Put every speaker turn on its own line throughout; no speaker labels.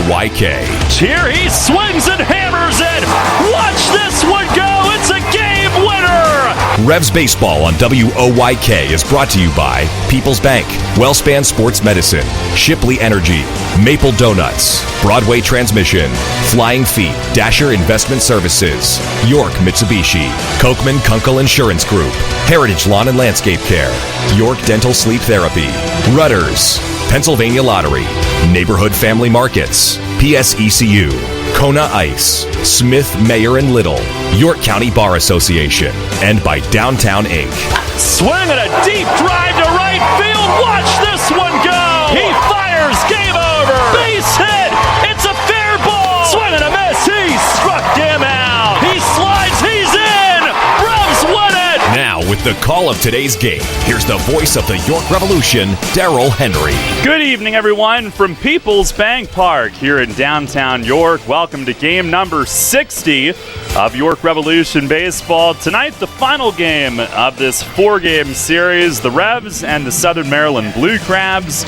WOYK.
Here he swings and hammers it. Watch this one go. It's a game winner.
Revs Baseball on WOYK is brought to you by People's Bank, WellSpan Sports Medicine, Shipley Energy, Maple Donuts, Broadway Transmission, Flying Feet, Dasher Investment Services, York Mitsubishi, Kochman Kunkel Insurance Group, Heritage Lawn and Landscape Care, York Dental Sleep Therapy, Rudders, Pennsylvania Lottery, Neighborhood Family Markets, PSECU, Kona Ice, Smith, Mayer and Little, York County Bar Association, and by Downtown Inc.
Swing and a deep drive to right field. Watch this one go. He fires. Game over. Base hit. It's a fair ball. Swing and a miss. He struck him out. He slides. He's in. Revs win it.
Now, with the call of today's game, here's the voice of the York Revolution, Darrell Henry.
Good evening, everyone, from People's Bank Park here in downtown York. Welcome to game number 60 of York Revolution Baseball. Tonight, the final game of this four-game series, the Revs and the Southern Maryland Blue Crabs.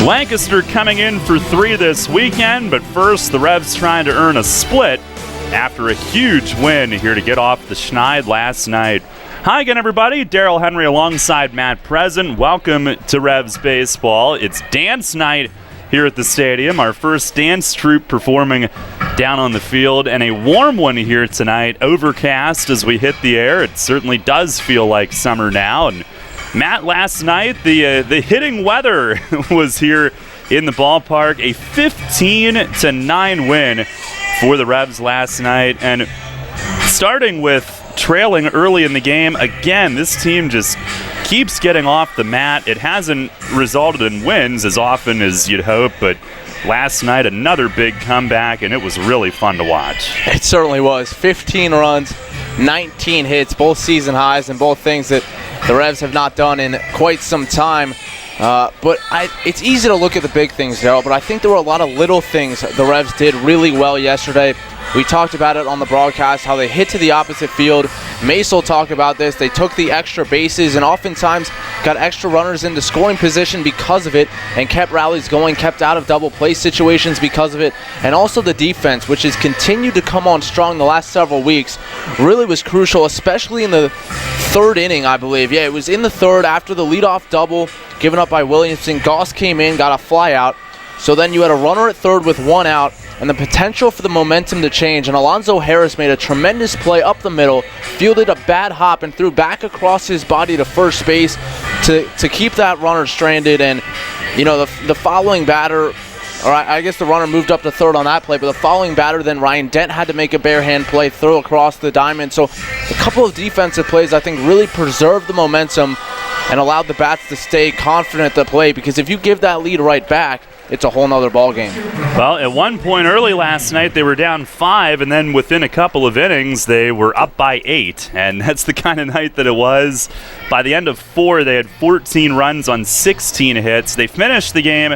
Lancaster coming in for 3 this weekend, but first, the Revs trying to earn a split after a huge win here to get off the schneid last night. Hi again, everybody. Darrell Henry alongside Matt Present. Welcome to Revs Baseball. It's dance night here at the stadium. Our first dance troupe performing down on the field, and a warm one here tonight. Overcast as we hit the air. It certainly does feel like summer now. And Matt, last night the hitting weather was here in the ballpark. A 15-9 win for the Revs last night, and starting with trailing early in the game, again, this team just keeps getting off the mat. It hasn't resulted in wins as often as you'd hope, but last night another big comeback, and it was really fun to watch.
It certainly was. 15 runs, 19 hits, both season highs, and both things that the Revs have not done in quite some time. But it's easy to look at the big things, Darrell, but I think there were a lot of little things the Revs did really well yesterday. We talked about it on the broadcast, how they hit to the opposite field. Maisel talked about this. They took the extra bases and oftentimes got extra runners into scoring position because of it and kept rallies going, kept out of double play situations because of it. And also the defense, which has continued to come on strong the last several weeks, really was crucial, especially in the third inning, I believe. Yeah, it was in the third after the leadoff double given up by Williamson. Goss came in, got a fly out. So then you had a runner at third with 1 out, and the potential for the momentum to change. And Alonzo Harris made a tremendous play up the middle, fielded a bad hop, and threw back across his body to first base to keep that runner stranded. And, you know, the following batter, or I guess the runner moved up to third on that play, but the following batter, then Ryan Dent had to make a bare hand play, throw across the diamond. So a couple of defensive plays, I think, really preserved the momentum and allowed the bats to stay confident at the plate, because if you give that lead right back, it's a whole nother ball game.
Well, at one point early last night, they were down 5, and then within a couple of innings, they were up by 8, and that's the kind of night that it was. By the end of 4, they had 14 runs on 16 hits. They finished the game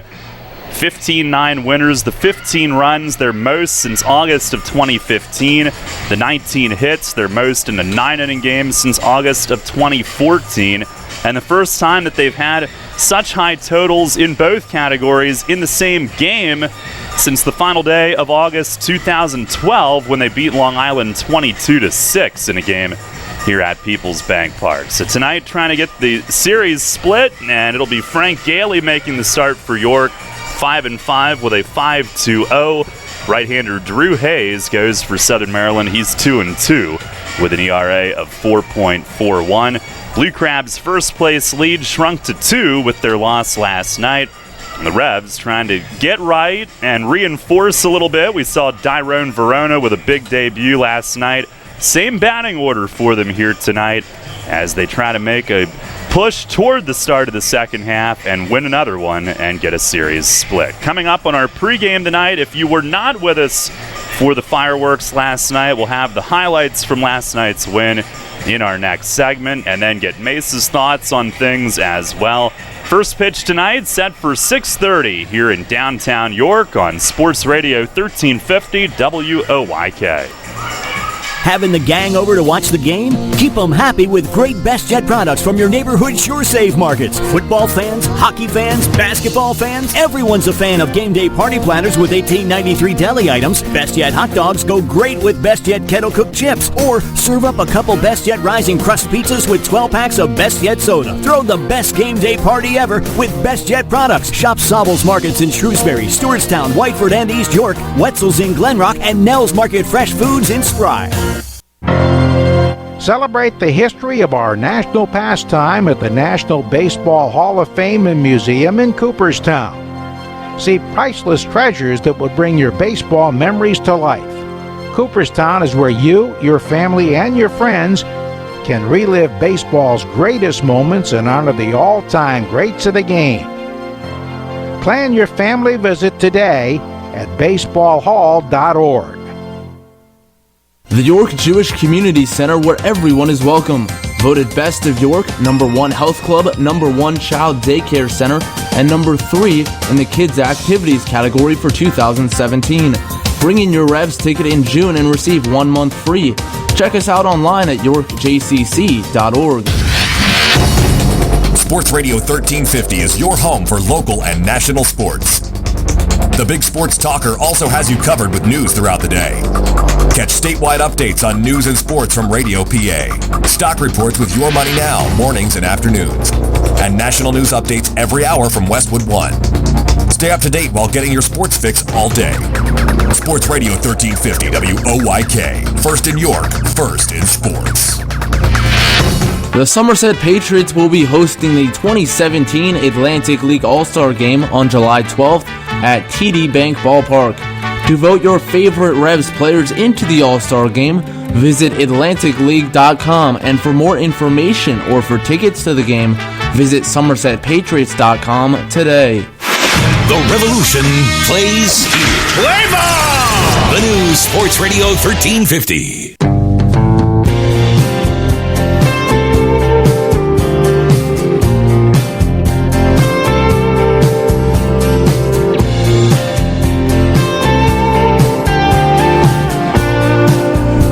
15-9 winners. The 15 runs, their most since August of 2015. The 19 hits, their most in a 9-inning game since August of 2014. And the first time that they've had such high totals in both categories in the same game since the final day of August 2012, when they beat Long Island 22-6 in a game here at People's Bank Park. So tonight, trying to get the series split, and it'll be Frank Gailey making the start for York, 5-5 with a 5-2-0. Right-hander Drew Hayes goes for Southern Maryland. He's 2-2 with an ERA of 4.41. Blue Crabs' first place lead shrunk to 2 with their loss last night. And the Revs trying to get right and reinforce a little bit. We saw Dyrone Verona with a big debut last night. Same batting order for them here tonight as they try to make a push toward the start of the second half and win another one and get a series split. Coming up on our pregame tonight, if you were not with us for the fireworks last night, we'll have the highlights from last night's win in our next segment, and then get Mace's thoughts on things as well. First pitch tonight set for 6:30 here in downtown York on Sports Radio 1350 WOYK.
Having the gang over to watch the game? Keep them happy with great BestJet products from your neighborhood SureSave markets. Football fans, hockey fans, basketball fans, everyone's a fan of game day party planners with $18.93 deli items. BestJet hot dogs go great with BestJet kettle cooked chips. Or serve up a couple BestJet Rising Crust pizzas with 12 packs of BestJet soda. Throw the best game day party ever with BestJet products. Shop Sobel's Markets in Shrewsbury, Stewartstown, Whiteford, and East York, Wetzel's in Glenrock, and Nell's Market Fresh Foods in Spry.
Celebrate the history of our national pastime at the National Baseball Hall of Fame and Museum in Cooperstown. See priceless treasures that will bring your baseball memories to life. Cooperstown is where you, your family, and your friends can relive baseball's greatest moments and honor the all-time greats of the game. Plan your family visit today at baseballhall.org.
The York Jewish Community Center, where everyone is welcome. Voted Best of York, #1 Health Club, #1 Child Daycare Center, and #3 in the Kids Activities category for 2017. Bring in your Revs ticket in June and receive 1 month free. Check us out online at yorkjcc.org.
Sports Radio 1350 is your home for local and national sports. The Big Sports Talker also has you covered with news throughout the day. Catch statewide updates on news and sports from Radio PA. Stock reports with Your Money Now, mornings and afternoons. And national news updates every hour from Westwood One. Stay up to date while getting your sports fix all day. Sports Radio 1350 WOYK. First in York, first in sports.
The Somerset Patriots will be hosting the 2017 Atlantic League All-Star Game on July 12th at TD Bank Ballpark. To vote your favorite Revs players into the All-Star Game, visit AtlanticLeague.com, and for more information or for tickets to the game, visit SomersetPatriots.com today.
The revolution plays here. Play ball! The new Sports Radio 1350.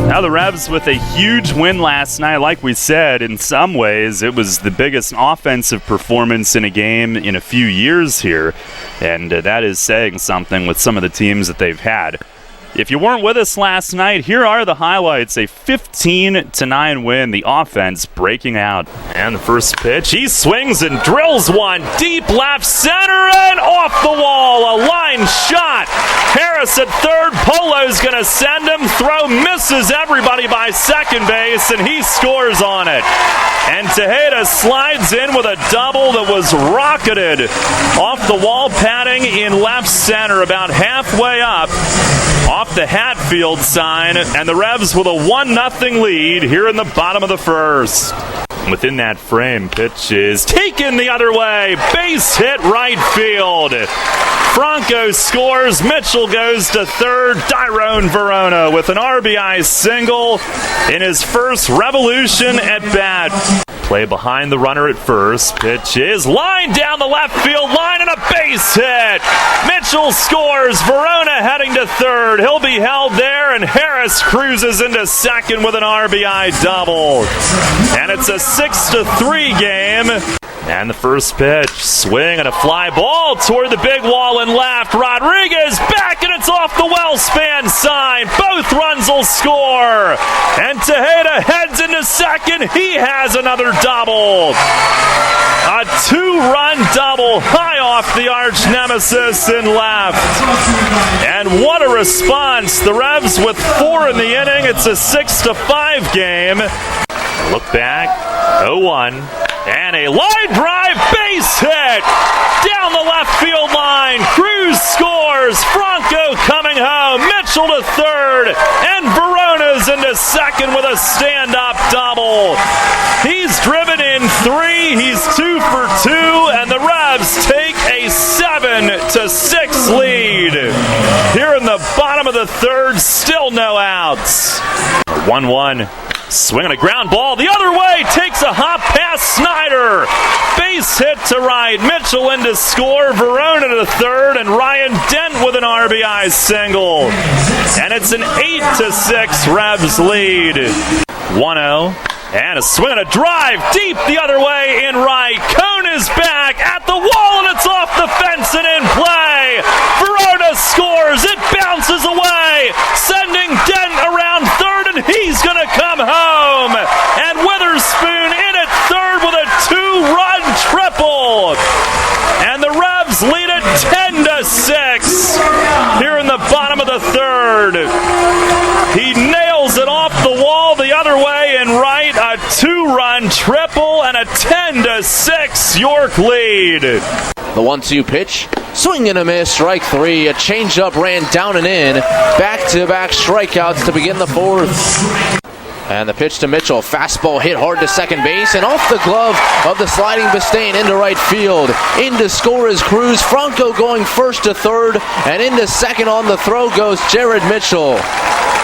Now the Revs with a huge win last night. Like we said, in some ways, it was the biggest offensive performance in a game in a few years here. And that is saying something with some of the teams that they've had. If you weren't with us last night, here are the highlights. A 15-9 win, the offense breaking out. And the first pitch, he swings and drills one deep left center and off the wall. A line shot. Harris at third. Polo's going to send him. Throw misses everybody by second base, and he scores on it. And Tejeda slides in with a double that was rocketed off the wall padding in left center, about halfway up off the Hatfield sign, and the Revs with a 1-0 lead here in the bottom of the first. Within that frame, pitch is taken the other way. Base hit right field. Franco scores. Mitchell goes to third. Tyrone Verona with an RBI single in his first Revolution at bat. Play behind the runner at first. Pitch is lined down the left field line and a base hit. Mitchell scores. Verona heading to third. He'll be held there, and Harris cruises into second with an RBI double. And it's a 6-3 game. And the first pitch, swing and a fly ball toward the big wall and left. Rodriguez back, and it's off the well-span sign. Both runs will score. And Tejeda heads into second. He has another double. A 2-run double high off the arch nemesis in left. And what a response. The Revs with 4 in the inning. It's a 6-5 game. Look back, 0-1. And a line drive base hit down the left field line. Cruz scores. Franco coming home. Mitchell to third. And Verona's into second with a stand-up double. He's driven in 3. He's 2 for 2. And the Revs take a 7-6 lead. Here in the bottom of the third, still no outs. 1-1. Swinging a ground ball the other way. Takes a hop past to Snyder. Base hit to right. Mitchell in to score. Verona to third, and Ryan Dent with an RBI single. And it's an 8-6 Rebs lead. 1-0. And a swing and a drive deep the other way in right. Cone is back at the wall, and it's off the fence and in play. Verona scores. It bounces away, sending Dent around third, and he's going to come home. And Witherspoon in at third with a 2-run triple. And the Rebs lead it 10-6 here in the bottom of the third. He nails it off the wall the other way in right. A 2-run triple and a 10-6 York lead.
The 1-2 pitch, swing and a miss, strike three. A changeup ran down and in. Back-to-back strikeouts to begin the fourth. And the pitch to Mitchell, fastball hit hard to second base, and off the glove of the sliding Bistain into right field. In to score is Cruz. Franco going first to third, and into second on the throw goes Jared Mitchell.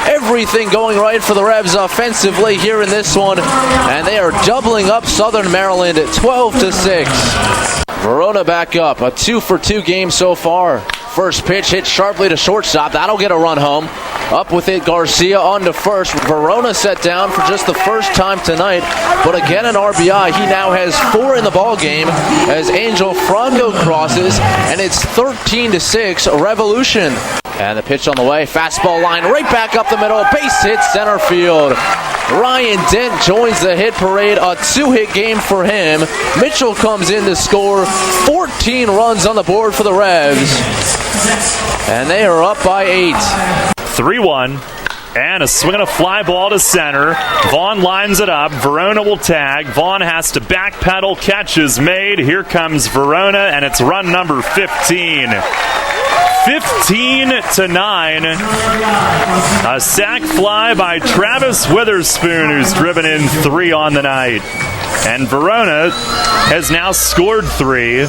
Everything going right for the Rebs offensively here in this one, and they are doubling up Southern Maryland at 12-6. Verona back up, a 2-for-2 game so far. First pitch hit sharply to shortstop. That'll get a run home. Up with it, Garcia on to first. Verona set down for just the first time tonight, but again an RBI. He now has 4 in the ball game as Angel Franco crosses, and it's 13-6 Revolution. And the pitch on the way, fastball line right back up the middle, base hit center field. Ryan Dent joins the hit parade, a 2-hit game for him. Mitchell comes in to score, 14 runs on the board for the Rebs. And they are up by 8.
3-1. And a swing and a fly ball to center. Vaughn lines it up. Verona will tag. Vaughn has to backpedal. Catch is made. Here comes Verona, and it's run number 15. 15-9. A sac fly by Travis Witherspoon, who's driven in 3 on the night. And Verona has now scored 3,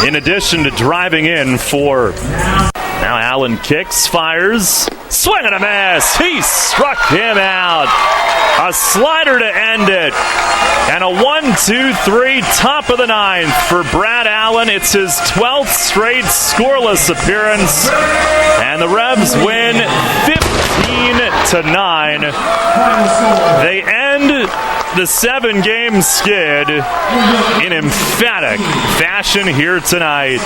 in addition to driving in 4. Now Allen kicks, fires, swing and a miss. He struck him out. A slider to end it. And a 1-2-3 top of the 9th for Brad Allen. It's his 12th straight scoreless appearance. And the Rebs win 15-9. They end the 7-game skid in emphatic fashion here tonight.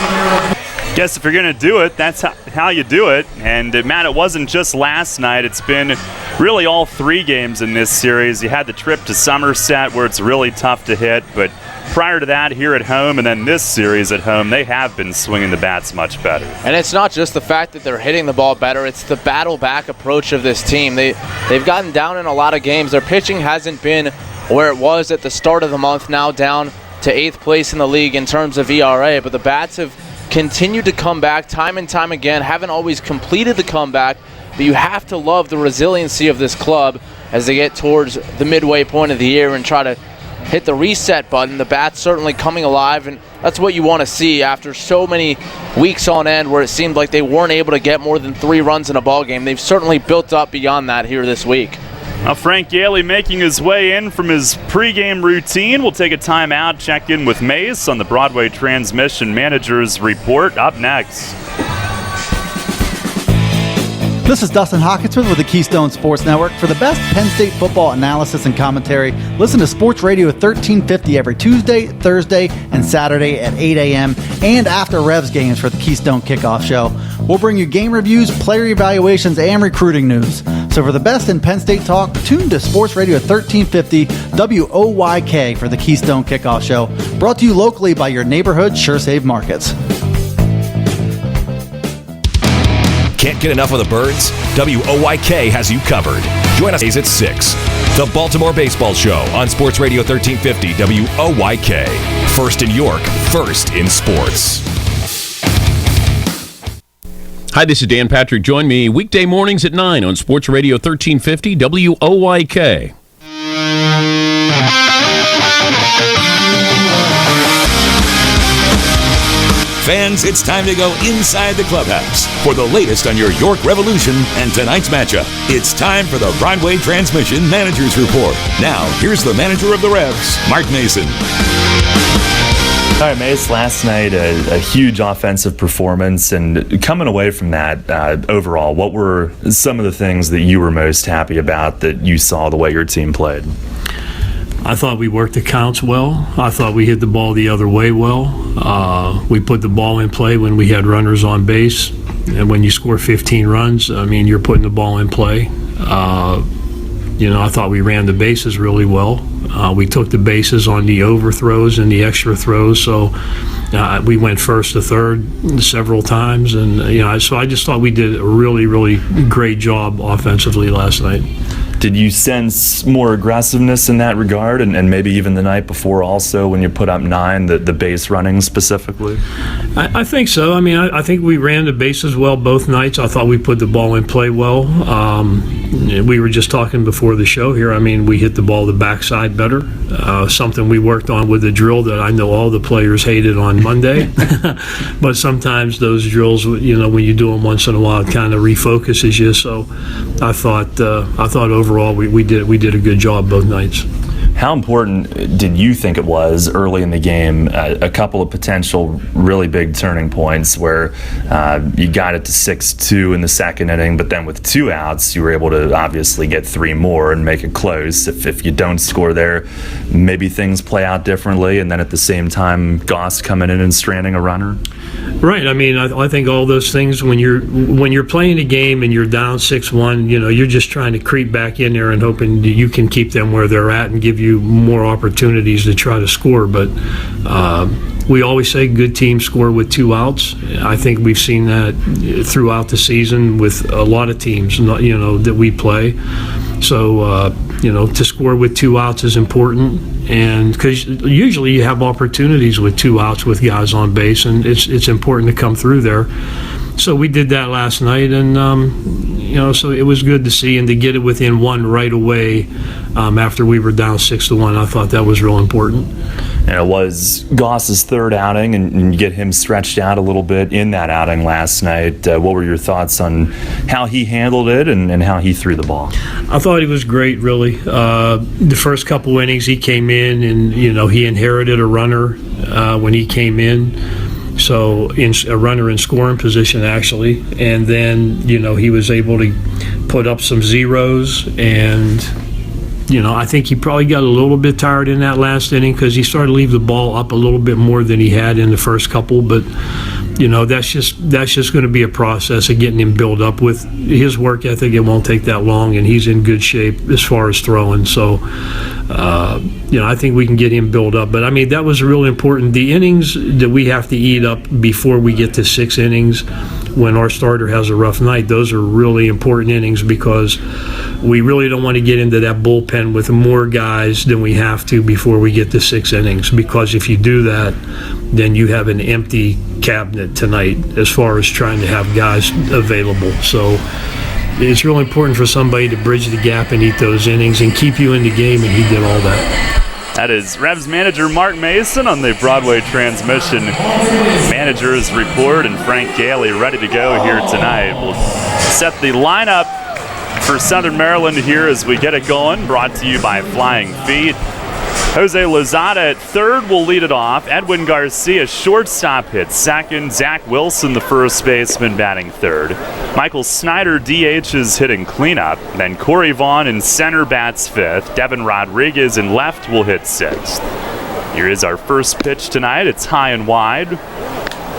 Guess if you're going to do it, that's how you do it. And Matt, it wasn't just last night. It's been really all 3 games in this series. You had the trip to Somerset where it's really tough to hit, but prior to that, here at home and then this series at home, they have been swinging the bats much better. And
it's not just the fact that they're hitting the ball better, it's the battle back approach of this team. They've gotten down in a lot of games. Their pitching hasn't been where it was at the start of the month, now down to 8th place in the league in terms of ERA, but the bats have continued to come back time and time again, haven't always completed the comeback, but you have to love the resiliency of this club as they get towards the midway point of the year and try to hit the reset button. The bats certainly coming alive, and that's what you want to see after so many weeks on end where it seemed like they weren't able to get more than 3 runs in a ball game. They've certainly built up beyond that here this week.
Now Frank Yaley making his way in from his pregame routine. We'll take a timeout, check in with Mace on the Broadway Transmission Manager's Report up next.
This is Dustin Hawkinsmith with the Keystone Sports Network. For the best Penn State football analysis and commentary, listen to Sports Radio 1350 every Tuesday, Thursday, and Saturday at 8 a.m. and after Revs games for the Keystone Kickoff Show. We'll bring you game reviews, player evaluations, and recruiting news. So for the best in Penn State talk, tune to Sports Radio 1350 WOYK for the Keystone Kickoff Show. Brought to you locally by your neighborhood SureSave Markets.
Can't get enough of the birds? WOYK has you covered. Join us at 6. The Baltimore Baseball Show on Sports Radio 1350 WOYK. First in York, first in sports.
Hi, this is Dan Patrick. Join me weekday mornings at 9 on Sports Radio 1350 WOYK.
Fans, it's time to go inside the clubhouse for the latest on your York Revolution and tonight's matchup. It's time for the Broadway Transmission Managers Report. Now, here's the manager of the Revs, Mark Mason.
All right, Mace, last night a huge offensive performance, and coming away from that, overall, what were some of the things that you were most happy about that you saw the way your team played?
I thought we worked the counts well. I thought we hit the ball the other way well. We put the ball in play when we had runners on base, and when you score 15 runs, I mean, you're putting the ball in play. I thought we ran the bases really well. We took the bases on the overthrows and the extra throws, so we went first to third several times, and so I just thought we did a really, really great job offensively last night.
Did you sense more aggressiveness in that regard, and maybe even the night before also when you put up 9, the base running specifically?
I think so. I mean, I think we ran the bases well both nights. I thought we put the ball in play well. We were just talking before the show here. I mean, we hit the ball the backside better, something we worked on with the drill that I know all the players hated on Monday. But sometimes those drills, when you do them once in a while, it kind of refocuses you. So I thought overall we did a good job both nights.
How important did you think it was early in the game, a couple of potential really big turning points where you got it to 6-2 in the second inning, but then with 2 outs, you were able to obviously get 3 more and make it close. If you don't score there, maybe things play out differently, and then at the same time, Goss coming in and stranding a runner?
Right. I mean, I think all those things, when you're playing a game and you're down 6-1, you're just trying to creep back in there and hoping that you can keep them where they're at and give you more opportunities to try to score. But we always say good teams score with 2 outs. I think we've seen that throughout the season with a lot of teams, that we play. So, to score with 2 outs is important, and because usually you have opportunities with 2 outs with guys on base, and it's important to come through there. So we did that last night, and so it was good to see, and to get it within 1 right away after we were down 6-1. I thought that was real important.
And it was Goss's 3rd outing, and you get him stretched out a little bit in that outing last night. What were your thoughts on how he handled it and how he threw the ball?
I thought he was great, really. The first couple innings he came in, and he inherited a runner when he came in. So a runner in scoring position, actually. And then, he was able to put up some zeros, and I think he probably got a little bit tired in that last inning because he started to leave the ball up a little bit more than he had in the first couple. But that's just going to be a process of getting him built up. With his work ethic, it won't take that long, and he's in good shape as far as throwing. So I think we can get him built up. But I mean, that was really important. The innings that we have to eat up before we get to 6 innings, when our starter has a rough night, those are really important innings, because we really don't want to get into that bullpen with more guys than we have to before we get to 6 innings, because if you do that, then you have an empty cabinet tonight as far as trying to have guys available. So it's really important for somebody to bridge the gap and eat those innings and keep you in the game, and he did all that.
That is Revs manager Mark Mason on the Broadway Transmission Managers Report, and Frank Gailey ready to go here tonight. We'll set the lineup for Southern Maryland here as we get it going, brought to you by Flying Feet. Jose Lozada at third will lead it off. Edwin Garcia, shortstop, hits second. Zach Wilson, the first baseman, batting third. Michael Snyder, DH, is hitting cleanup. Then Corey Vaughn in center bats fifth. Devin Rodriguez in left will hit sixth. Here is our first pitch tonight. It's high and wide.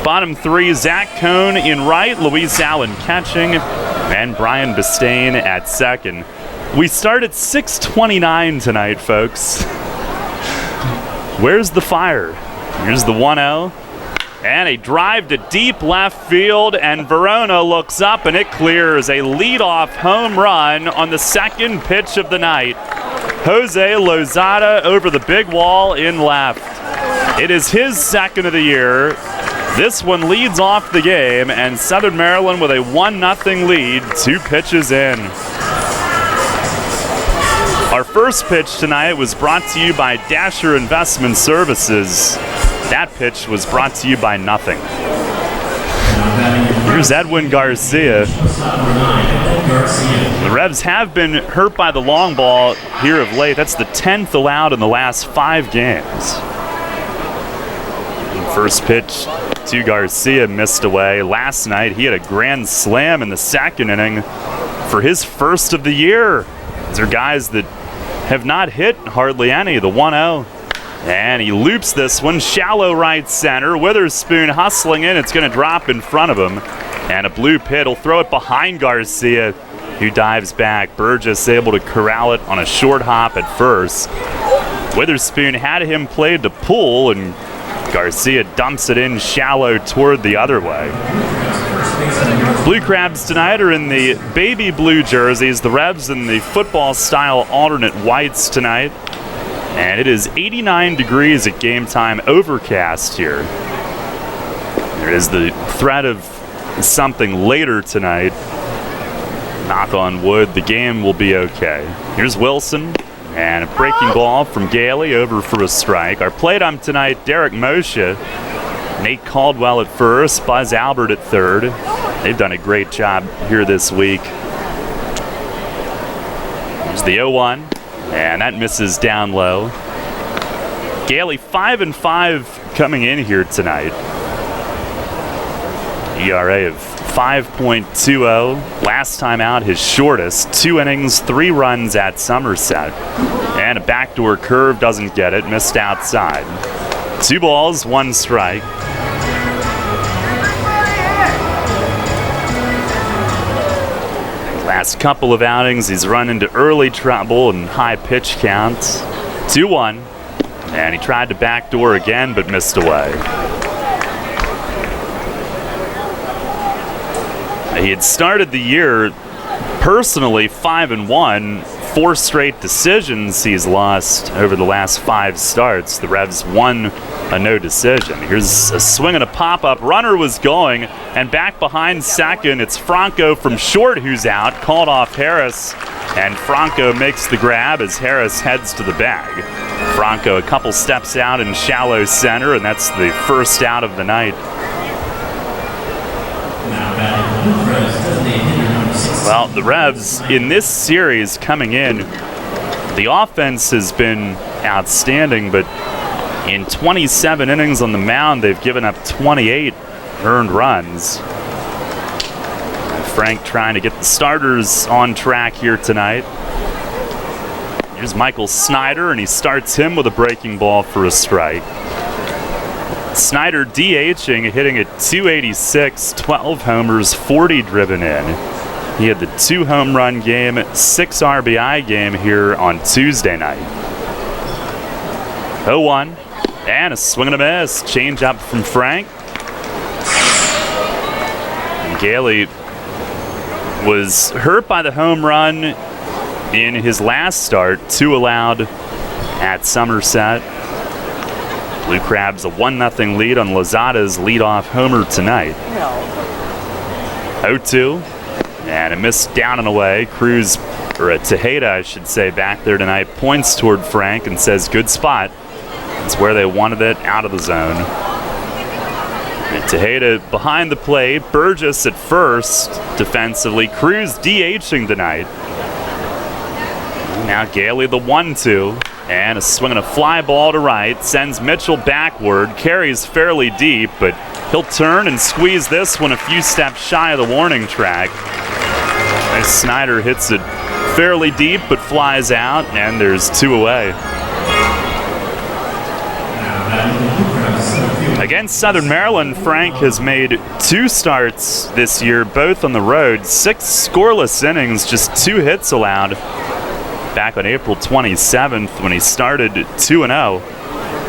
Bottom 3, Zach Cohn in right, Luis Allen catching, and Brian Bistain at second. We start at 6:29 tonight, folks. Where's the fire? Here's the 1-0. And a drive to deep left field, and Verona looks up, and it clears. A leadoff home run on the second pitch of the night. Jose Lozada over the big wall in left. It is his second of the year. This one leads off the game, and Southern Maryland with a 1-0 lead, 2 pitches in. Our first pitch tonight was brought to you by Dasher Investment Services. That pitch was brought to you by nothing. Here's Edwin Garcia. The Revs have been hurt by the long ball here of late. That's the 10th allowed in the last 5 games. First pitch to Garcia missed away. Last night he had a grand slam in the second inning for his first of the year. These are guys that have not hit hardly any. The 1-0. And he loops this one, shallow right center. Witherspoon hustling in. It's going to drop in front of him. And a blue pit. He'll throw it behind Garcia, who dives back. Burgess able to corral it on a short hop at first. Witherspoon had him played to pull, and Garcia dumps it in shallow toward the other way. Blue Crabs tonight are in the baby blue jerseys. The Revs in the football-style alternate whites tonight. And it is 89 degrees at game time, overcast here. There is the threat of something later tonight. Knock on wood, the game will be okay. Here's Wilson, and a breaking ball from Gailey over for a strike. Our plate ump tonight, Derek Moshe, Nate Caldwell at first, Buzz Albert at third. They've done a great job here this week. Here's the 0-1. And that misses down low. Gailey 5-5 coming in here tonight. ERA of 5.20. Last time out, his shortest. 2 innings, 3 runs at Somerset. And a backdoor curve, doesn't get it. Missed outside. 2 balls, 1 strike. Last couple of outings, he's run into early trouble and high pitch counts. 2-1, and he tried to backdoor again, but missed away. He had started the year personally 5-1, 4 straight decisions he's lost over the last 5 starts. The Revs won a no decision. Here's a swing and a pop-up. Runner was going, and back behind second, it's Franco from short who's out. Called off Harris, and Franco makes the grab as Harris heads to the bag. Franco a couple steps out in shallow center, and that's the first out of the night. Well, the Revs in this series coming in, the offense has been outstanding, but in 27 innings on the mound, they've given up 28 earned runs. Frank trying to get the starters on track here tonight. Here's Michael Snyder, and he starts him with a breaking ball for a strike. Snyder DHing, hitting at 286, 12 homers, 40 driven in. He had the 2 home run game, 6 RBI game here on Tuesday night. 0-1. And a swing and a miss. Change up from Frank. And Gailey was hurt by the home run in his last start. 2 allowed at Somerset. Blue Crabs a 1-0 lead on Lozada's leadoff homer tonight. 0-2. And a miss down and away. Cruz, or Tejeda, I should say, back there tonight, points toward Frank and says, good spot. It's where they wanted it, out of the zone. And Tejeda behind the plate. Burgess at first defensively. Cruz DHing tonight. Now Gailey the 1-2. And a swing and a fly ball to right. Sends Mitchell backward. Carries fairly deep, but he'll turn and squeeze this one a few steps shy of the warning track. As Snyder hits it fairly deep, but flies out, and there's 2 away. Against Southern Maryland, Frank has made 2 starts this year, both on the road. 6 scoreless innings, just 2 hits allowed. Back on April 27th when he started 2-0.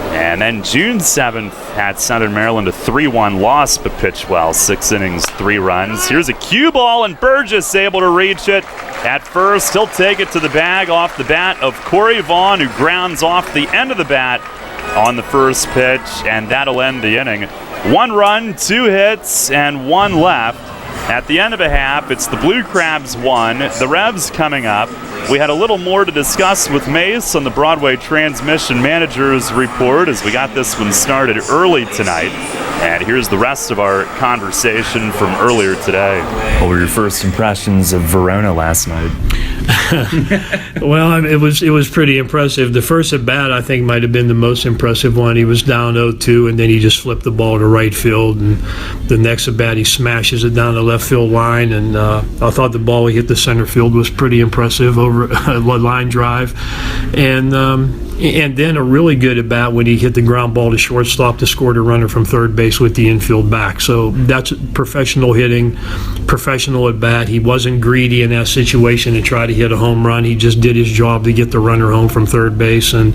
And then June 7th at Southern Maryland, a 3-1 loss, but pitched well. 6 innings, 3 runs. Here's a cue ball, and Burgess able to reach it. At first, he'll take it to the bag off the bat of Corey Vaughn, who grounds off the end of the bat on the first pitch, and that'll end the inning. 1 run, 2 hits, and 1 left. At the end of a half, it's the Blue Crabs 1. The Revs coming up. We had a little more to discuss with Mace on the Broadway Transmission Managers Report as we got this one started early tonight. And here's the rest of our conversation from earlier today.
What were your first impressions of Verona last night?
Well, it was pretty impressive. The first at bat, I think, might have been the most impressive one. He was down 0-2, and then he just flipped the ball to right field. And the next at bat, he smashes it down the left field line. And I thought the ball he hit the center field was pretty impressive over a line drive. And then a really good at bat when he hit the ground ball to shortstop to score the runner from third base with the infield back. So that's professional hitting, professional at bat. He wasn't greedy in that situation to try to hit a home run. He just did his job to get the runner home from third base, and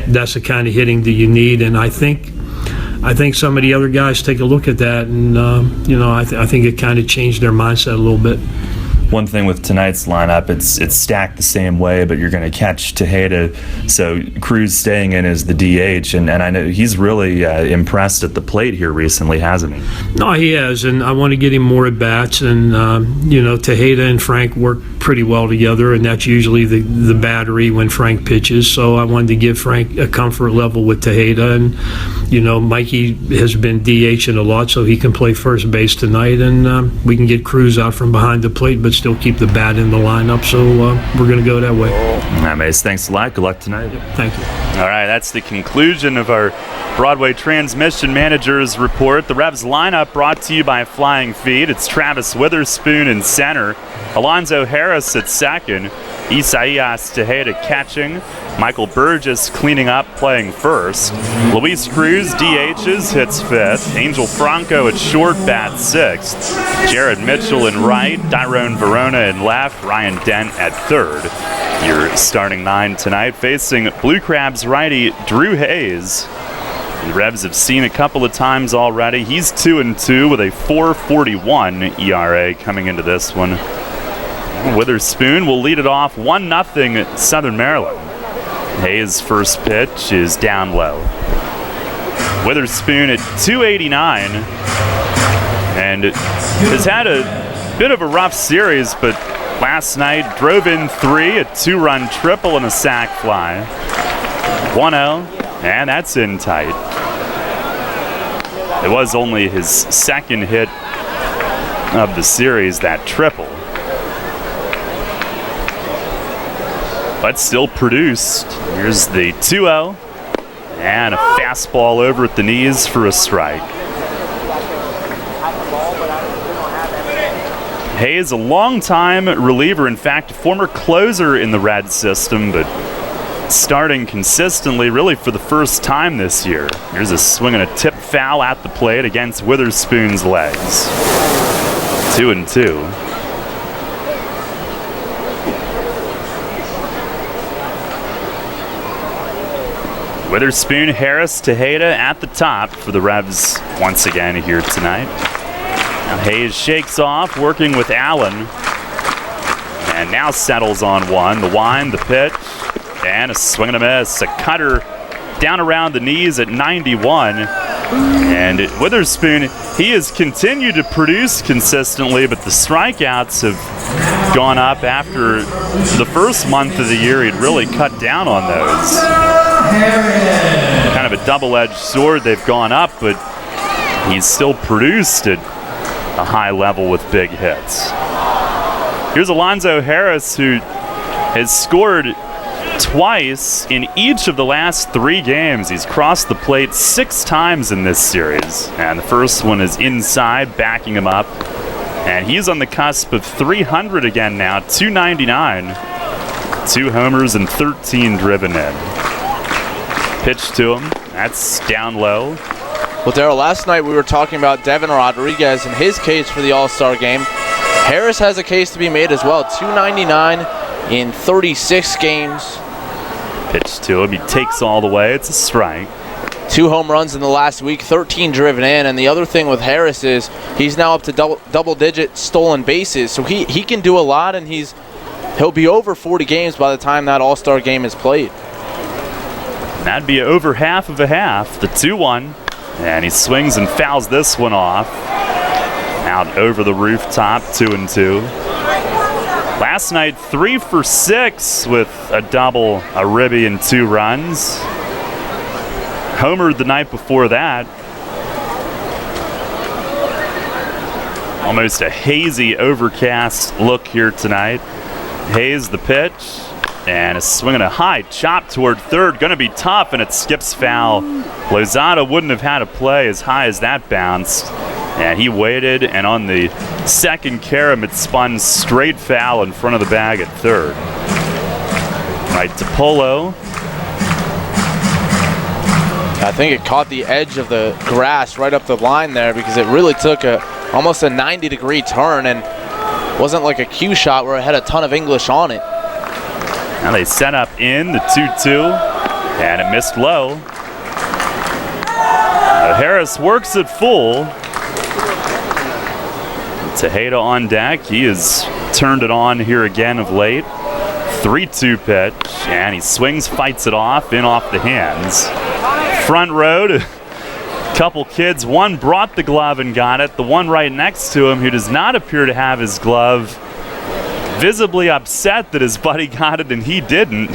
that's the kind of hitting that you need. And I think some of the other guys take a look at that, and I think it kind of changed their mindset a little bit.
One thing with tonight's lineup, it's stacked the same way, but you're going to catch Tejeda. So Cruz staying in as the DH, and I know he's really impressed at the plate here recently, hasn't he?
No, he has, and I want to get him more at bats. And Tejeda and Frank work pretty well together, and that's usually the battery when Frank pitches. So I wanted to give Frank a comfort level with Tejeda, and Mikey has been DHing a lot, so he can play first base tonight, and we can get Cruz out from behind the plate, but still keep the bat in the lineup. So we're going to go that way.
All right, Mace, thanks a lot. Good luck tonight.
Thank you.
All right, that's the conclusion of our Broadway Transmission Managers Report. The Revs lineup brought to you by Flying Feet. It's Travis Witherspoon in center, Alonzo Harris at second, Isaias Tejeda catching, Michael Burgess cleaning up, playing first, Luis Cruz DHs, hits fifth, Angel Franco at short, bat sixth, Jared Mitchell in right, Tyrone Verona in left, Ryan Dent at third. Your starting nine tonight, facing Blue Crabs righty Drew Hayes. The Revs have seen a couple of times already. He's 2-2 with a 4.41 ERA coming into this one. Witherspoon will lead it off 1-0 Southern Maryland. Hayes' first pitch is down low. Witherspoon at 289 and has had a bit of a rough series, but last night drove in 3, a 2-run triple and a sac fly. 1-0, and that's in tight. It was only his second hit of the series, that triple. But still produced. Here's the 2-0, and a fastball over at the knees for a strike. Hayes, a long-time reliever, in fact, a former closer in the Red system, but starting consistently really for the first time this year. Here's a swing and a tip foul at the plate against Witherspoon's legs. 2-2. Witherspoon, Harris, Tejeda at the top for the Revs once again here tonight. Now Hayes shakes off, working with Allen, and now settles on one. The wind, the pitch, and a swing and a miss. A cutter down around the knees at 91. And Witherspoon, he has continued to produce consistently, but the strikeouts have gone up after the first month of the year. He'd really cut down on those. Kind of a double-edged sword. They've gone up, but he's still produced at a high level with big hits. Here's Alonzo Harris, who has scored twice in each of the last 3 games. He's crossed the plate 6 times in this series, and the first one is inside, backing him up. And he's on the cusp of 300 again now, 299. 2 homers and 13 driven in. Pitch to him, that's down low.
Well, Darryl, last night we were talking about Devin Rodriguez and his case for the All-Star game. Harris has a case to be made as well, 299 in 36 games.
Pitch to him, he takes all the way, it's a strike.
2 home runs in the last week, 13 driven in, and the other thing with Harris is he's now up to double-digit stolen bases, so he can do a lot, and he'll be over 40 games by the time that All-Star game is played.
That'd be over half of a half, the 2-1, and he swings and fouls this one off. Out over the rooftop, 2-2. Last night, 3 for 6 with a double, a ribby, and 2 runs. Homered the night before that. Almost a hazy, overcast look here tonight. Hayes the pitch, and a swing and a high chop toward third. Going to be tough, and it skips foul. Lozada wouldn't have had a play as high as that bounced. And he waited, and on the second carom, it spun straight foul in front of the bag at third. Right to Polo.
I think it caught the edge of the grass right up the line there, because it really took almost a 90-degree turn, and wasn't like a cue shot where it had a ton of English on it.
Now they set up in the 2-2, and it missed low. Harris works it full. Tejeda on deck. He has turned it on here again of late. 3-2 pitch, and he swings, fights it off, in off the hands. Front row, a couple kids. One brought the glove and got it. The one right next to him, who does not appear to have his glove, visibly upset that his buddy got it and he didn't.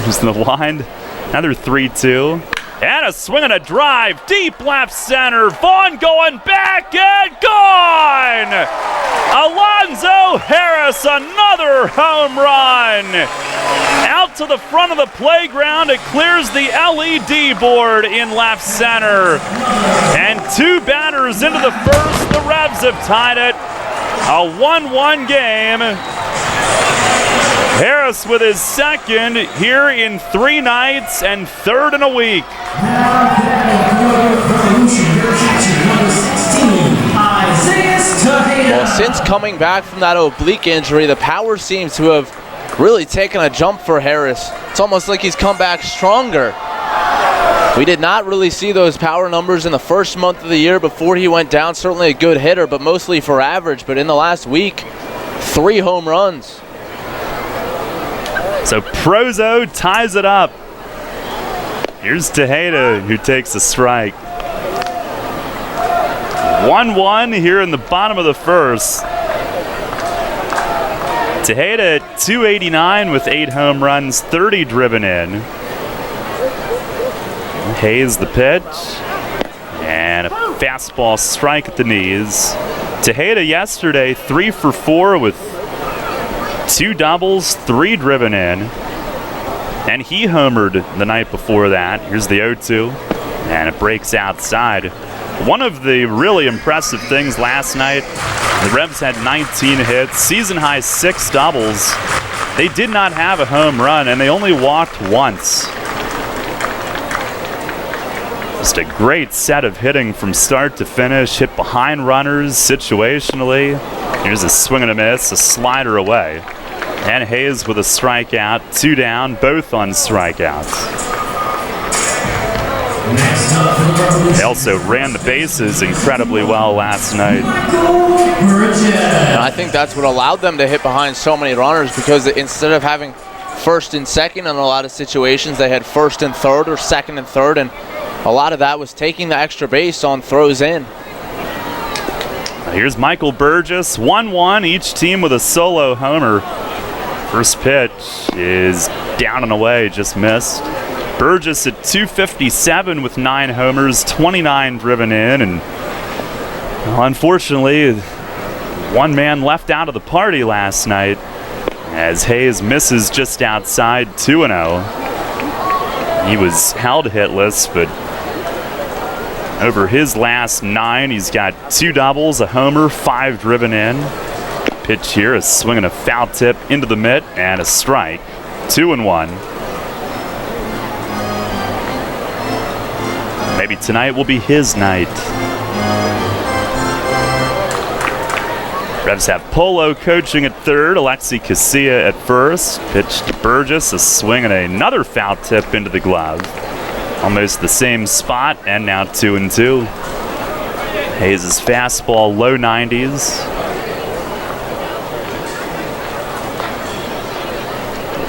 Just in the line. Another 3-2. And a swing and a drive, deep left center. Vaughn going back and gone! Alonzo Harris, another home run. Out to the front of the playground, it clears the LED board in left center. And two batters into the first, the Revs have tied it. A 1-1 game. Harris with his second here in 3 nights and third in a week.
Well, since coming back from that oblique injury, the power seems to have really taken a jump for Harris. It's almost like he's come back stronger. We did not really see those power numbers in the first month of the year before he went down. Certainly a good hitter, but mostly for average. But in the last week, 3 home runs.
So Prozo ties it up. Here's Tejeda, who takes a strike. 1-1 here in the bottom of the first. Tejeda at 289 with 8 home runs, 30 driven in. Hayes the pitch. And a fastball strike at the knees. Tejeda yesterday 3 for 4 with 2 doubles, 3 driven in. And he homered the night before that. Here's the 0-2. And it breaks outside. One of the really impressive things last night, the Revs had 19 hits, season high 6 doubles. They did not have a home run, and they only walked once. Just a great set of hitting from start to finish. Hit behind runners situationally. Here's a swing and a miss, a slider away. And Hayes with a strikeout, 2 down, both on strikeouts. They also ran the bases incredibly well last night.
And I think that's what allowed them to hit behind so many runners, because instead of having first and second in a lot of situations, they had first and third or second and third, and a lot of that was taking the extra base on throws in.
Here's Michael Burgess, 1-1, each team with a solo homer. First pitch is down and away, just missed. Burgess at 257 with 9 homers, 29 driven in, and unfortunately, one man left out of the party last night as Hayes misses just outside 2-0. He was held hitless, but over his last 9, he's got 2 doubles, a homer, 5 driven in. Pitch here, a swing and a foul tip into the mitt, and a strike. 2-1. Maybe tonight will be his night. Revs have Polo coaching at third, Alexi Casilla at first. Pitch to Burgess, a swing and another foul tip into the glove. Almost the same spot, and now 2-2. Hayes' fastball, low 90s.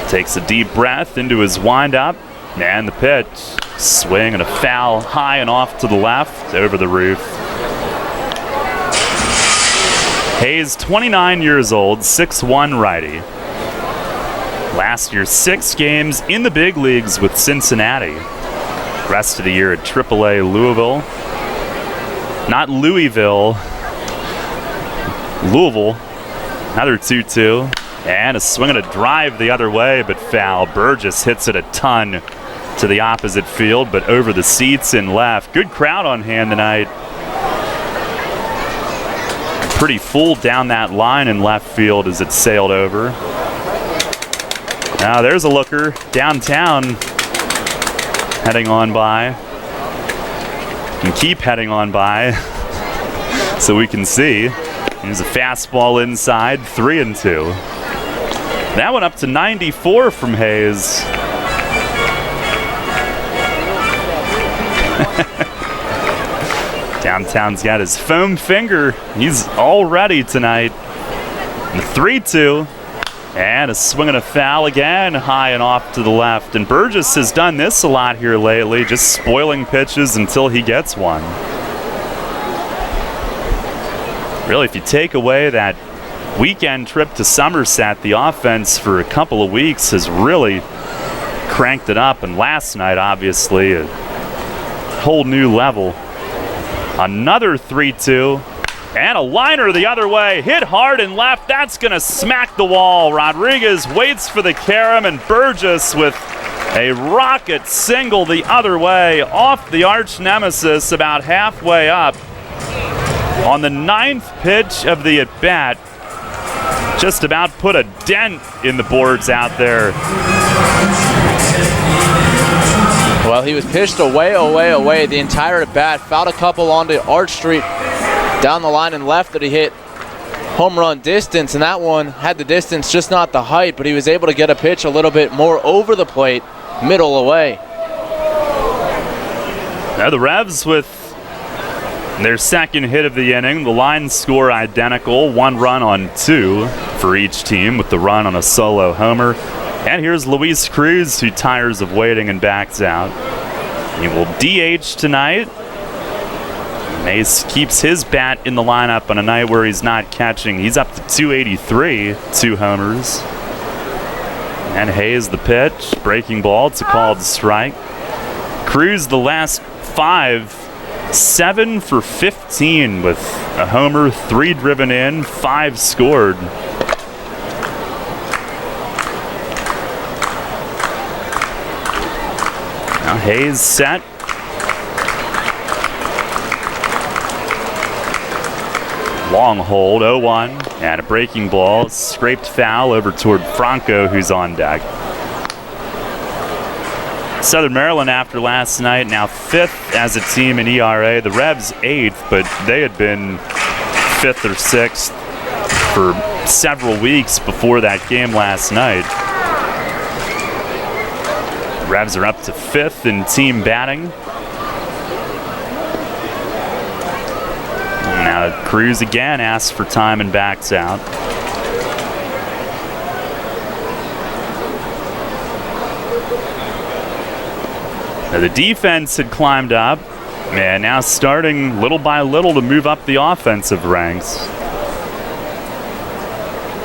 Takes a deep breath into his windup, and the pitch. Swing and a foul high and off to the left, over the roof. Hayes, 29 years old, 6'1" righty. Last year, 6 games in the big leagues with Cincinnati. Rest of the year at AAA Louisville. Not Louisville, Louisville. Another 2-2. And a swing and a drive the other way, but foul. Burgess hits it a ton to the opposite field, but over the seats in left. Good crowd on hand tonight. Pretty full down that line in left field as it sailed over. Now there's a looker downtown heading on by. And keep heading on by so we can see. There's a fastball inside, 3-2. That one up to 94 from Hayes. Downtown's got his foam finger. He's all ready tonight. The 3-2. And a swing and a foul again, high and off to the left. And Burgess has done this a lot here lately, just spoiling pitches until he gets one. Really, if you take away that weekend trip to Somerset, the offense for a couple of weeks has really cranked it up. And last night, obviously, a whole new level. Another 3-2. And a liner the other way, hit hard and left. That's going to smack the wall. Rodriguez waits for the carom, and Burgess with a rocket single the other way off the arch nemesis about halfway up. On the 9th pitch of the at-bat, just about put a dent in the boards out there.
Well, he was pitched away the entire at-bat. Fouled a couple onto Arch Street. Down the line and left that he hit home run distance, and that one had the distance, just not the height, but he was able to get a pitch a little bit more over the plate, middle away.
Now the Revs with their second hit of the inning. The line score identical, 1 run on 2 for each team, with the run on a solo homer. And here's Luis Cruz, who tires of waiting and backs out. He will DH tonight. Mace keeps his bat in the lineup on a night where he's not catching. He's up to 283, 2 homers. And Hayes the pitch, breaking ball, it's a called strike. Cruz the last 5, 7 for 15 with a homer, 3 driven in, 5 scored. Now Hayes set. Long hold, 0-1, and a breaking ball, scraped foul over toward Franco, who's on deck. Southern Maryland, after last night, now 5th as a team in ERA. The Revs 8th, but they had been 5th or 6th for several weeks before that game last night. Revs are up to 5th in team batting. Now Cruz again asks for time and backs out. Now the defense had climbed up, and now starting little by little to move up the offensive ranks.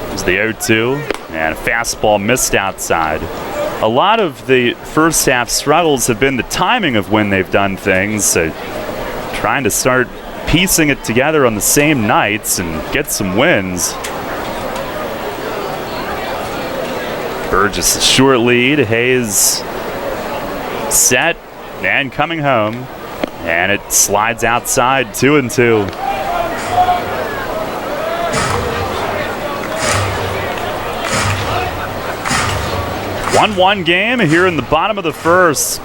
There's the 0-2, and a fastball missed outside. A lot of the first half struggles have been the timing of when they've done things, so trying to start piecing it together on the same nights and get some wins. Burgess a short lead. Hayes set and coming home, and it slides outside, 2-2. 1-1 game here in the bottom of the first.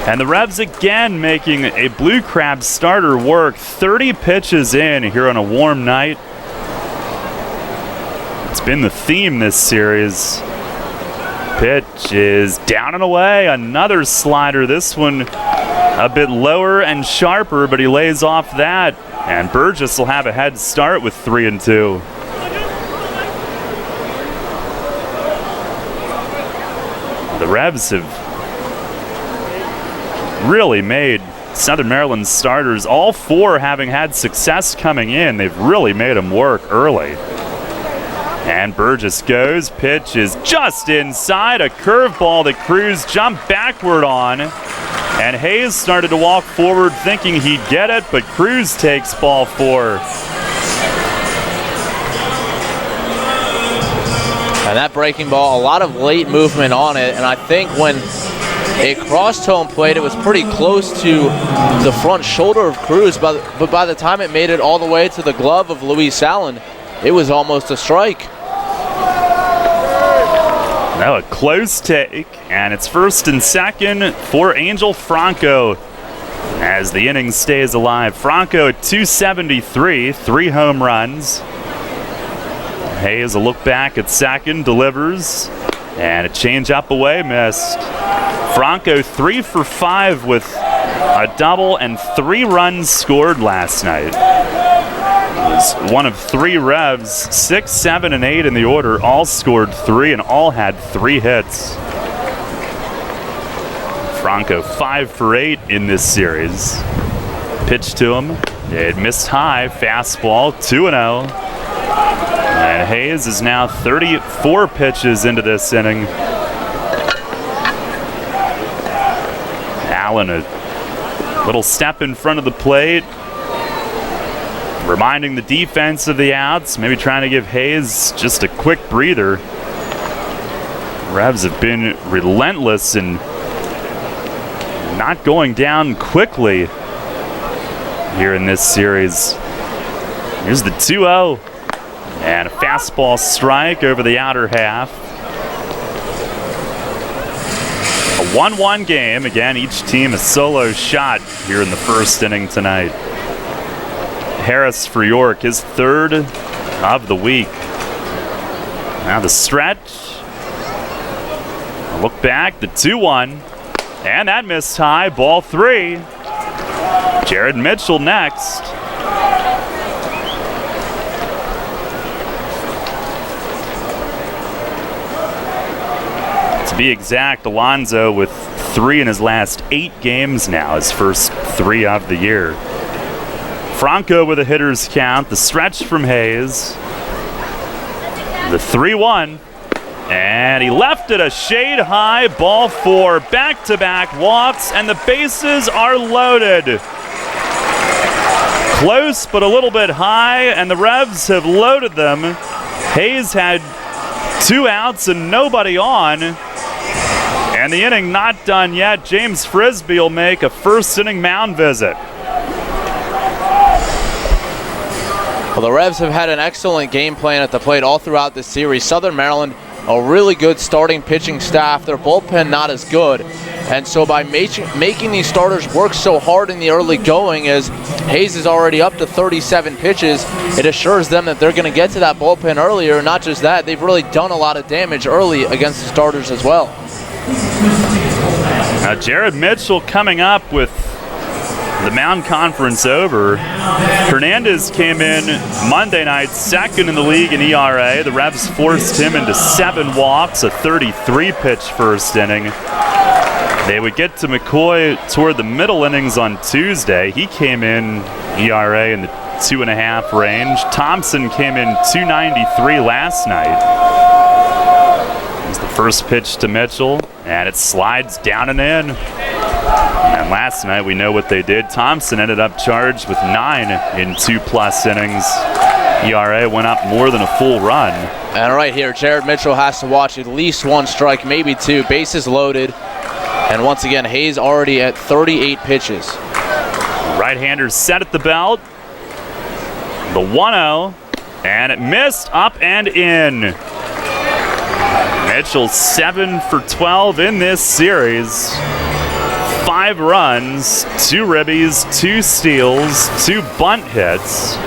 And the Revs again making a Blue Crab starter work. 30 pitches in here on a warm night. It's been the theme this series. Pitch is down and away. Another slider. This one a bit lower and sharper, but he lays off that. And Burgess will have a head start with 3-2. The Revs have really made Southern Maryland starters, all 4 having had success coming in. They've really made them work early. And Burgess goes. Pitch is just inside. A curveball that Cruz jumped backward on. And Hayes started to walk forward thinking he'd get it, but Cruz takes ball 4.
And that breaking ball, a lot of late movement on it, and I think when it crossed home plate, it was pretty close to the front shoulder of Cruz, but by the time it made it all the way to the glove of Luis Allen, it was almost a strike.
Now a close take, and it's first and second for Angel Franco as the inning stays alive. Franco at 273, 3 home runs. Hayes a look back at second, delivers, and a change up away, missed. Franco 3 for 5 with a double and 3 runs scored last night. He was one of 3 Revs, 6, 7, and 8 in the order, all scored 3 and all had 3 hits. Franco 5 for 8 in this series. Pitch to him, it missed high, fastball, 2-0. And Hayes is now 34 pitches into this inning. Allen a little step in front of the plate, reminding the defense of the outs, maybe trying to give Hayes just a quick breather. Revs have been relentless in not going down quickly here in this series. Here's the 2-0. And a fastball strike over the outer half. A 1-1 game. Again, each team a solo shot here in the first inning tonight. Harris for York, his 3rd of the week. Now the stretch. A look back, the 2-1. And that missed high, ball 3. Jared Mitchell next. To be exact, Alonso with 3 in his last 8 games now, his first 3 of the year. Franco with a hitter's count, the stretch from Hayes. The 3-1, and he left it a shade high, ball 4, back-to-back walks, and the bases are loaded. Close, but a little bit high, and the Revs have loaded them. Hayes had 2 outs and nobody on. And the inning not done yet. James Frisbee will make a first inning mound visit.
Well, the Revs have had an excellent game plan at the plate all throughout this series. Southern Maryland, a really good starting pitching staff. Their bullpen not as good. And so by making these starters work so hard in the early going, as Hayes is already up to 37 pitches, it assures them that they're going to get to that bullpen earlier. Not just that, they've really done a lot of damage early against the starters as well.
Now Jared Mitchell coming up with the Mound Conference over. Hernandez came in Monday night, 2nd in the league in ERA. The Revs forced him into 7 walks, a 33-pitch first inning. They would get to McCoy toward the middle innings on Tuesday. He came in ERA in the 2.5 range. Thompson came in 293 last night. It's the first pitch to Mitchell, and it slides down and in. And last night we know what they did. Thompson ended up charged with 9 in 2+ innings. ERA went up more than a full run.
And right here, Jared Mitchell has to watch at least 1 strike, maybe 2. Bases loaded. And once again, Hayes already at 38 pitches.
Right-hander set at the belt. The 1-0. And it missed, up and in. Mitchell 7 for 12 in this series. 5 runs, 2 ribbies, 2 steals, 2 bunt hits.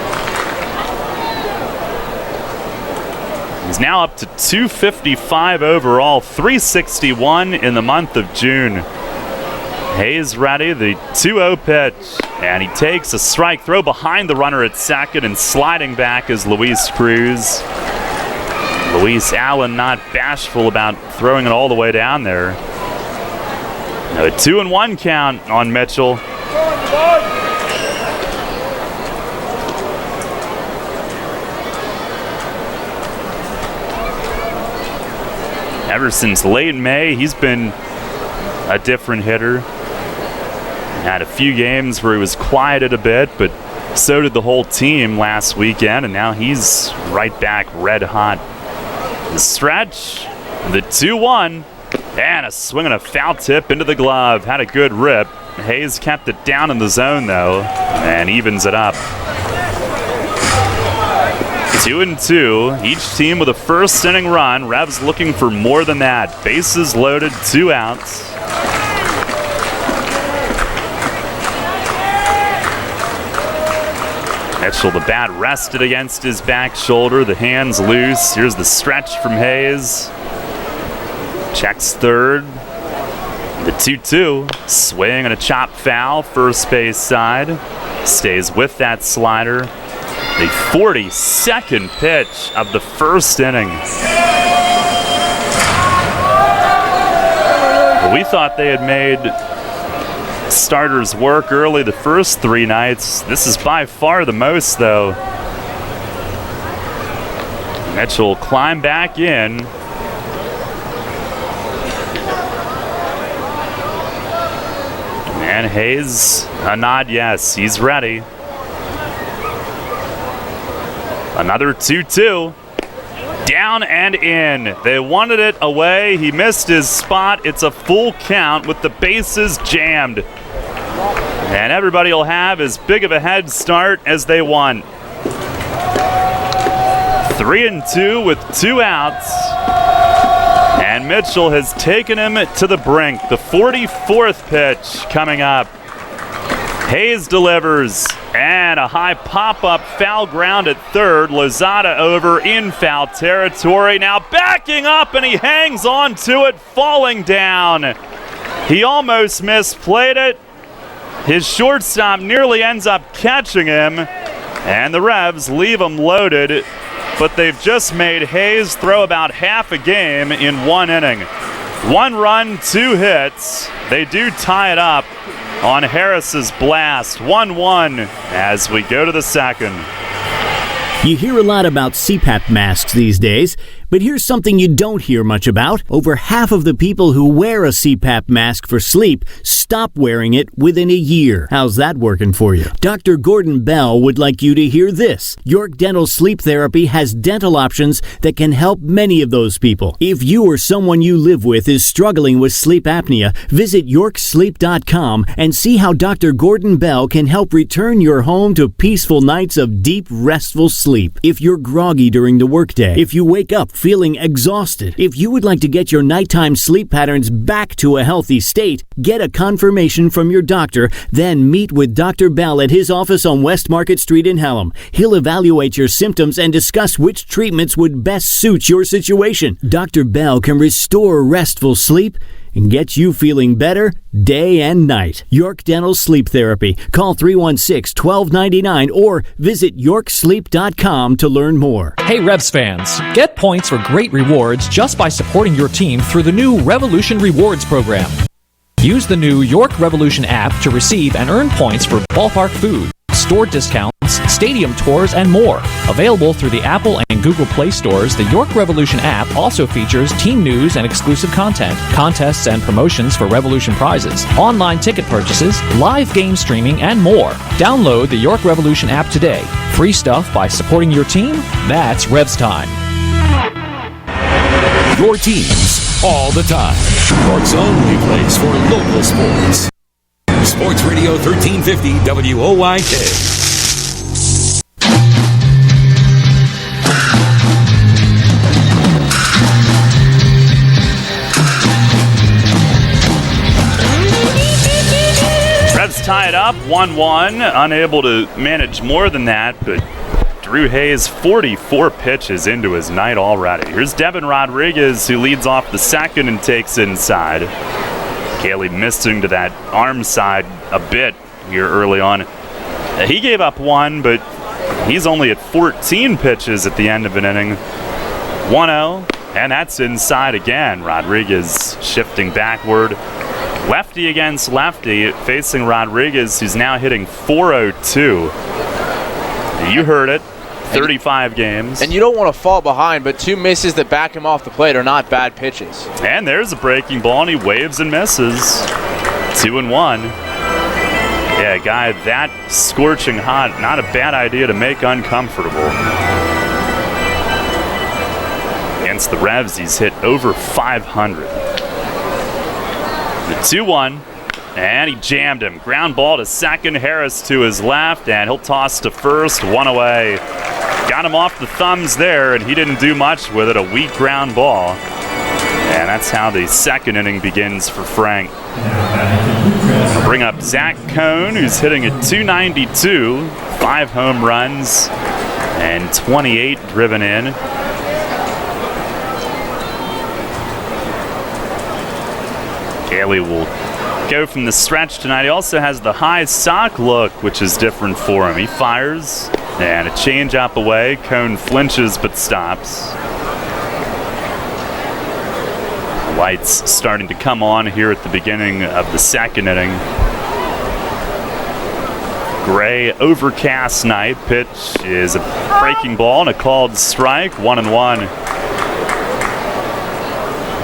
He's now up to 255 overall, 361 in the month of June. Hayes ready, the 2-0 pitch, and he takes a strike throw behind the runner at second, and sliding back is Luis Cruz. Luis Allen not bashful about throwing it all the way down there. Now a 2-1 count on Mitchell. Ever since late May, he's been a different hitter. Had a few games where he was quieted a bit, but so did the whole team last weekend, and now he's right back red hot. The stretch, the 2-1, and a swing and a foul tip into the glove. Had a good rip. Hayes kept it down in the zone, though, and evens it up. 2-2, each team with a first inning run. Revs looking for more than that. Bases loaded, 2 outs. Mitchell, the bat rested against his back shoulder, the hands loose. Here's the stretch from Hayes. Checks third. The 2-2, swing and a chop foul, first base side. Stays with that slider. The 42nd pitch of the first inning. We thought they had made starters work early the first 3 nights. This is by far the most, though. Mitchell will climb back in. And Hayes, a nod yes, he's ready. Another 2-2. Down and in. They wanted it away. He missed his spot. It's a full count with the bases jammed. And everybody will have as big of a head start as they want. 3-2 with 2 outs. And Mitchell has taken him to the brink. The 44th pitch coming up. Hayes delivers. And a high pop-up foul ground at third. Lozada over in foul territory. Now backing up, and he hangs on to it, falling down. He almost misplayed it. His shortstop nearly ends up catching him. And the Revs leave him loaded. But they've just made Hayes throw about half a game in 1 inning. 1 run, 2 hits. They do tie it up on Harris's blast. 1-1 as we go to the second.
You hear a lot about CPAP masks these days, but here's something you don't hear much about. Over half of the people who wear a CPAP mask for sleep stop wearing it within a year. How's that working for you? Dr. Gordon Bell would like you to hear this. York Dental Sleep Therapy has dental options that can help many of those people. If you or someone you live with is struggling with sleep apnea, visit yorksleep.com and see how Dr. Gordon Bell can help return your home to peaceful nights of deep, restful sleep. If you're groggy during the workday, if you wake up feeling exhausted, if you would like to get your nighttime sleep patterns back to a healthy state, get a confirmation from your doctor, then meet with Dr. Bell at his office on West Market Street in Hallam. He'll evaluate your symptoms and discuss which treatments would best suit your situation. Dr. Bell can restore restful sleep and get you feeling better day and night. York Dental Sleep Therapy. Call 316-1299 or visit yorksleep.com to learn more.
Hey Revs fans, get points for great rewards just by supporting your team through the new Revolution Rewards program. Use the new York Revolution app to receive and earn points for ballpark food, store discounts, stadium tours, and more. Available through the Apple and Google Play stores, the York Revolution app also features team news and exclusive content, contests and promotions for Revolution prizes, online ticket purchases, live game streaming, and more. Download the York Revolution app today. Free stuff by supporting your team? That's Revs time.
Your teams all the time. York's only place for local sports. Sports Radio 1350 WOYK.
Revs tie it up 1-1. Unable to manage more than that, but Drew Hayes 44 pitches into his night already. Here's Devin Rodriguez, who leads off the second and takes inside. Cayley missing to that arm side a bit here early on. He gave up 1, but he's only at 14 pitches at the end of an inning. 1-0, and that's inside again. Rodriguez shifting backward. Lefty against lefty, facing Rodriguez, who's now hitting .402. You heard it. 35 games.
And you don't want to fall behind, but 2 misses that back him off the plate are not bad pitches.
And there's a breaking ball, and he waves and misses. 2-1. Yeah, a guy that scorching hot, not a bad idea to make uncomfortable. Against the Revs, he's hit over 500. The 2-1, and he jammed him. Ground ball to second, Harris to his left, and he'll toss to first, one away. Got him off the thumbs there, and he didn't do much with it, a weak ground ball. And that's how the second inning begins for Frank. I'll bring up Zach Cohn, who's hitting at .292, 5 home runs, and 28 driven in. Gailey will go from the stretch tonight. He also has the high sock look, which is different for him. He fires, and a changeup away. Cohn flinches but stops. The lights starting to come on here at the beginning of the second inning. Gray, overcast night. Pitch is a breaking ball and a called strike. 1-1.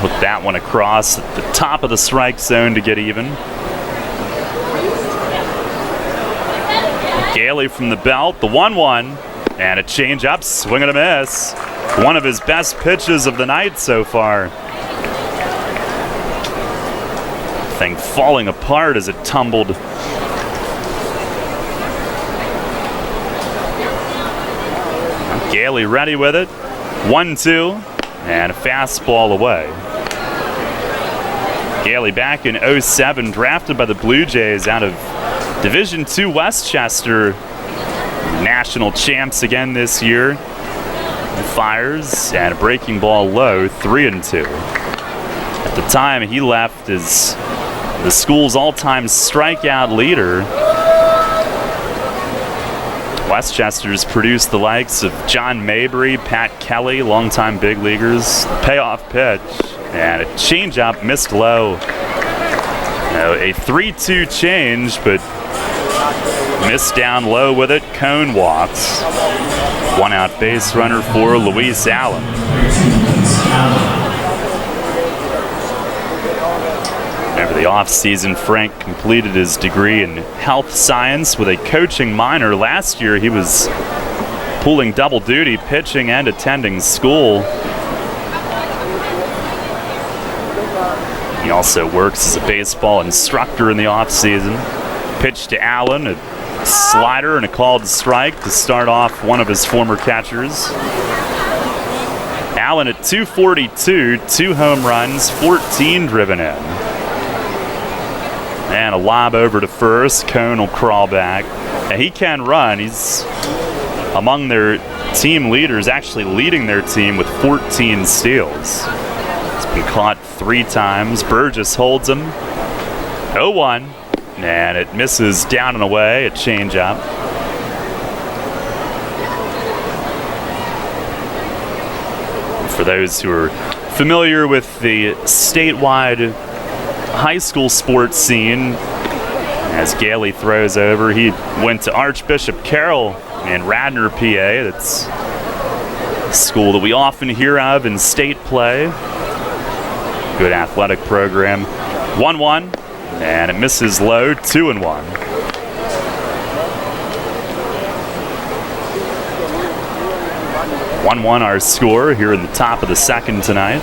Put that one across at the top of the strike zone to get even. Gailey from the belt, the 1-1, and a changeup, swing and a miss. One of his best pitches of the night so far. Thing falling apart as it tumbled. Gailey ready with it. 1-2, and a fastball away. Gailey back in '07, drafted by the Blue Jays out of Division II Westchester. National champs again this year. He fires, and a breaking ball low, 3-2. At the time he left as the school's all-time strikeout leader. Westchester's produced the likes of John Mabry, Pat Kelly, longtime big leaguers. Payoff pitch, and a changeup missed low. A 3-2 change, but missed down low with it. Cohn walks. One out base runner for Luis Allen. Over the offseason, Frank completed his degree in health science with a coaching minor. Last year, he was pulling double duty, pitching and attending school. He also works as a baseball instructor in the offseason. Pitch to Allen, a slider and a called strike to start off one of his former catchers. Allen at .242, 2 home runs, 14 driven in. And a lob over to first. Cohn will crawl back. And he can run. He's among their team leaders, actually leading their team with 14 steals. He's been caught 3 times. Burgess holds him. 0-1. And it misses down and away. A changeup. For those who are familiar with the statewide high school sports scene, as Gailey throws over, he went to Archbishop Carroll in Radnor, PA. That's a school that we often hear of in state play. Good athletic program. 1-1, and it misses low. 2-1. Our score here in the top of the second tonight.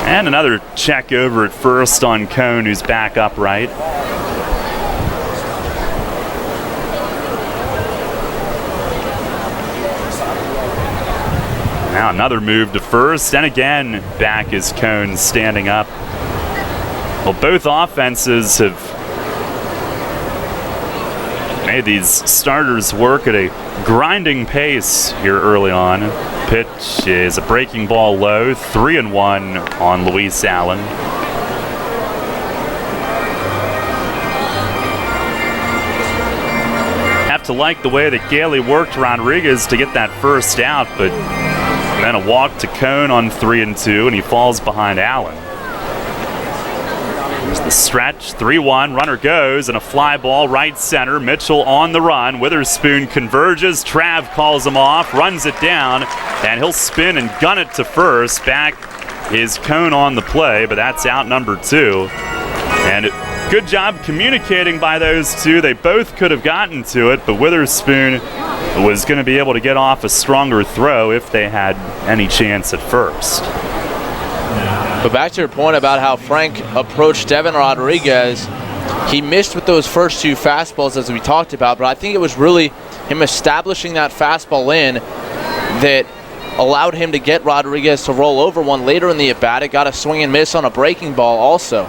And another check over at first on Cohn, who's back upright. Now another move to first, and again back is Cohn standing up. Well, both offenses have made these starters work at a grinding pace here early on. Pitch is a breaking ball low, 3-1 on Luis Allen. Have to like the way that Gailey worked Rodriguez to get that first out, but then a walk to Cohn on 3-2, and he falls behind Allen. There's the stretch, 3-1, runner goes, and a fly ball right center. Mitchell on the run. Witherspoon converges. Trav calls him off, runs it down, and he'll spin and gun it to first. Back is Cohn on the play, but that's out number 2. And good job communicating by those two. They both could have gotten to it, but Witherspoon was going to be able to get off a stronger throw if they had any chance at first.
But back to your point about how Frank approached Devin Rodriguez, he missed with those first two fastballs as we talked about, but I think it was really him establishing that fastball in that allowed him to get Rodriguez to roll over one later in the at-bat. It got a swing and miss on a breaking ball also.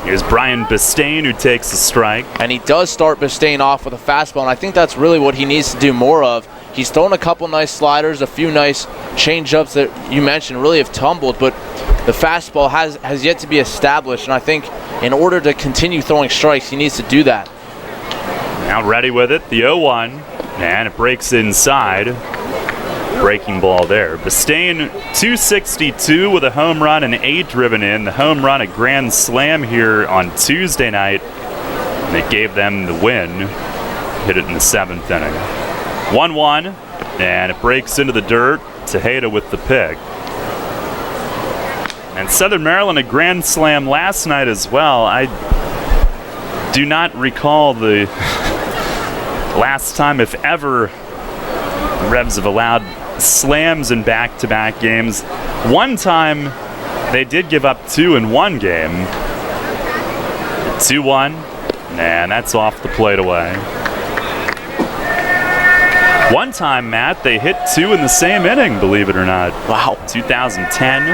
Here's Brian Bistain who takes the strike.
And he does start Bistain off with a fastball, and I think that's really what he needs to do more of. He's thrown a couple nice sliders, a few nice change-ups that you mentioned really have tumbled, but the fastball has yet to be established, and I think in order to continue throwing strikes, he needs to do that.
Now ready with it, the 0-1, and it breaks inside. Breaking ball there. Bistain 262 with a home run and 8 driven in. The home run, a grand slam here on Tuesday night, and it gave them the win. Hit it in the 7th inning. 1-1, and it breaks into the dirt. Tejeda with the pick. And Southern Maryland a grand slam last night as well. I do not recall the last time, if ever, the Revs have allowed slams in back-to-back games. One time they did give up 2 in one game. 2-1, and that's off the plate away. One time, Matt, they hit 2 in the same inning, believe it or not.
Wow.
2010.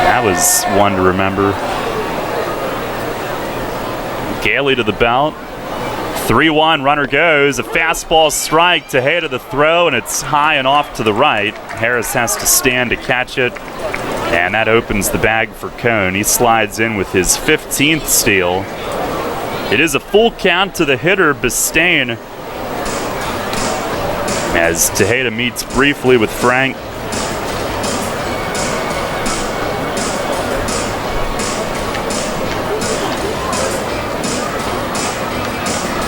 That was one to remember. Gailey to the belt. 3-1, runner goes. A fastball strike. Tejeda the throw, and it's high and off to the right. Harris has to stand to catch it, and that opens the bag for Cone. He slides in with his 15th steal. It is a full count to the hitter, Bistain, as Tejeda meets briefly with Frank.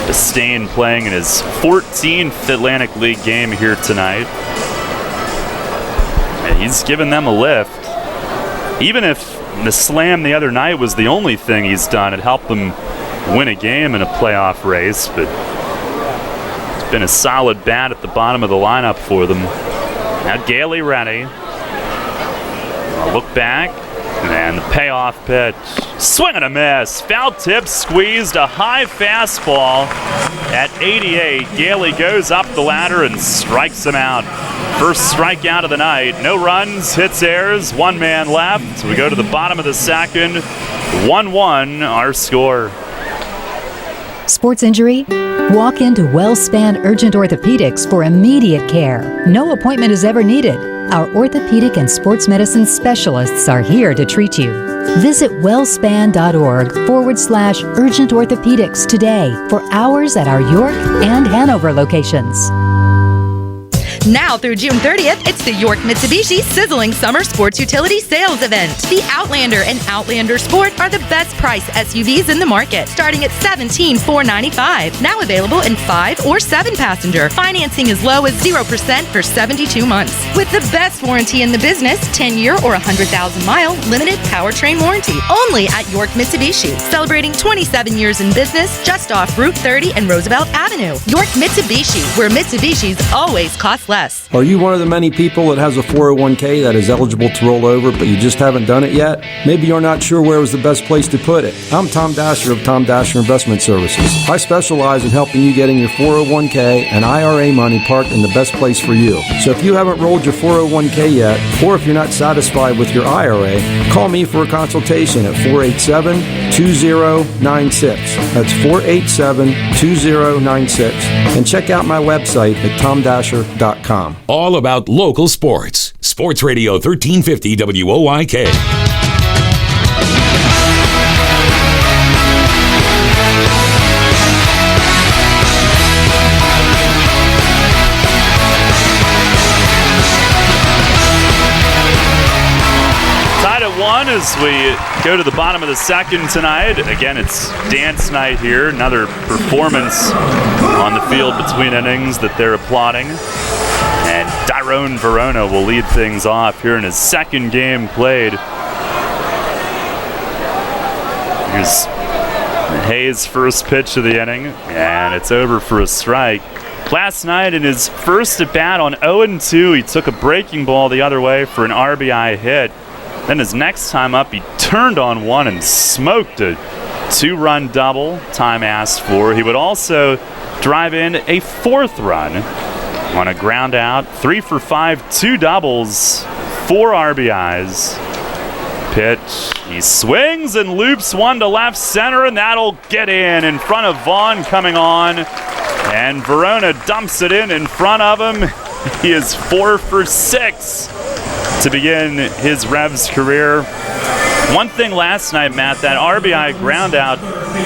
Bistain playing in his 14th Atlantic League game here tonight. And he's given them a lift. Even if the slam the other night was the only thing he's done, it helped them win a game in a playoff race, but it's been a solid bat at the bottom of the lineup for them. Now Gailey ready. A look back, and the payoff pitch. Swing and a miss. Foul tip, squeezed, a high fastball at 88. Gailey goes up the ladder and strikes him out. First strikeout of the night. No runs, hits, errors, one man left. We go to the bottom of the second. 1-1, our score.
Sports injury? Walk into WellSpan Urgent Orthopedics for immediate care. No appointment is ever needed. Our orthopedic and sports medicine specialists are here to treat you. Visit wellspan.org/urgent orthopedics today for hours at our York and Hanover locations.
Now through June 30th, it's the York Mitsubishi Sizzling Summer Sports Utility Sales Event. The Outlander and Outlander Sport are the best price SUVs in the market, starting at $17,495. Now available in 5 or 7 passenger. Financing as low as 0% for 72 months. With the best warranty in the business, 10-year or 100,000-mile limited powertrain warranty. Only at York Mitsubishi. Celebrating 27 years in business just off Route 30 and Roosevelt Avenue. York Mitsubishi, where Mitsubishis always cost less.
Are you one of the many people that has a 401k that is eligible to roll over, but you just haven't done it yet? Maybe you're not sure where was the best place to put it. I'm Tom Dasher of Tom Dasher Investment Services. I specialize in helping you getting your 401k and IRA money parked in the best place for you. So if you haven't rolled your 401k yet, or if you're not satisfied with your IRA, call me for a consultation at 487-2096. That's 487-2096. And check out my website at tomdasher.com.
All about local sports. Sports Radio 1350 WOIK.
Tied at 1 as we go to the bottom of the second tonight. Again, it's dance night here. Another performance on the field between innings that they're applauding. And Tyrone Verona will lead things off here in his second game played. Here's Hayes' first pitch of the inning, and it's over for a strike. Last night in his first at-bat on 0-2, he took a breaking ball the other way for an RBI hit. Then his next time up, he turned on one and smoked a 2-run double, time asked for. He would also drive in a 4th run on a ground out. 3 for 5, 2 doubles, 4 RBIs. Pitch, he swings and loops one to left center, and that'll get in front of Vaughn coming on. And Verona dumps it in front of him. He is 4 for 6 to begin his Revs career. One thing last night, Matt, that RBI ground out,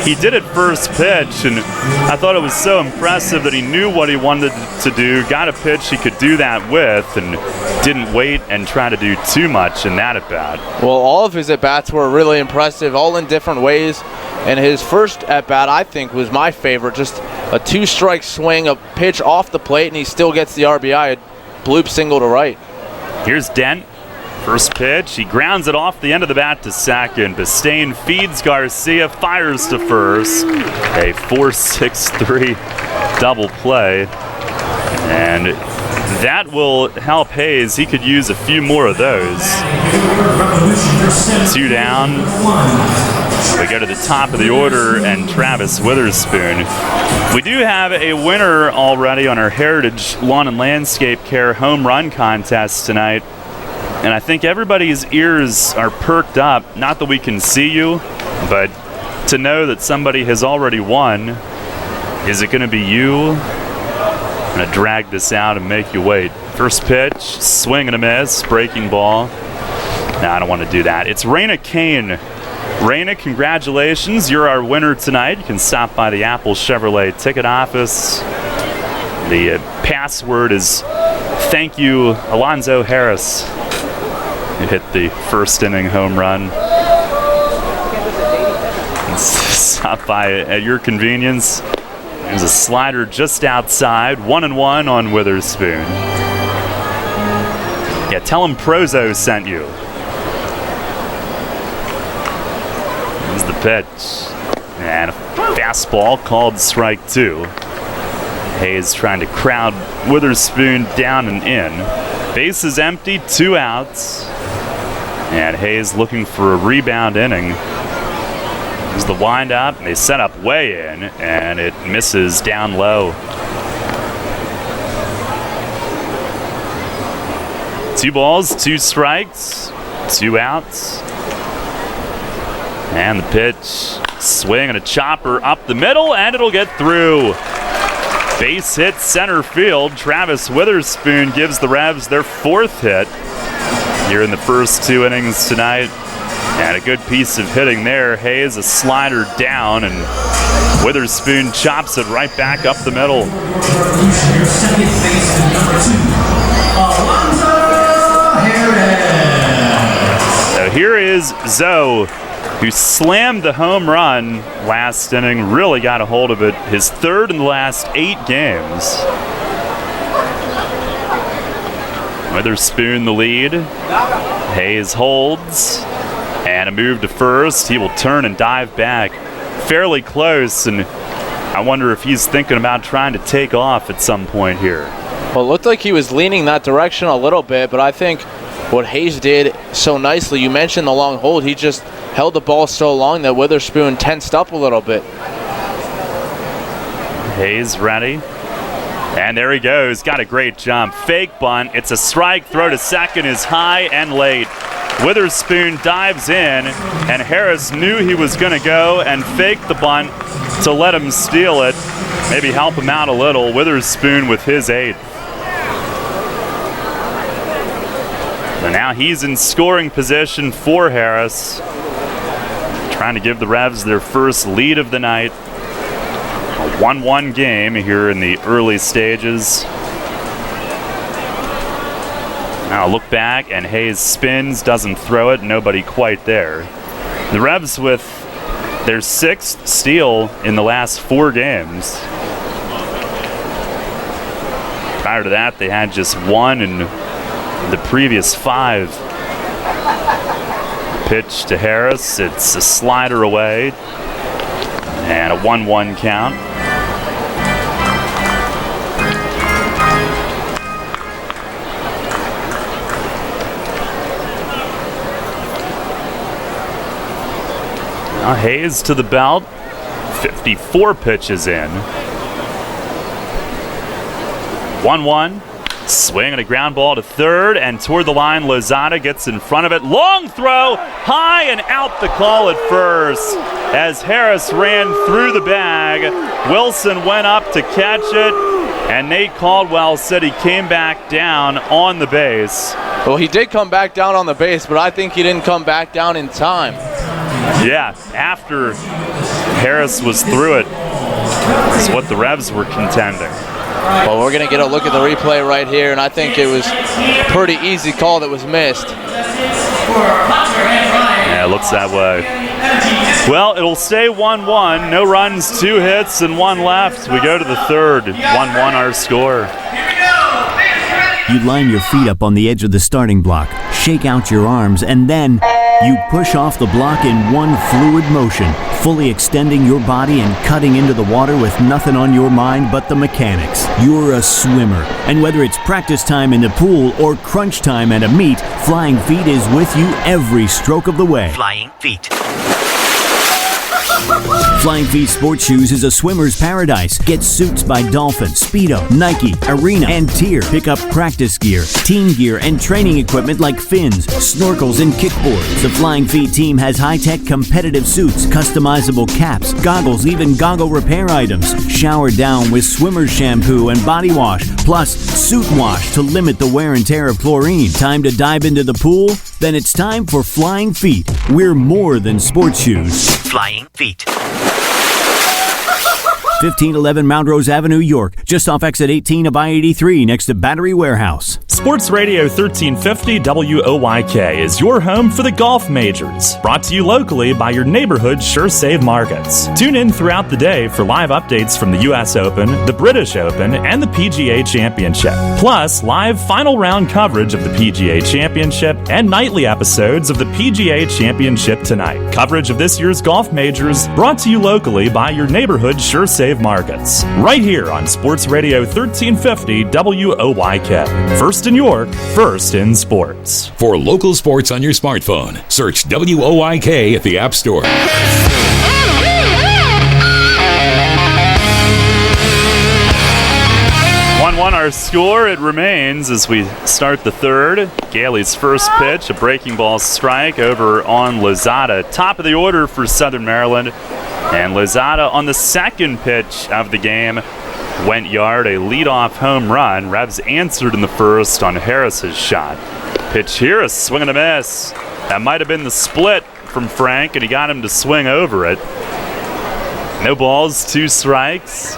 he did it first pitch, and I thought it was so impressive that he knew what he wanted to do, got a pitch he could do that with, and didn't wait and try to do too much in that at-bat.
Well, all of his at-bats were really impressive, all in different ways. And his first at-bat, I think, was my favorite. Just a 2-strike swing, a pitch off the plate, and he still gets the RBI, a bloop single to right.
Here's Dent. First pitch, he grounds it off the end of the bat to second. Bistain feeds Garcia, fires to first. A 4-6-3 double play. And that will help Hayes. He could use a few more of those. 2 down. We go to the top of the order, and Travis Witherspoon. We do have a winner already on our Heritage Lawn and Landscape Care home run contest tonight. And I think everybody's ears are perked up. Not that we can see you, but to know that somebody has already won. Is it going to be you? I'm going to drag this out and make you wait. First pitch, swing and a miss, breaking ball. No, I don't want to do that. It's Raina Kane. Raina, congratulations. You're our winner tonight. You can stop by the Apple Chevrolet ticket office. The password is thank you, Alonzo Harris. You hit the first inning home run. Stop by at your convenience. There's a slider just outside. 1-1 on Witherspoon. Yeah, tell him Prozo sent you. Here's the pitch. And a fastball called strike 2. Hayes trying to crowd Witherspoon down and in. Base is empty, 2 outs. And Hayes looking for a rebound inning. There's the windup. They set up way in, and it misses down low. 2 balls, 2 strikes, 2 outs. And the pitch, swing and a chopper up the middle, and it'll get through. Base hit center field. Travis Witherspoon gives the Revs their 4th hit here in the first 2 innings tonight. And a good piece of hitting there. Hayes a slider down, and Witherspoon chops it right back up the middle. So here is Zoe, who slammed the home run last inning, really got a hold of it. His 3rd in the last 8 games. Witherspoon the lead. Hayes holds. And a move to first. He will turn and dive back. Fairly close, and I wonder if he's thinking about trying to take off at some point here.
Well, it looked like he was leaning that direction a little bit, but I think what Hayes did so nicely, you mentioned the long hold, he just held the ball so long that Witherspoon tensed up a little bit.
Hayes ready. And there he goes. Got a great jump. Fake bunt. It's a strike. Throw to second is high and late. Witherspoon dives in, and Harris knew he was going to go and fake the bunt to let him steal it. Maybe help him out a little. Witherspoon with his 8th. So now he's in scoring position for Harris. Trying to give the Revs their first lead of the night. A 1-1 game here in the early stages. Now look back, and Hayes spins, doesn't throw it, nobody quite there. The Revs with their 6th steal in the last 4 games. Prior to that, they had just 1 in the previous 5. Pitch to Harris. It's a slider away. And a 1-1 count. Now Hayes to the belt. 54 pitches in. 1-1. Swing and a ground ball to third, and toward the line, Lozada gets in front of it. Long throw, high and out the call at first. As Harris ran through the bag, Wilson went up to catch it, and Nate Caldwell said he came back down on the base.
Well, he did come back down on the base, but I think he didn't come back down in time.
Yeah, after Harris was through it, is what the Revs were contending.
Well, we're going to get a look at the replay right here, and I think it was a pretty easy call that was missed.
Yeah, it looks that way. Well, it'll stay 1-1. No runs, 2 hits, and 1 left. We go to the third. 1-1 our score.
You line your feet up on the edge of the starting block, shake out your arms, and then you push off the block in one fluid motion, fully extending your body and cutting into the water with nothing on your mind but the mechanics. You're a swimmer, and whether it's practice time in the pool or crunch time at a meet, Flying Feet is with you every stroke of the way.
Flying Feet.
Flying Feet Sports Shoes is a swimmer's paradise. Get suits by Dolphin, Speedo, Nike, Arena, and Tier. Pick up practice gear, team gear, and training equipment like fins, snorkels, and kickboards. The Flying Feet team has high-tech competitive suits, customizable caps, goggles, even goggle repair items. Shower down with swimmer's shampoo and body wash, plus suit wash to limit the wear and tear of chlorine. Time to dive into the pool? Then it's time for Flying Feet. We're more than sports shoes.
Flying Feet.
1511 Mount Rose Avenue, York, just off exit 18 of I-83 next to Battery Warehouse.
Sports Radio 1350 WOYK is your home for the golf majors. Brought to you locally by your neighborhood Sure Save markets. Tune in throughout the day for live updates from the U.S. Open, the British Open, and the PGA Championship. Plus, live final round coverage of the PGA Championship and nightly episodes of the PGA Championship Tonight. Coverage of this year's golf majors brought to you locally by your neighborhood Sure Save markets. Right here on Sports Radio 1350 WOYK. First in York, first in sports.
For local sports on your smartphone, search WOYK at the App Store.
1-1 our score. It remains as we start the third. Gailey's first pitch, a breaking ball strike over on Lozada. Top of the order for Southern Maryland. And Lozada on the second pitch of the game went yard, a leadoff home run. Revs answered in the first on Harris's shot. Pitch here, a swing and a miss. That might have been the split from Frank, and he got him to swing over it. No balls, 2 strikes.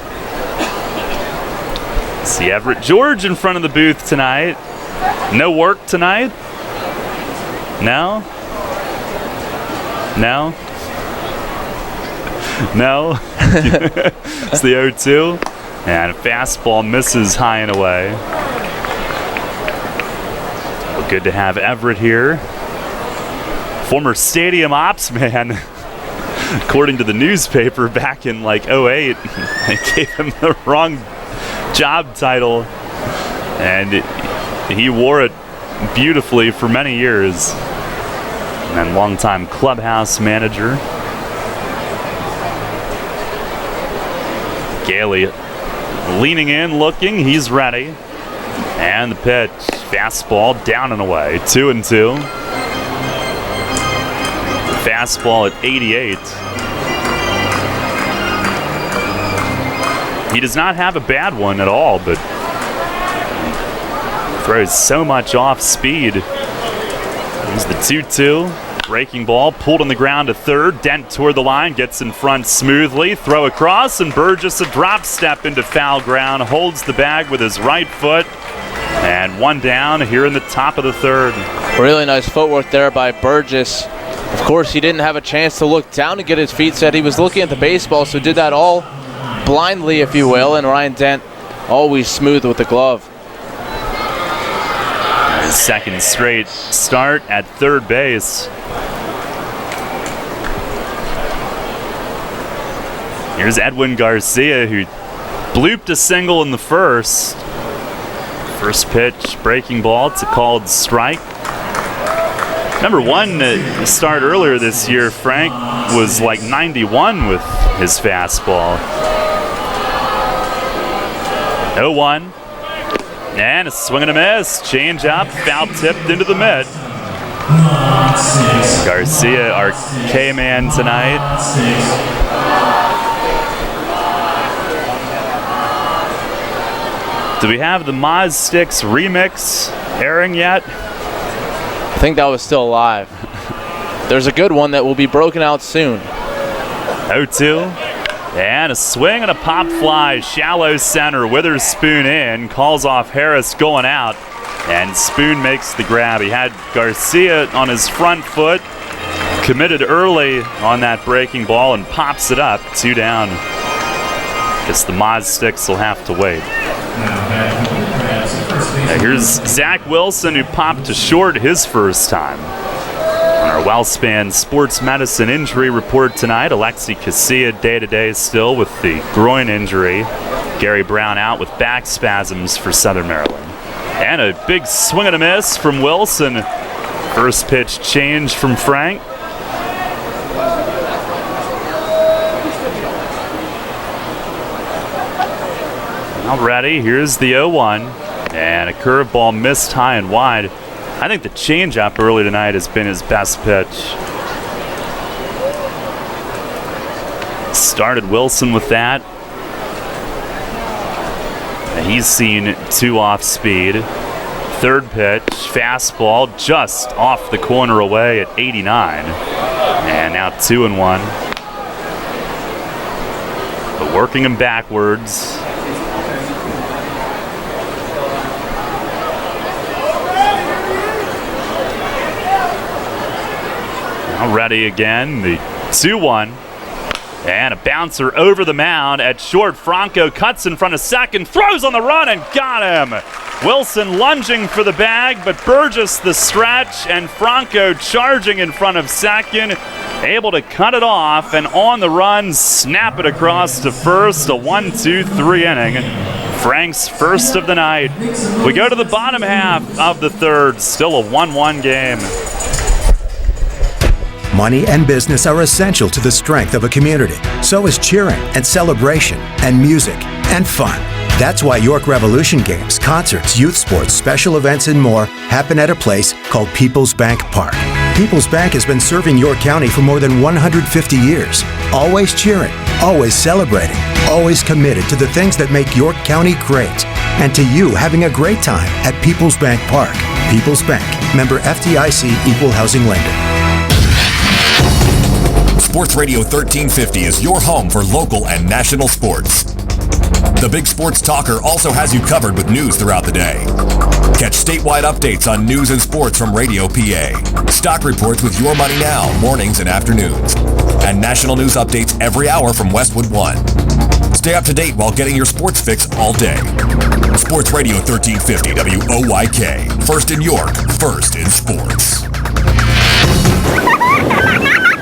See Everett George in front of the booth tonight. No work tonight? No? No? No. It's the 0-2. And a fastball misses high and away. Well, good to have Everett here. Former stadium ops man. According to the newspaper back in like 08, they gave him the wrong job title. And he wore it beautifully for many years. And longtime clubhouse manager. Gailey leaning in, looking, he's ready. And the pitch, fastball down and away, 2-2. Fastball at 88. He does not have a bad one at all, but throws so much off speed. Here's the 2-2. Breaking ball, pulled on the ground to third, Dent toward the line, gets in front smoothly, throw across, and Burgess a drop step into foul ground, holds the bag with his right foot, and 1 down here in the top of the third.
Really nice footwork there by Burgess. Of course, he didn't have a chance to look down to get his feet set. He was looking at the baseball, so did that all blindly, if you will, and Ryan Dent always smooth with the glove.
His second straight start at third base. Here's Edwin Garcia, who blooped a single in the first. First pitch, breaking ball. It's a called strike. Number one start earlier this year, Frank was like 91 with his fastball. 0-1. And a swing and a miss. Change up, foul tipped into the mitt. Garcia, our K-man tonight. Do we have the Moz Sticks remix airing yet?
I think that was still alive. There's a good one that will be broken out soon.
0-2. And a swing and a pop fly. Shallow center. Witherspoon in. Calls off Harris going out. And Spoon makes the grab. He had Garcia on his front foot. Committed early on that breaking ball and pops it up. 2 down. Guess the Moz Sticks will have to wait. Here's Zach Wilson, who popped to short his first time. On our WellSpan Sports Medicine injury report tonight, Alexi Casilla day-to-day still with the groin injury. Gary Brown out with back spasms for Southern Maryland. And a big swing and a miss from Wilson. First pitch change from Frank. Already, here's the 0-1. And a curveball missed high and wide. I think the changeup early tonight has been his best pitch. Started Wilson with that. And he's seen 2 off speed. Third pitch, fastball just off the corner away at 89. And now 2-1. But working him backwards. Ready again, the 2-1. And a bouncer over the mound at short. Franco cuts in front of second, throws on the run and got him. Wilson lunging for the bag, but Burgess the stretch and Franco charging in front of second. Able to cut it off and on the run, snap it across to first. A 1-2-3 inning. Frank's first of the night. We go to the bottom half of the third. Still a 1-1 game.
Money and business are essential to the strength of a community. So is cheering and celebration and music and fun. That's why York Revolution games, concerts, youth sports, special events, and more happen at a place called People's Bank Park. People's Bank has been serving York County for more than 150 years. Always cheering, always celebrating, always committed to the things that make York County great. And to you having a great time at People's Bank Park. People's Bank, member FDIC, equal housing lender.
Sports Radio 1350 is your home for local and national sports. The Big Sports Talker also has you covered with news throughout the day. Catch statewide updates on news and sports from Radio PA. Stock reports with Your Money Now, mornings and afternoons. And national news updates every hour from Westwood One. Stay up to date while getting your sports fix all day. Sports Radio 1350 WOYK. First in York, first in sports.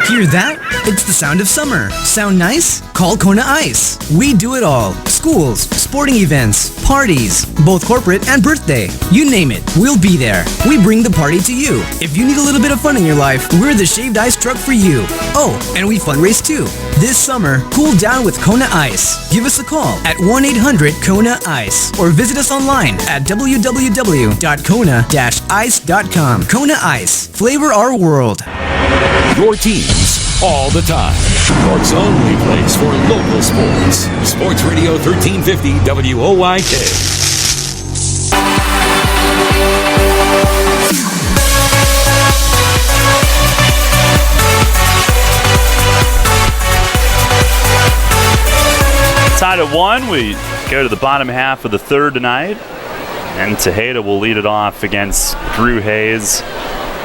Hear that? It's the sound of summer. Sound nice? Call Kona Ice. We do it all. Schools, sporting events, parties, both corporate and birthday. You name it, we'll be there. We bring the party to you. If you need a little bit of fun in your life, we're the shaved ice truck for you. Oh, and we fundraise too. This summer, cool down with Kona Ice. Give us a call at 1-800-KONA-ICE or visit us online at www.kona-ice.com. Kona Ice. Flavor our world.
Your teams all the time. York's only place for local sports. Sports Radio 1350 WOYK.
Tied at 1, we go to the bottom half of the third tonight. And Tejeda will lead it off against Drew Hayes.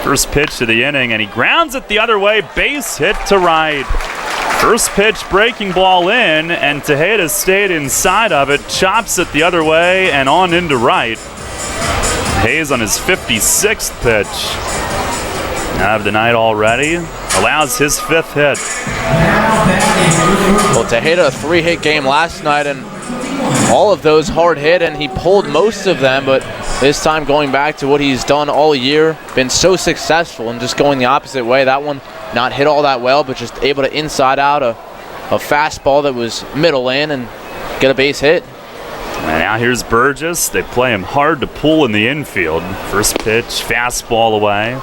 First pitch of the inning, and he grounds it the other way, base hit to right. First pitch, breaking ball in, and Tejeda stayed inside of it, chops it the other way, and on into right. Hayes on his 56th pitch of the night already, allows his 5th hit.
Well, Tejeda, a 3-hit game last night, and all of those hard hit, and he pulled most of them, but this time going back to what he's done all year, been so successful and just going the opposite way. That one not hit all that well, but just able to inside out a fastball that was middle in and get a base hit.
And now here's Burgess. They play him hard to pull in the infield. First pitch, fastball away.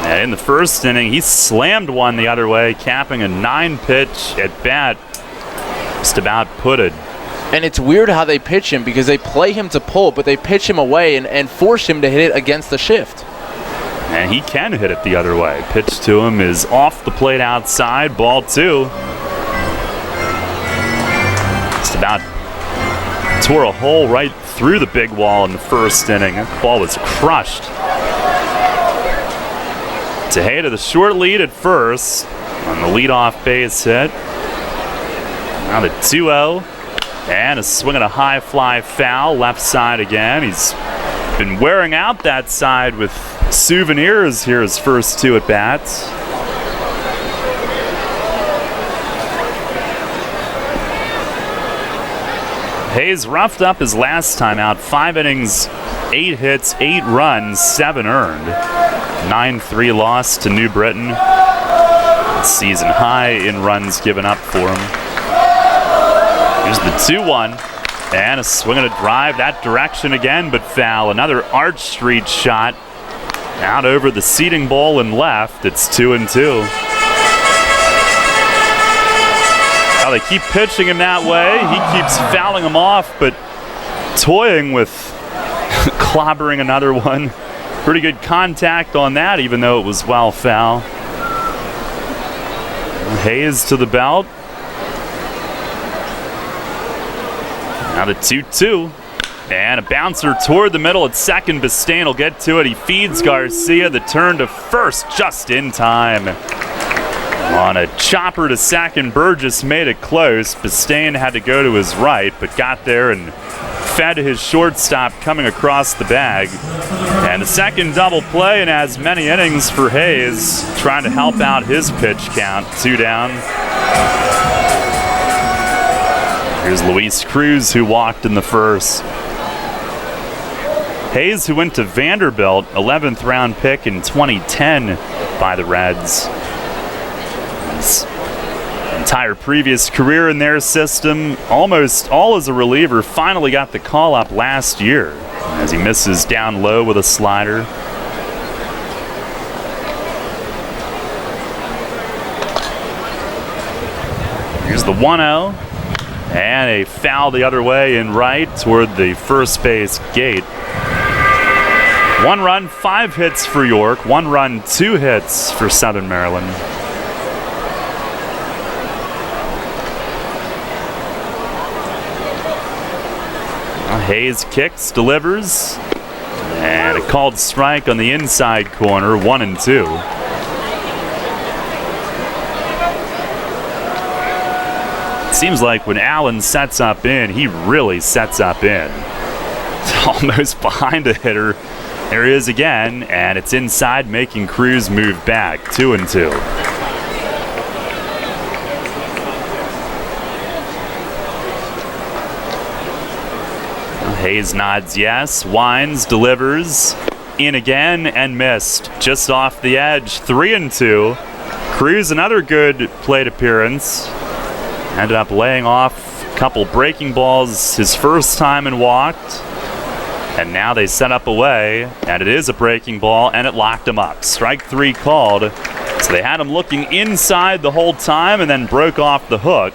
And in the first inning, he slammed one the other way, capping a 9-pitch at bat. Just about put it.
And it's weird how they pitch him because they play him to pull, but they pitch him away and force him to hit it against the shift.
And he can hit it the other way. Pitch to him is off the plate outside, ball 2. Just about tore a hole right through the big wall in the first inning. That ball was crushed. Tejeda, the short lead at first on the leadoff base hit. Now the 2-0. And a swing and a high fly foul, left side again. He's been wearing out that side with souvenirs here his first 2 at-bats. Hayes roughed up his last time out. 5 innings, 8 hits, 8 runs, 7 earned. 9-3 loss to New Britain. Season high in runs given up for him. Here's the 2-1, and a swing and a drive that direction again, but foul. Another Arch Street shot out over the seating bowl and left. It's 2-2. Now they keep pitching him that way. He keeps fouling him off, but toying with clobbering another one. Pretty good contact on that, even though it was well foul. Hayes to the belt. Now the 2-2, and a bouncer toward the middle at second. Bistain will get to it. He feeds Garcia. The turn to first just in time. On a chopper to second, Burgess made it close. Bistain had to go to his right, but got there and fed his shortstop coming across the bag. And the second double play in as many innings for Hayes, trying to help out his pitch count. 2 down. Here's Luis Cruz, who walked in the first. Hayes, who went to Vanderbilt, 11th round pick in 2010 by the Reds. His entire previous career in their system, almost all as a reliever, finally got the call up last year as he misses down low with a slider. Here's the 1-0. And a foul the other way in right toward the first base gate. 1 run, 5 hits for York. 1 run, 2 hits for Southern Maryland. Well, Hayes kicks, delivers. And a called strike on the inside corner, 1-2. Seems like when Allen sets up in, he really sets up in. It's almost behind a hitter. There he is again, and it's inside, making Cruz move back. 2-2. Hayes nods yes, winds, delivers, in again, and missed. Just off the edge, 3-2. Cruz, another good plate appearance. Ended up laying off a couple breaking balls his first time and walked. And now they set up away, and it is a breaking ball, and it locked him up. Strike 3 called. So they had him looking inside the whole time and then broke off the hook.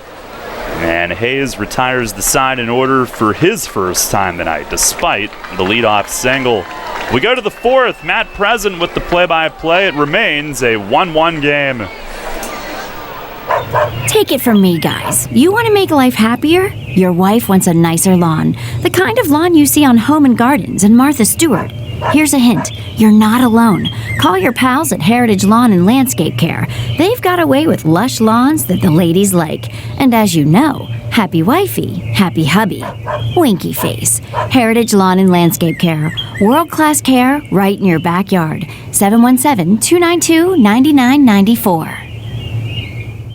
And Hayes retires the side in order for his first time tonight, despite the leadoff single. We go to the 4th. Matt Present with the play-by-play. It remains a 1-1 game.
Take it from me, guys. You want to make life happier? Your wife wants a nicer lawn. The kind of lawn you see on Home and Gardens and Martha Stewart. Here's a hint. You're not alone. Call your pals at Heritage Lawn and Landscape Care. They've got a way with lush lawns that the ladies like. And as you know, happy wifey, happy hubby. Winky face. Heritage Lawn and Landscape Care. World-class care right in your backyard. 717-292-9994.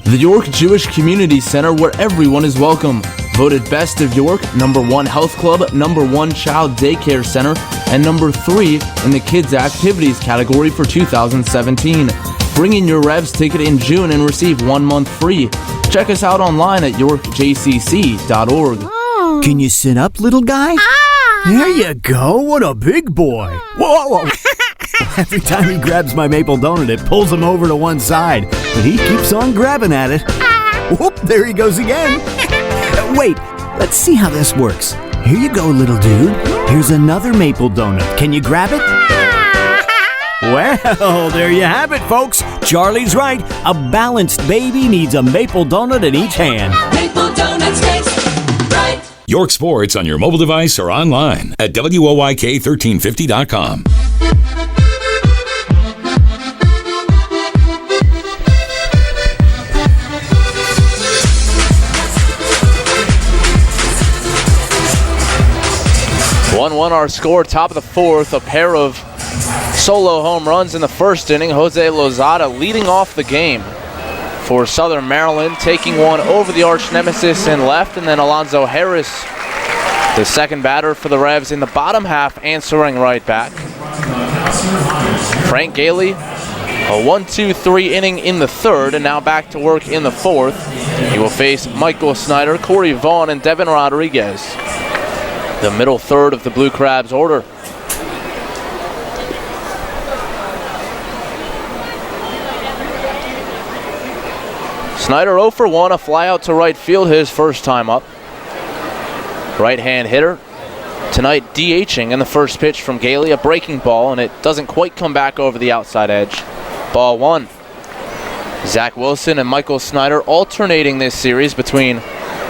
The York Jewish Community Center, where everyone is welcome. Voted Best of York, #1 Health Club, #1 Child Daycare Center, and #3 in the Kids Activities category for 2017. Bring in your Revs ticket in June and receive 1 month free. Check us out online at yorkjcc.org.
Can you sit up, little guy? There you go. What a big boy. Whoa. Every time he grabs my maple donut, it pulls him over to one side. But he keeps on grabbing at it. Whoop, there he goes again. Wait, let's see how this works. Here you go, little dude. Here's another maple donut. Can you grab it? Well, there you have it, folks. Charlie's right. A balanced baby needs a maple donut in each hand.
Maple donuts taste right.
York Sports on your mobile device or online at WOYK1350.com.
Our score, top of the fourth, a pair of solo home runs in the first inning. Jose Lozada leading off the game for Southern Maryland, taking one over the arch nemesis in left, and then Alonzo Harris, the second batter for the Revs in the bottom half, answering right back. Frank Gailey, a 1-2-3 inning in the third, and now back to work in the fourth. He will face Michael Snyder, Corey Vaughn, and Devin Rodriguez. The middle third of the Blue Crabs order. Snyder 0 for 1, a fly out to right field, his first time up. Right-hand hitter. Tonight DHing in the first pitch from Gailey, a breaking ball, and it doesn't quite come back over the outside edge. Ball one. Zach Wilson and Michael Snyder alternating this series between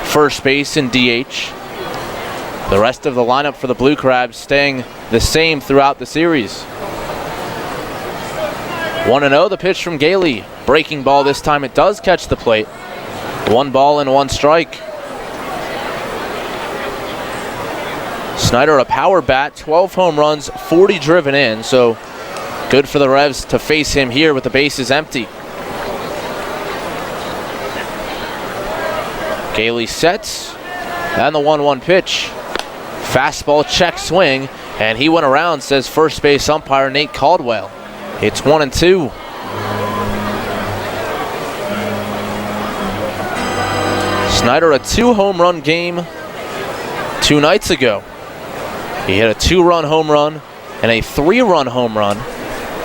first base and DH. The rest of the lineup for the Blue Crabs staying the same throughout the series. 1-0, the pitch from Gailey. Breaking ball this time, it does catch the plate. 1 ball and 1 strike. Snyder a power bat, 12 home runs, 40 driven in, so good for the Revs to face him here with the bases empty. Gailey sets, and the 1-1 pitch. Fastball check swing, and he went around, says first base umpire Nate Caldwell. It's 1-2. Snyder a 2 home run game 2 nights ago. He hit a 2-run home run and a 3-run home run.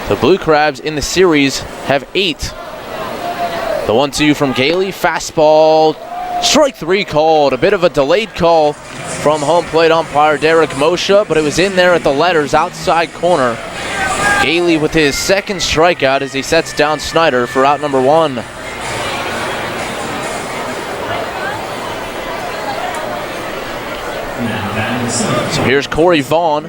The Blue Crabs in the series have 8. The 1-2 from Gailey, fastball, strike 3 called. A bit of a delayed call from home plate umpire Derek Moshe, but it was in there at the letters outside corner. Gailey with his second strikeout as he sets down Snyder for out number 1. So here's Corey Vaughn.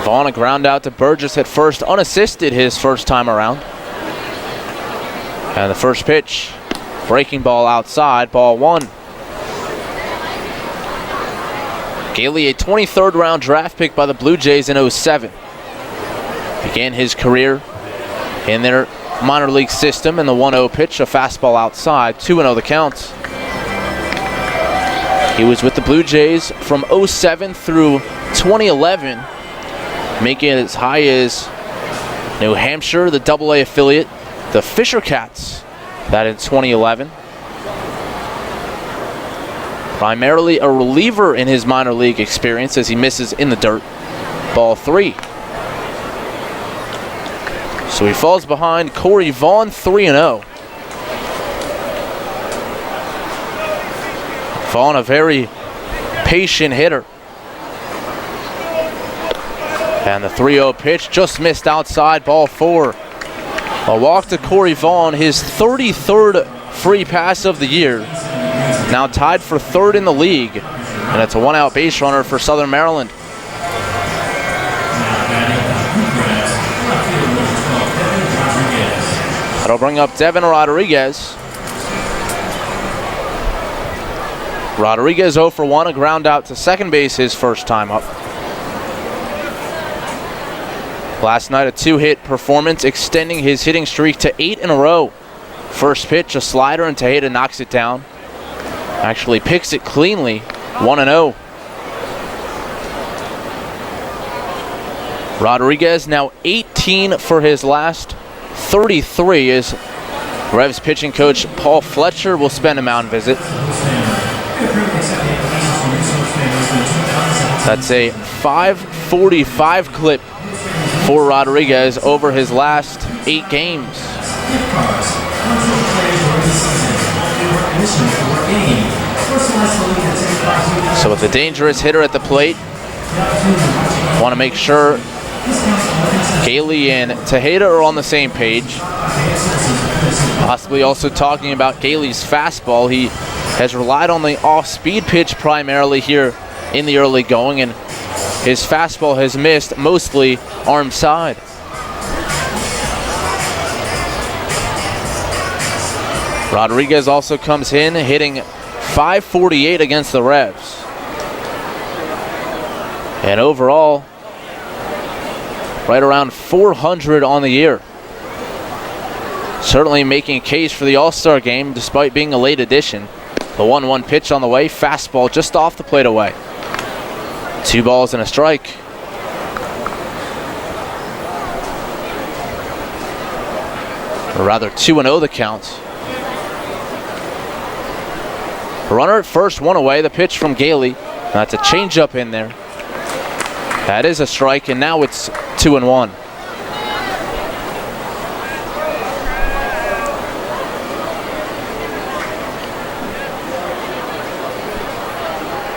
Vaughn a ground out to Burgess at first, unassisted his first time around. And the first pitch, breaking ball outside, ball 1. Gailey, a 23rd round draft pick by the Blue Jays in 2007. Began his career in their minor league system in the 1-0 pitch, a fastball outside, 2-0 the count. He was with the Blue Jays from 2007 through 2011, making it as high as New Hampshire, the AA affiliate, the Fisher Cats, that in 2011. Primarily a reliever in his minor league experience as he misses in the dirt. Ball 3. So he falls behind Corey Vaughn 3-0. Vaughn, a very patient hitter. And the 3-0 pitch just missed outside, ball 4. A walk to Corey Vaughn, his 33rd free pass of the year. Now tied for 3rd in the league. And it's a 1-out base runner for Southern Maryland. That'll bring up Devin Rodriguez. Rodriguez 0 for 1, a ground out to second base his first time up. Last night a 2-hit performance, extending his hitting streak to 8 in a row First pitch, a slider, and Tejeda knocks it down. Actually picks it cleanly, 1-0. Rodriguez now 18 for his last 33 as Revs pitching coach Paul Fletcher will spend a mound visit. That's a 5.45 clip for Rodriguez over his last 8 games. So with a dangerous hitter at the plate, want to make sure Gailey and Tejeda are on the same page. Possibly also talking about Gailey's fastball. He has relied on the off-speed pitch primarily here in the early going, and his fastball has missed mostly arm side. Rodriguez also comes in hitting .548 against the Revs. And overall, right around 400 on the year. Certainly making a case for the All-Star game despite being a late addition. The 1-1 pitch on the way, fastball just off the plate away. 2 balls and a strike. Or rather 2-0 the count. Runner at first, 1 away. The pitch from Gailey. That's a changeup in there. That is a strike, and now it's 2-1.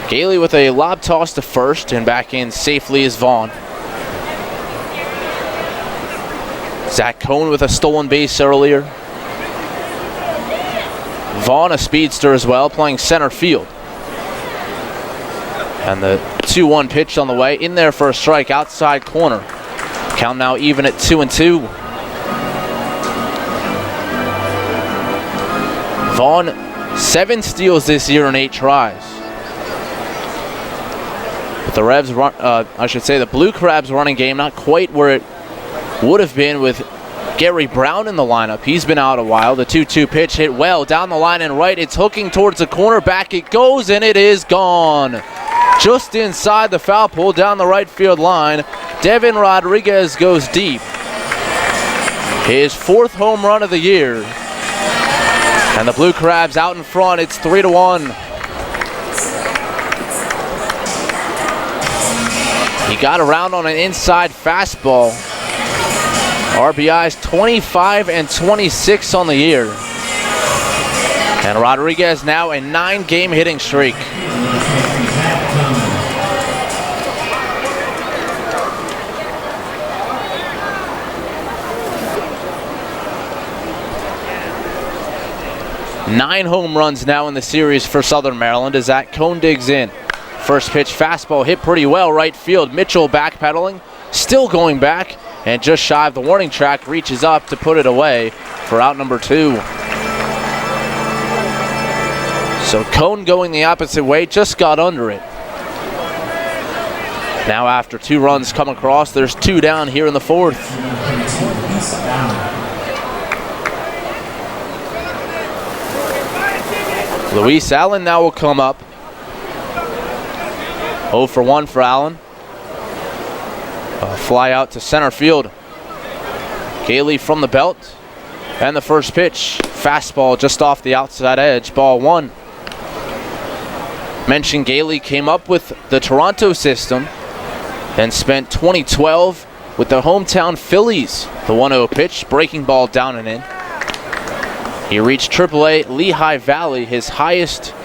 Gailey with a lob toss to first, and back in safely is Vaughn. Zach Cohn with a stolen base earlier. Vaughn, a speedster as well, playing center field. And the 2-1 pitch on the way, in there for a strike, outside corner. Count now even at 2-2. Vaughn, 7 steals this year in 8 tries. But the Revs, the Blue Crabs running game, not quite where it would have been with Gary Brown in the lineup. He's been out a while. The 2-2 pitch hit well down the line and right. It's hooking towards the corner. Back it goes, and it is gone. Just inside the foul pole down the right field line. Devin Rodriguez goes deep. His 4th home run of the year. And the Blue Crabs out in front. It's 3-1. He got around on an inside fastball. RBIs 25 and 26 on the year. And Rodriguez now a 9-game hitting streak. Nine home runs now in the series for Southern Maryland as Zach Cohn digs in. First pitch fastball hit pretty well right field. Mitchell backpedaling, still going back, and just shy of the warning track, reaches up to put it away for out number 2. So Cohn going the opposite way, just got under it. Now after 2 runs come across, there's 2 down here in the 4th. Luis Allen now will come up. 0 for 1 for Allen. A fly out to center field. Gailey from the belt. And the first pitch. Fastball just off the outside edge. Ball 1. Mentioned Gailey came up with the Toronto system and spent 2012 with the hometown Phillies. The 1-0 pitch. Breaking ball down and in. He reached AAA Lehigh Valley, his highest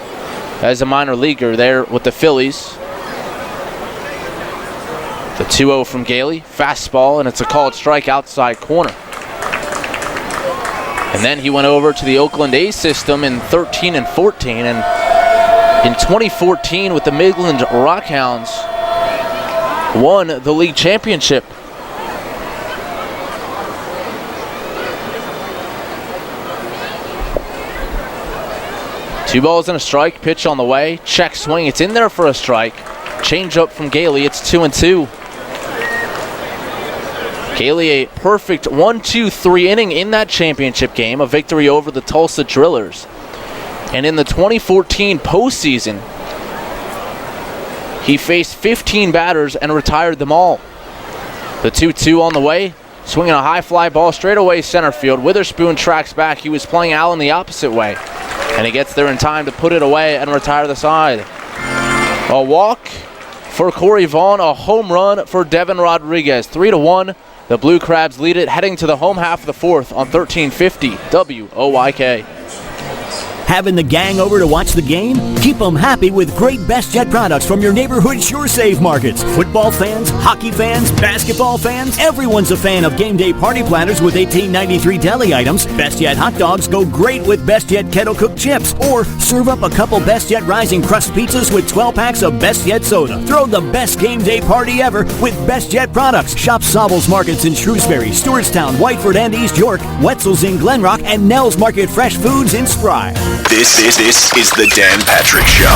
as a minor leaguer there with the Phillies. The 2-0 from Gailey, fastball, and it's a called strike outside corner. And then he went over to the Oakland A's system in 13 and 14, and in 2014 with the Midland Rockhounds, won the league championship. Two balls and a strike, pitch on the way, check swing, it's in there for a strike. Change up from Gailey, it's 2-2. Haley, a perfect 1-2-3 inning in that championship game, a victory over the Tulsa Drillers. And in the 2014 postseason, he faced 15 batters and retired them all. The 2-2 on the way, swinging a high fly ball straight away center field. Witherspoon tracks back. He was playing Allen the opposite way. And he gets there in time to put it away and retire the side. A walk for Corey Vaughn, a home run for Devin Rodriguez. 3-1. The Blue Crabs lead it, heading to the home half of the fourth on 1350 WOYK.
Having the gang over to watch the game? Keep them happy with great BestJet products from your neighborhood SureSave markets. Football fans, hockey fans, basketball fans, everyone's a fan of game day party planners with $18.93 deli items. BestJet hot dogs go great with BestJet kettle cooked chips. Or serve up a couple BestJet Rising Crust pizzas with 12 packs of BestJet soda. Throw the best game day party ever with BestJet products. Shop Sobel's Markets in Shrewsbury, Stewartstown, Whiteford and East York, Wetzel's in Glenrock, and Nell's Market Fresh Foods in Spry.
This is the Dan Patrick Show.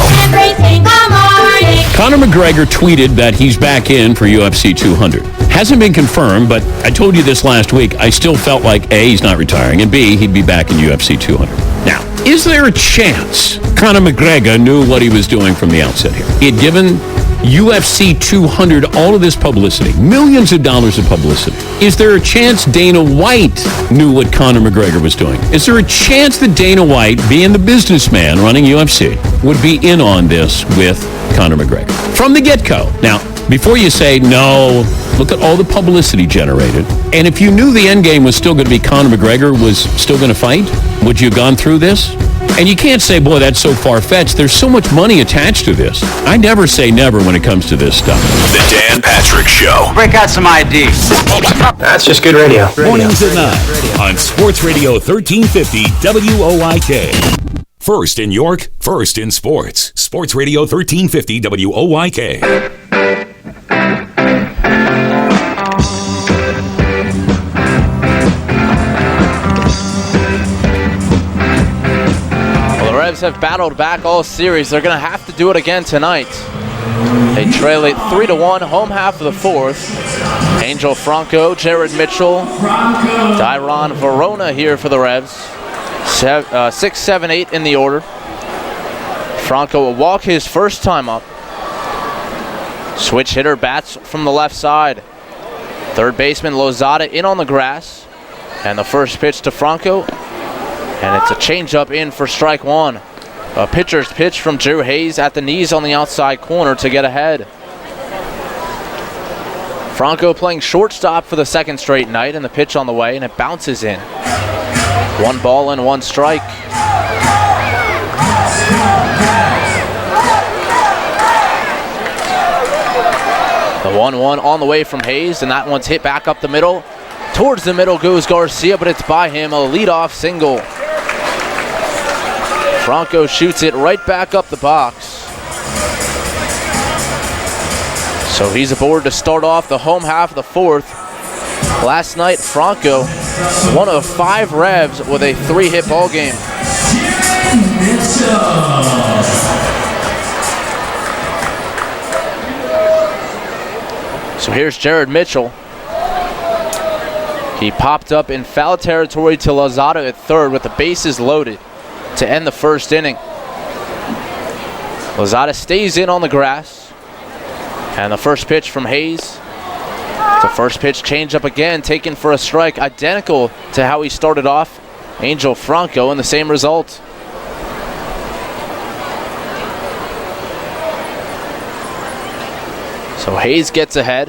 Conor McGregor tweeted that he's back in for UFC 200. Hasn't been confirmed, but I told you this last week. I still felt like A, he's not retiring, and B, he'd be back in UFC 200. Now, is there a chance Conor McGregor knew what he was doing from the outset here? He had given UFC 200 all of this publicity, millions of dollars of publicity. Is there a chance Dana White knew what Conor McGregor was doing? Is there a chance that Dana White, being the businessman running UFC, would be in on this with Conor McGregor from the get-go? Now, before you say no, look at all the publicity generated. And if you knew the end game was still going to be Conor McGregor was still going to fight, would you have gone through this? And you can't say, boy, that's so far-fetched. There's so much money attached to this. I never say never when it comes to this stuff.
The Dan Patrick Show.
Break out some IDs.
That's just good radio.
Mornings at 9 on Sports Radio 1350 WOYK. First in York, first in sports. Sports Radio 1350 WOYK.
Have battled back all series. They're going to have to do it again tonight. They trail it 3-1, home half of the fourth. Angel Franco, Jared Mitchell, Dyron Verona here for the Revs. 6, 7, 8 in the order. Franco will walk his first time up. Switch hitter bats from the left side. Third baseman Lozada in on the grass. And the first pitch to Franco. And it's a changeup in for strike one. A pitcher's pitch from Drew Hayes at the knees on the outside corner to get ahead. Franco playing shortstop for the second straight night, and the pitch on the way, and it bounces in. 1 ball and 1 strike. The 1-1 on the way from Hayes, and that one's hit back up the middle. Towards the middle goes Garcia, but it's by him, a leadoff single. Franco shoots it right back up the box. So he's aboard to start off the home half of the fourth. Last night, Franco, one of 5 Revs with a 3-hit ball game. So here's Jared Mitchell. He popped up in foul territory to Lozada at third with the bases loaded to end the first inning. Lozada stays in on the grass. And the first pitch from Hayes. The first pitch changeup again, taken for a strike, identical to how he started off. Angel Franco, and the same result. So Hayes gets ahead.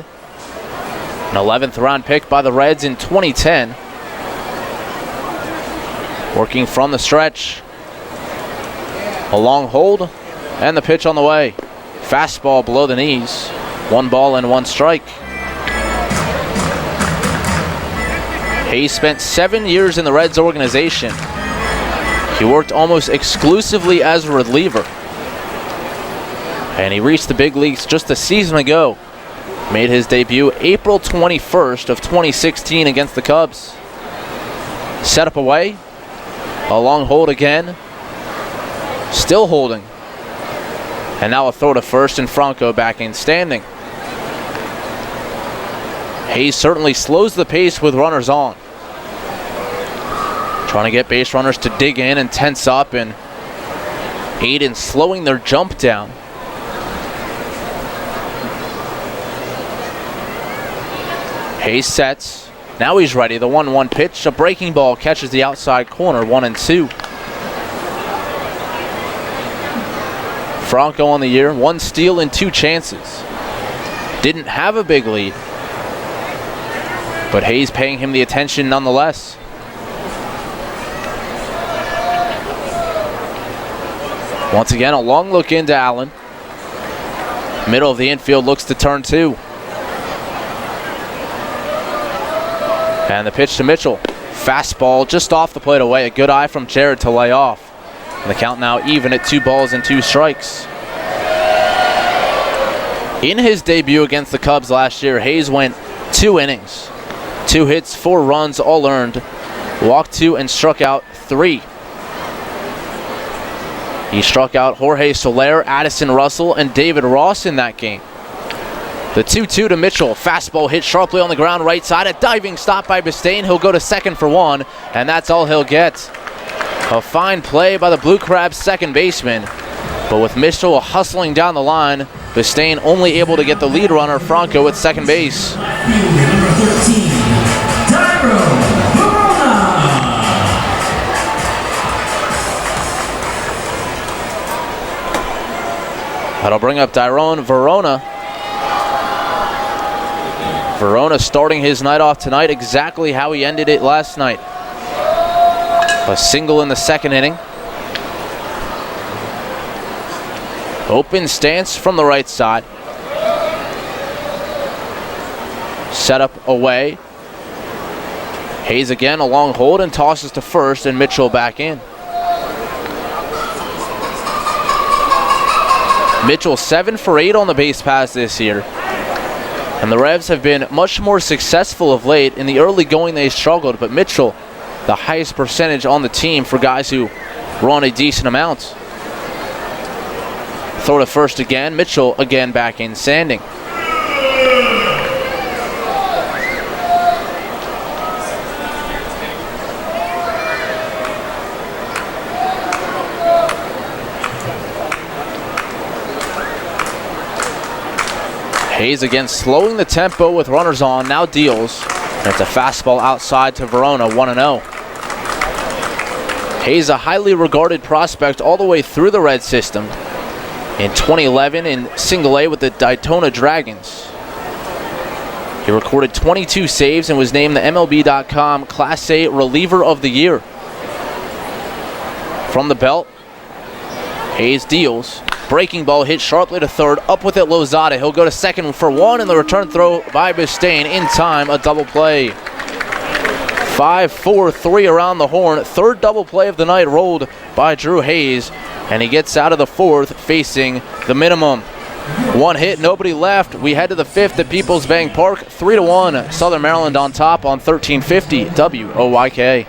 An 11th round pick by the Reds in 2010. Working from the stretch. A long hold, and the pitch on the way. Fastball below the knees. 1 ball and 1 strike. Hayes spent 7 years in the Reds organization. He worked almost exclusively as a reliever. And he reached the big leagues just a season ago. Made his debut April 21st of 2016 against the Cubs. Set up away. A long hold again. Still holding. And now a throw to first, and Franco back in standing. Hayes certainly slows the pace with runners on. Trying to get base runners to dig in and tense up, and Aiden slowing their jump down. Hayes sets. Now he's ready. The 1-1 pitch. A breaking ball catches the outside corner. 1-2. Franco on the year. 1 steal and 2 chances. Didn't have a big lead, but Hayes paying him the attention nonetheless. Once again, a long look into Allen. Middle of the infield looks to turn 2. And the pitch to Mitchell. Fastball just off the plate away. A good eye from Jared to lay off. And the count now even at 2 balls and 2 strikes. In his debut against the Cubs last year, Hayes went 2 innings. 2 hits, 4 runs, all earned. Walked 2 and struck out 3. He struck out Jorge Soler, Addison Russell, and David Ross in that game. The 2-2 to Mitchell. Fastball hit sharply on the ground right side. A diving stop by Bistain. He'll go to second for 1, and that's all he'll get. A fine play by the Blue Crabs second baseman. But with Mitchell hustling down the line, Bistain only able to get the lead runner, Franco, at second base.
Number 13,
That'll bring up Dyrone Verona. Verona starting his night off tonight exactly how he ended it last night. A single in the second inning. Open stance from the right side. Set up away. Hayes again, a long hold, and tosses to first, and Mitchell back in. Mitchell 7 for 8 on the base paths this year. And the Revs have been much more successful of late. In the early going they struggled, but Mitchell, the highest percentage on the team for guys who run a decent amount. Throw to first again, Mitchell again back in sanding. Hayes again slowing the tempo with runners on, now deals. And it's a fastball outside to Verona, 1-0. Hayes, a highly regarded prospect all the way through the Red system. In 2011 in Single A with the Daytona Dragons. He recorded 22 saves and was named the MLB.com Class A Reliever of the Year. From the belt, Hayes deals. Breaking ball hit sharply to third. Up with it, Lozada. He'll go to second for 1, and the return throw by Bistain. In time, a double play. 5-4-3 around the horn. Third double play of the night rolled by Drew Hayes, and he gets out of the 4th facing the minimum. 1 hit, nobody left. We head to the 5th at Peoples Bank Park. 3-1, Southern Maryland on top on 1350 WOYK.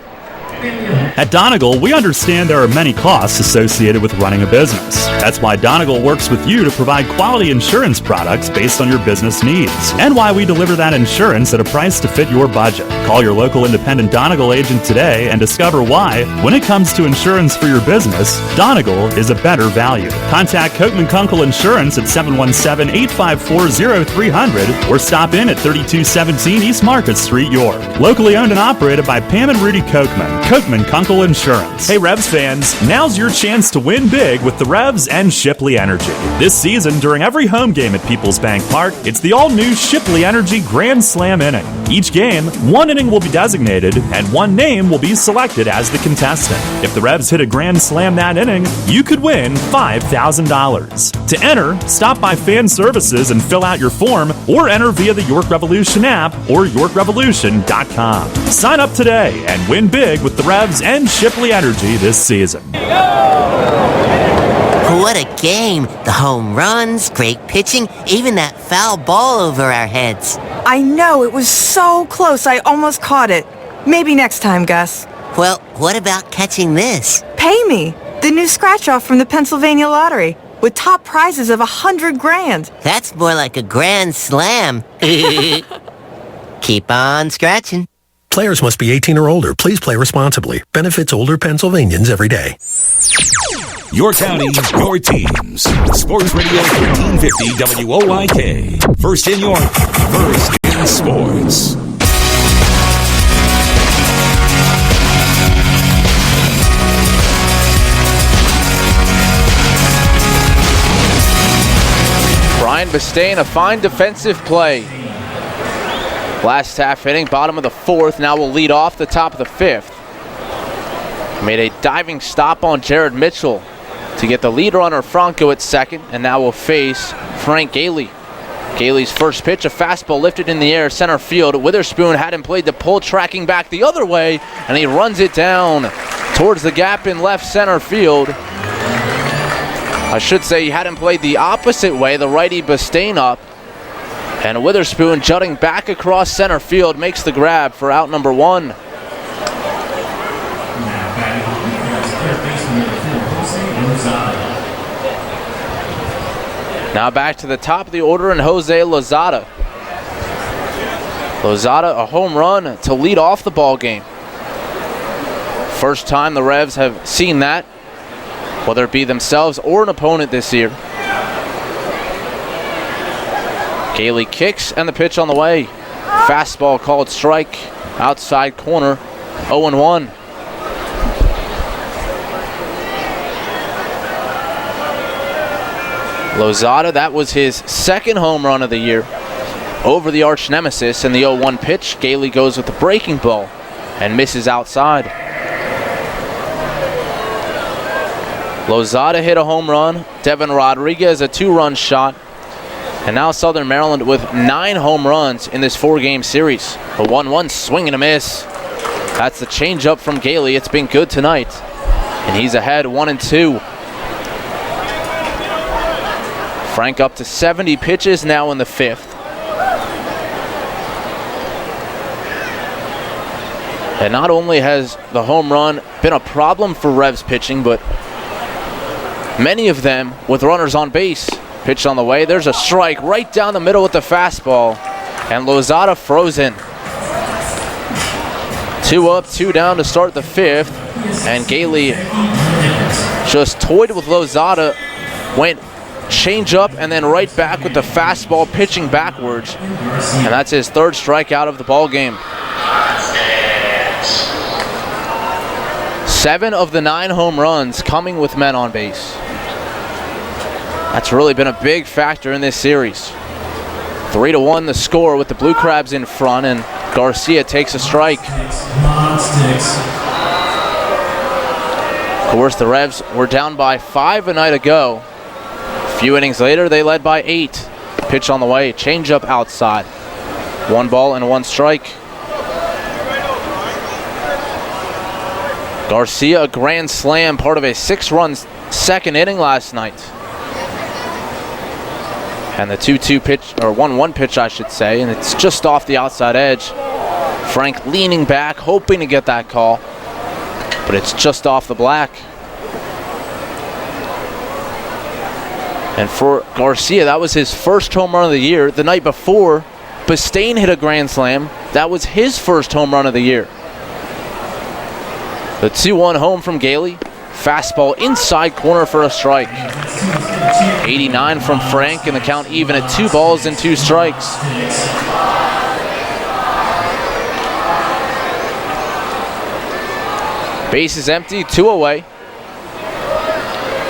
At Donegal, we understand there are many costs associated with running a business. That's why Donegal works with you to provide quality insurance products based on your business needs, and why we deliver that insurance at a price to fit your budget. Call your local independent Donegal agent today and discover why, when it comes to insurance for your business, Donegal is a better value. Contact Kochman Kunkel Insurance at 717-854-0300 or stop in at 3217 East Market Street, York. Locally owned and operated by Pam and Rudy Kochman. Kochman Kunkel Insurance. Hey Revs fans, now's your chance to win big with the Revs and Shipley Energy. This season, during every home game at Peoples Bank Park, it's the all-new Shipley Energy Grand Slam inning. Each game, 1 inning will be designated, and 1 name will be selected as the contestant. If the Revs hit a Grand Slam that inning, you could win $5,000. To enter, stop by Fan Services and fill out your form, or enter via the York Revolution app or YorkRevolution.com. Sign up today and win big with the Revs and Shipley Energy this season.
What a game. The home runs, great pitching, even that foul ball over our heads.
I know, it was so close I almost caught it. Maybe next time, Gus.
Well, what about catching this?
Pay me. The new scratch-off from the Pennsylvania Lottery with top prizes of $100,000.
That's more like a grand slam. Keep on scratching.
Players must be 18 or older. Please play responsibly. Benefits older Pennsylvanians every day.
Your county, your teams. Sports Radio 1350 WOYK. First in York, first in sports.
Brian Bistain, a fine defensive play. Last half inning, bottom of the fourth. Now will lead off the top of the fifth. Made a diving stop on Jared Mitchell to get the lead runner Franco at second, and now will face Frank Gailey. Gailey's first pitch, a fastball lifted in the air, center field. Witherspoon had him played the pull, tracking back the other way, and he runs it down towards the gap in left center field. I should say he had him played the opposite way, the righty Bistain up. And Witherspoon jutting back across center field makes the grab for out number one. Now back to the top of the order and Jose Lozada. Lozada, a home run to lead off the ball game. First time the Revs have seen that, whether it be themselves or an opponent this year. Gailey kicks and the pitch on the way. Fastball called strike, outside corner, 0-1. Lozada, that was his second home run of the year over the arch nemesis. In the 0-1 pitch, Gailey goes with the breaking ball and misses outside. Lozada hit a home run. Devin Rodriguez a 2-run shot. And now Southern Maryland with 9 home runs in this 4-game series. A 1-1 swing and a miss. That's the changeup from Gailey. It's been good tonight. And he's ahead 1-2. Frank up to 70 pitches now in the 5th. And not only has the home run been a problem for Revs pitching, but many of them with runners on base. Pitch on the way. There's a strike right down the middle with the fastball. And Lozada frozen. 2 up, 2 down to start the 5th. And Gailey just toyed with Lozada. Went change up and then right back with the fastball, pitching backwards. And that's his 3rd strikeout of the ball game. 7 of the 9 home runs coming with men on base. That's really been a big factor in this series. 3-1 the score with the Blue Crabs in front, and Garcia takes a strike. Of course, the Revs were down by 5 a night ago. A few innings later, they led by 8. Pitch on the way, changeup outside. 1 ball and 1 strike. Garcia, a grand slam, part of a 6-run second inning last night. And the 2-2 pitch, or 1-1 pitch, I should say, and it's just off the outside edge. Frank leaning back, hoping to get that call, but it's just off the black. And for Garcia, that was his first home run of the year. The night before, Bistain hit a grand slam. That was his first home run of the year. The 2-1 home from Gailey. Fastball inside corner for a strike. 89 from Frank, and the count even at 2 balls and 2 strikes. Base is empty, 2 away.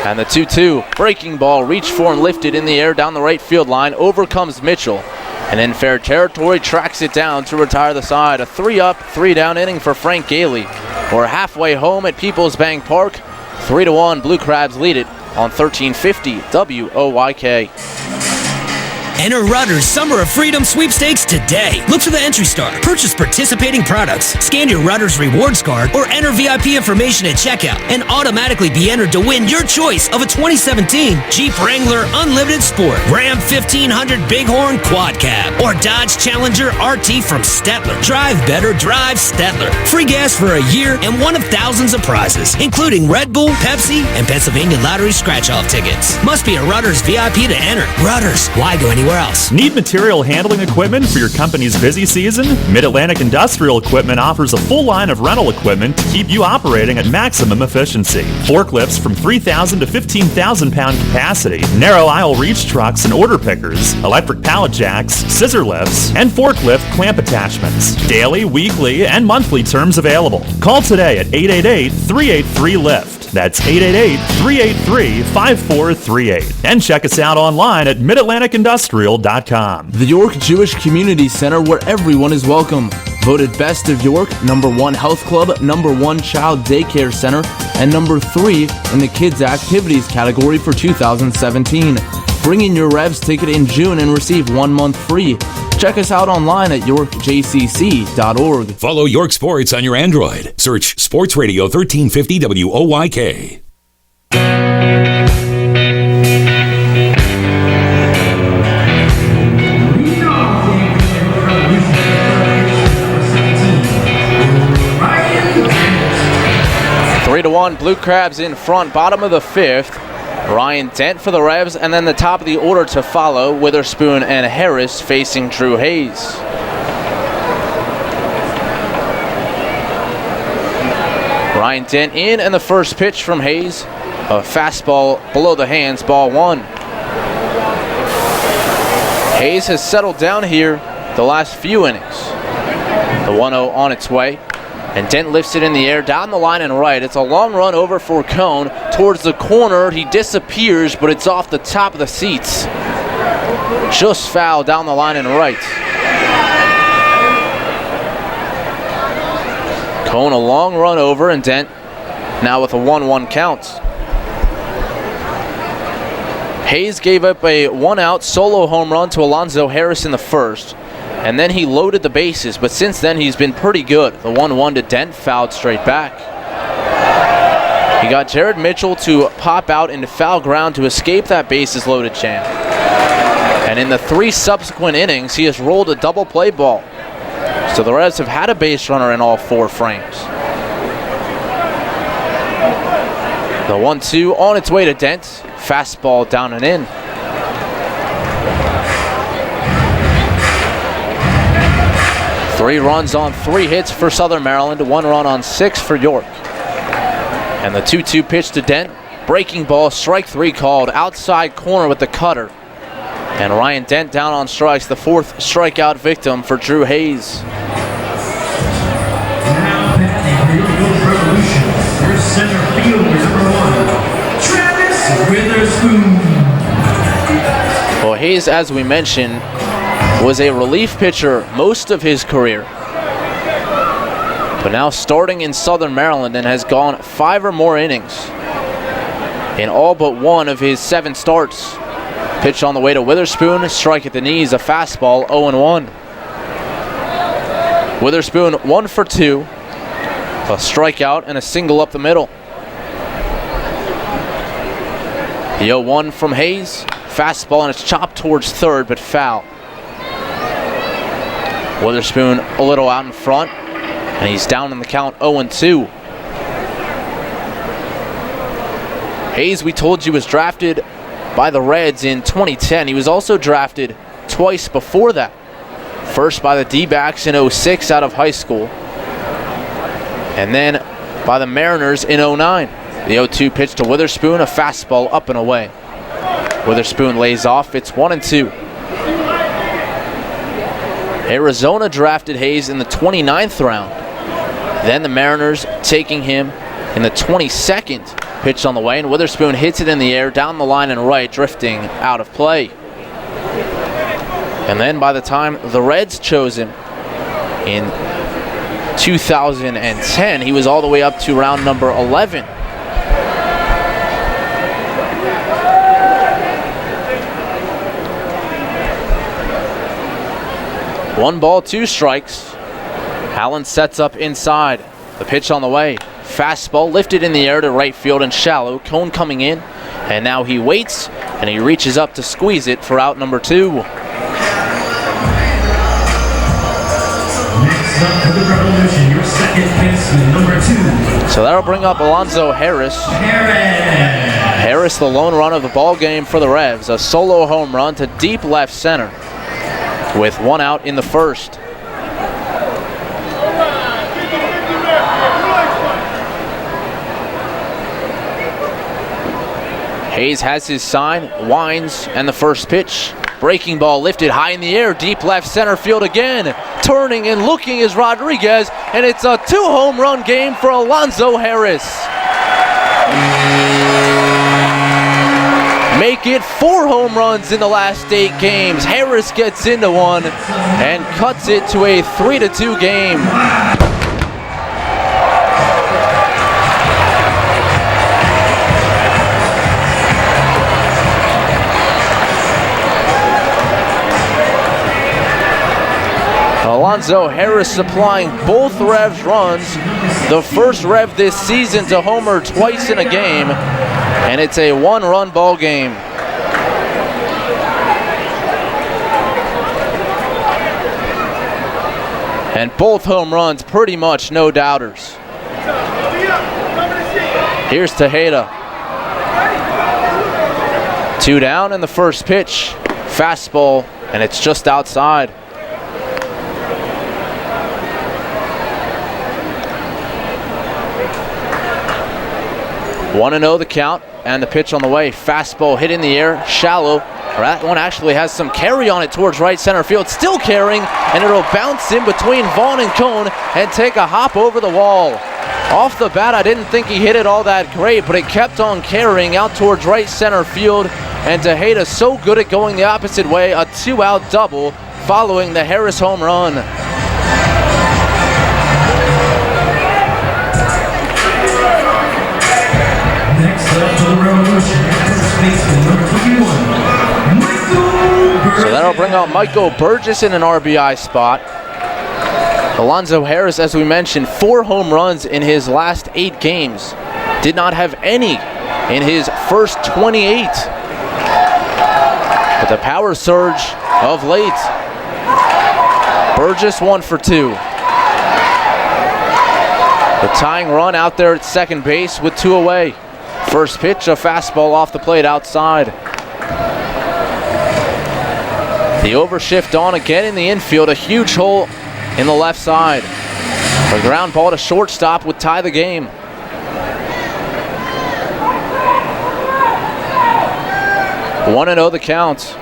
And the 2-2 breaking ball reached for and lifted in the air down the right field line. Overcomes Mitchell, and in fair territory tracks it down to retire the side. A 3-up, 3-down inning for Frank Gailey. We're halfway home at Peoples Bank Park. 3-1, Blue Crabs lead it on 1350 WOYK.
Enter Rutter's Summer of Freedom sweepstakes today. Look for the entry star, purchase participating products, scan your Rutter's rewards card, or enter VIP information at checkout and automatically be entered to win your choice of a 2017 Jeep Wrangler Unlimited Sport, Ram 1500 Bighorn Quad Cab, or Dodge Challenger RT from Stettler. Drive better, drive Stettler. Free gas for a year and one of thousands of prizes, including Red Bull, Pepsi, and Pennsylvania Lottery scratch-off tickets. Must be a Rutter's VIP to enter. Rutter's, why go anywhere anywhere else.
Need material handling equipment for your company's busy season? Mid-Atlantic Industrial Equipment offers a full line of rental equipment to keep you operating at maximum efficiency. Forklifts from 3,000 to 15,000 pound capacity, narrow aisle reach trucks and order pickers, electric pallet jacks, scissor lifts, and forklift clamp attachments. Daily, weekly, and monthly terms available. Call today at 888-383-LIFT. That's 888-383-5438. And check us out online at midatlanticindustrial.com.
The York Jewish Community Center, where everyone is welcome. Voted Best of York, #1 Health Club, #1 Child Daycare Center, and #3 in the Kids Activities category for 2017. Bring in your Revs ticket in June and receive 1 month free. Check us out online at yorkjcc.org.
Follow York Sports on your Android. Search Sports Radio 1350 WOYK.
Three to 1, Blue Crabs in front, bottom of the 5th. Ryan Dent for the Revs, and then the top of the order to follow, Witherspoon and Harris facing Drew Hayes. Ryan Dent in, and the first pitch from Hayes, a fastball below the hands, ball 1. Hayes has settled down here the last few innings. The 1-0 on its way. And Dent lifts it in the air, down the line and right. It's a long run over for Cone. Towards the corner, he disappears, but it's off the top of the seats. Just foul down the line and right. Cone a long run over, and Dent now with a 1-1 count. Hayes gave up a 1-out solo home run to Alonzo Harris in the first. And then he loaded the bases, but since then he's been pretty good. The 1-1 to Dent, fouled straight back. He got Jared Mitchell to pop out into foul ground to escape that bases loaded jam. And in the 3 subsequent innings, he has rolled a double play ball. So the Revs have had a base runner in all 4 frames. The 1-2 on its way to Dent, fastball down and in. Three runs on 3 hits for Southern Maryland, 1 run on 6 for York. And the 2-2 pitch to Dent, breaking ball, strike 3 called, outside corner with the cutter. And Ryan Dent down on strikes, the 4th strikeout victim for Drew Hayes.
Now batting for York Revolution, your center fielder, #1, Travis Witherspoon.
Well, Hayes, as we mentioned, was a relief pitcher most of his career, but now starting in Southern Maryland and has gone 5 or more innings in all but 1 of his 7 starts. Pitch on the way to Witherspoon, strike at the knees, a fastball, 0-1. Witherspoon 1 for 2, a strikeout and a single up the middle. The 0-1 from Hayes, fastball, and it's chopped towards third, but foul. Witherspoon a little out in front, and he's down in the count, 0-2. Hayes, we told you, was drafted by the Reds in 2010. He was also drafted twice before that. First by the D-backs in 06 out of high school, and then by the Mariners in 09. The 0-2 pitch to Witherspoon, a fastball up and away. Witherspoon lays off, it's 1-2. Arizona drafted Hayes in the 29th round. Then the Mariners taking him in the 22nd. Pitch on the way, and Witherspoon hits it in the air, down the line and right, drifting out of play. And then by the time the Reds chose him in 2010, he was all the way up to round number 11. One ball, 2 strikes. Allen sets up inside. The pitch on the way. Fastball lifted in the air to right field and shallow. Cone coming in, and now he waits, and he reaches up to squeeze it for out number 2.
Next up for the Revolution, your second baseman, number 2.
So that'll bring up Alonzo Harris.
Harris.
Harris, the lone run of the ball game for the Revs. A solo home run to deep left center with one out in the first. Hayes has his sign, winds, and the first pitch. Breaking ball lifted high in the air, deep left center field again. Turning and looking is Rodriguez, and it's a 2-home run game for Alonzo Harris. Make it 4 home runs in the last 8 games. Harris gets into one and cuts it to a 3-2 game. Alonzo Harris supplying both Revs runs. The first Rev this season to homer twice in a game, and it's a 1-run ball game. And both home runs pretty much no doubters. Here's Tejeda. 2 down in the first pitch. Fastball, and it's just outside. 1-0 the count, and the pitch on the way. Fastball hit in the air, shallow. That one actually has some carry on it towards right center field. Still carrying, and it'll bounce in between Vaughn and Cone and take a hop over the wall. Off the bat, I didn't think he hit it all that great, but it kept on carrying out towards right center field. And Tejeda so good at going the opposite way, a 2-out double following the Harris home run. So that'll bring out Michael Burgess in an RBI spot. Alonzo Harris, as we mentioned, 4 home runs in his last 8 games. Did not have any in his first 28. But the power surge of late. Burgess 1 for 2. The tying run out there at second base with 2 away. First pitch, a fastball off the plate outside. The overshift on again in the infield, a huge hole in the left side. A ground ball to shortstop would tie the game. One and 0 the count.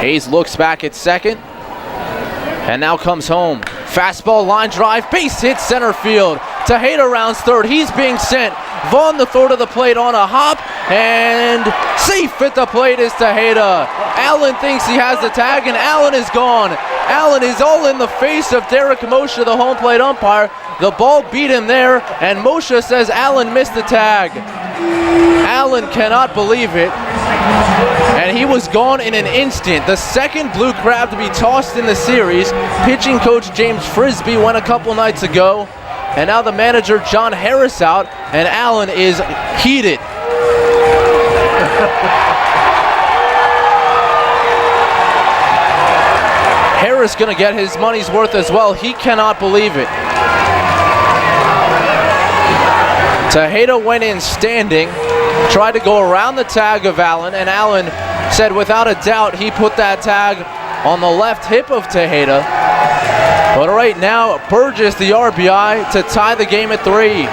Hayes looks back at second, and now comes home. Fastball, line drive, base hit center field. Tejeda rounds third, he's being sent. Vaughn the throw to the plate on a hop, and safe at the plate is Tejeda. Allen thinks he has the tag, and Allen is gone. Allen is all in the face of Derek Moshe, the home plate umpire. The ball beat him there, and Moshe says Allen missed the tag. Allen cannot believe it, and he was gone in an instant. The second blue crab to be tossed in the series. Pitching coach James Frisbee went a couple nights ago, and now the manager John Harris out, and Allen is heated. Harris gonna get his money's worth as well. He cannot believe it. Tejeda went in standing, tried to go around the tag of Allen, and Allen said without a doubt he put that tag on the left hip of Tejeda. But right now, Burgess the RBI to tie the game at 3.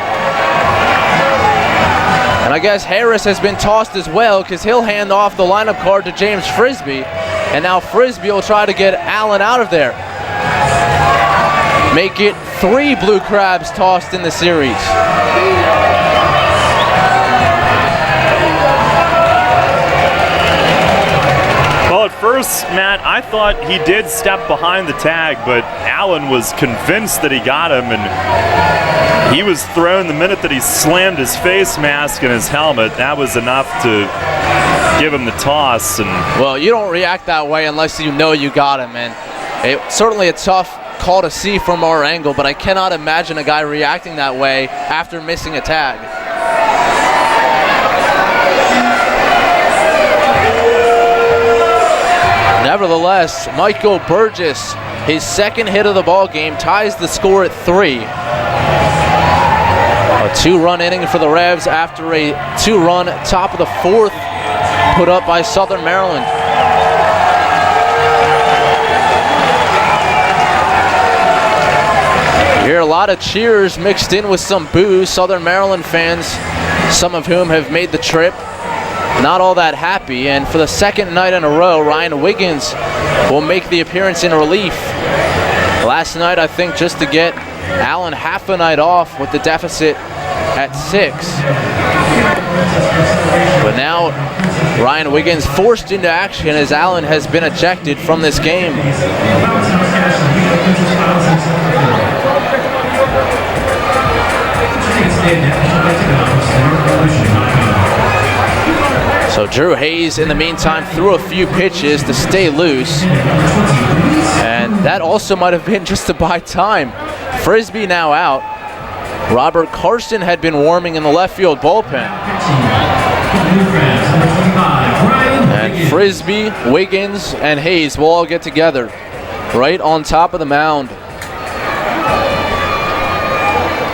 And I guess Harris has been tossed as well, because he'll hand off the lineup card to James Frisbee. And now Frisbee will try to get Allen out of there. Make it 3 blue crabs tossed in the series.
Well, at first, Matt, I thought he did step behind the tag, but Allen was convinced that he got him, and he was thrown the minute that he slammed his face mask and his helmet. That was enough to give him the toss. And
well, you don't react that way unless you know you got him, and it's certainly a tough call to see from our angle, but I cannot imagine a guy reacting that way after missing a tag. Nevertheless, Michael Burgess, his second hit of the ball game, ties the score at 3. A 2-run inning for the Revs after a 2-run top of the 4th put up by Southern Maryland. You hear a lot of cheers mixed in with some boos. Southern Maryland fans, some of whom have made the trip, not all that happy. And for the second night in a row, Ryan Wiggins will make the appearance in relief. Last night, I think, just to get Allen half a night off with the deficit at 6. But now Ryan Wiggins forced into action as Allen has been ejected from this game. So Drew Hayes, in the meantime, threw a few pitches to stay loose. And that also might have been just to buy time. Frisbee now out. Robert Carson had been warming in the left field bullpen. And Frisbee, Wiggins, and Hayes will all get together right on top of the mound.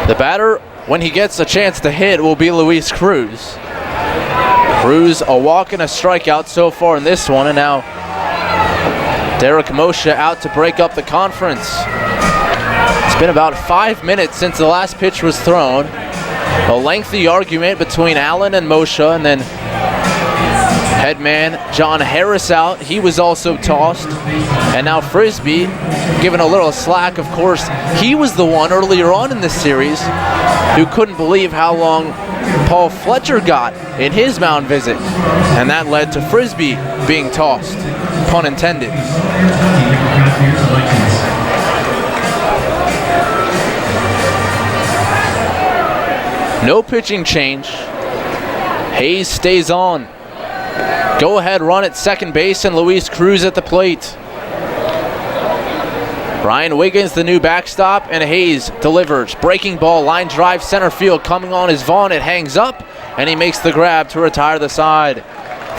The batter, when he gets a chance to hit, will be Luis Cruz. Cruz, a walk and a strikeout so far in this one, and now Derek Moshe out to break up the conference. It's been about 5 minutes since the last pitch was thrown. A lengthy argument between Allen and Moshe, and then headman John Harris out. He was also tossed. And now Frisbee given a little slack. Of course, he was the one earlier on in this series who couldn't believe how long Paul Fletcher got in his mound visit. And that led to Frisbee being tossed, pun intended. No pitching change. Hayes stays on. Go ahead run at second base and Luis Cruz at the plate. Ryan Wiggins, the new backstop, and Hayes delivers. Breaking ball, line drive, center field. Coming on is Vaughn. It hangs up, and he makes the grab to retire the side.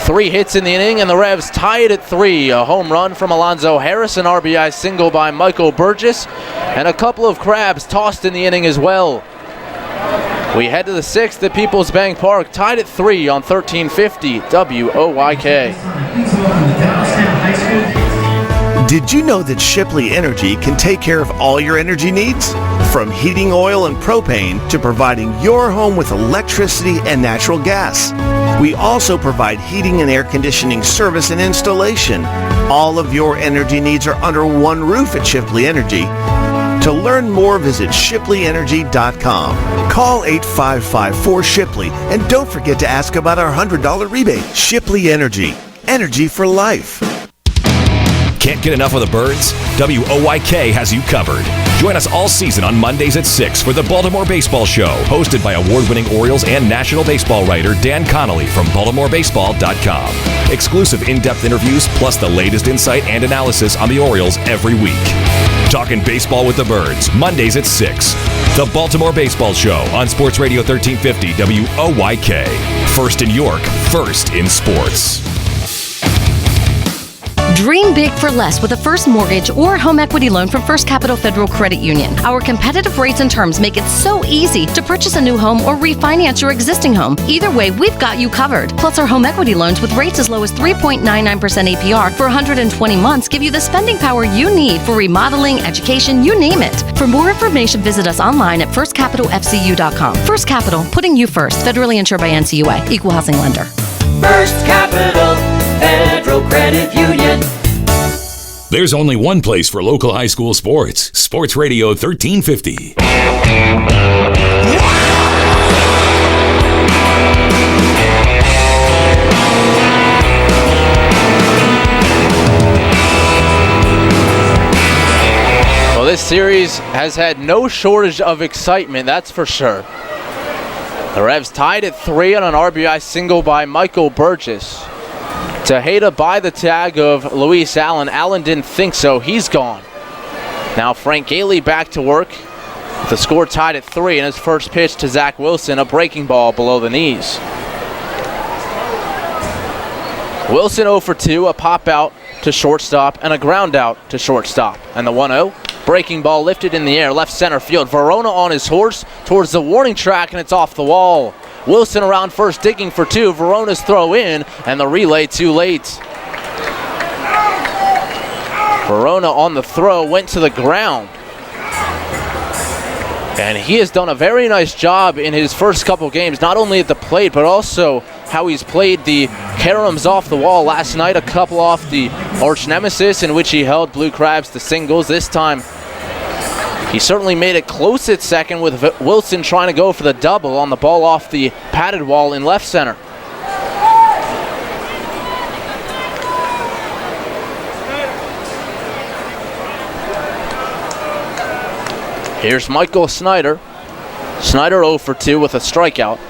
3 hits in the inning, and the Revs tie it at 3. A home run from Alonzo Harris, an RBI single by Michael Burgess, and a couple of crabs tossed in the inning as well. We head to the 6th at Peoples Bank Park, tied at 3 on 1350 WOYK.
Did you know that Shipley Energy can take care of all your energy needs? From heating oil and propane to providing your home with electricity and natural gas. We also provide heating and air conditioning service and installation. All of your energy needs are under one roof at Shipley Energy. To learn more, visit ShipleyEnergy.com. Call 855-4SHIPLEY and don't forget to ask about our $100 rebate. Shipley Energy. Energy for life.
Can't get enough of the Birds? WOYK has you covered. Join us all season on Mondays at 6 for the Baltimore Baseball Show, hosted by award-winning Orioles and National Baseball writer Dan Connolly from BaltimoreBaseball.com. Exclusive in-depth interviews, plus the latest insight and analysis on the Orioles every week. Talking baseball with the Birds, Mondays at 6. The Baltimore Baseball Show on Sports Radio 1350 WOYK. First in York, first in sports.
Dream big for less with a first mortgage or home equity loan from First Capital Federal Credit Union. Our competitive rates and terms make it so easy to purchase a new home or refinance your existing home. Either way, we've got you covered. Plus, our home equity loans with rates as low as 3.99% APR for 120 months give you the spending power you need for remodeling, education, you name it. For more information, visit us online at firstcapitalfcu.com. First Capital, putting you first. Federally insured by NCUA. Equal housing lender.
First Capital Federal Credit Union.
There's only one place for local high school sports. Sports Radio 1350.
Well, this series has had no shortage of excitement, that's for sure. The Revs tied at 3 on an RBI single by Michael Burgess. Tejeda by the tag of Luis Allen. Allen didn't think so. He's gone. Now Frank Gailey back to work. The score tied at 3 and his first pitch to Zach Wilson, a breaking ball below the knees. Wilson 0 for 2, a pop out to shortstop and a ground out to shortstop. And the 1-0 Breaking ball lifted in the air, left center field. Verona on his horse towards the warning track, and it's off the wall. Wilson around first, digging for two. Verona's throw in, and the relay too late. Verona on the throw, went to the ground. And he has done a very nice job in his first couple games, not only at the plate, but also how he's played the caroms off the wall. Last night, a couple off the arch nemesis in which he held Blue Crabs to singles. This time, he certainly made it close at second with Wilson trying to go for the double on the ball off the padded wall in left center. Here's Michael Snyder. Snyder 0 for 2 with a strikeout.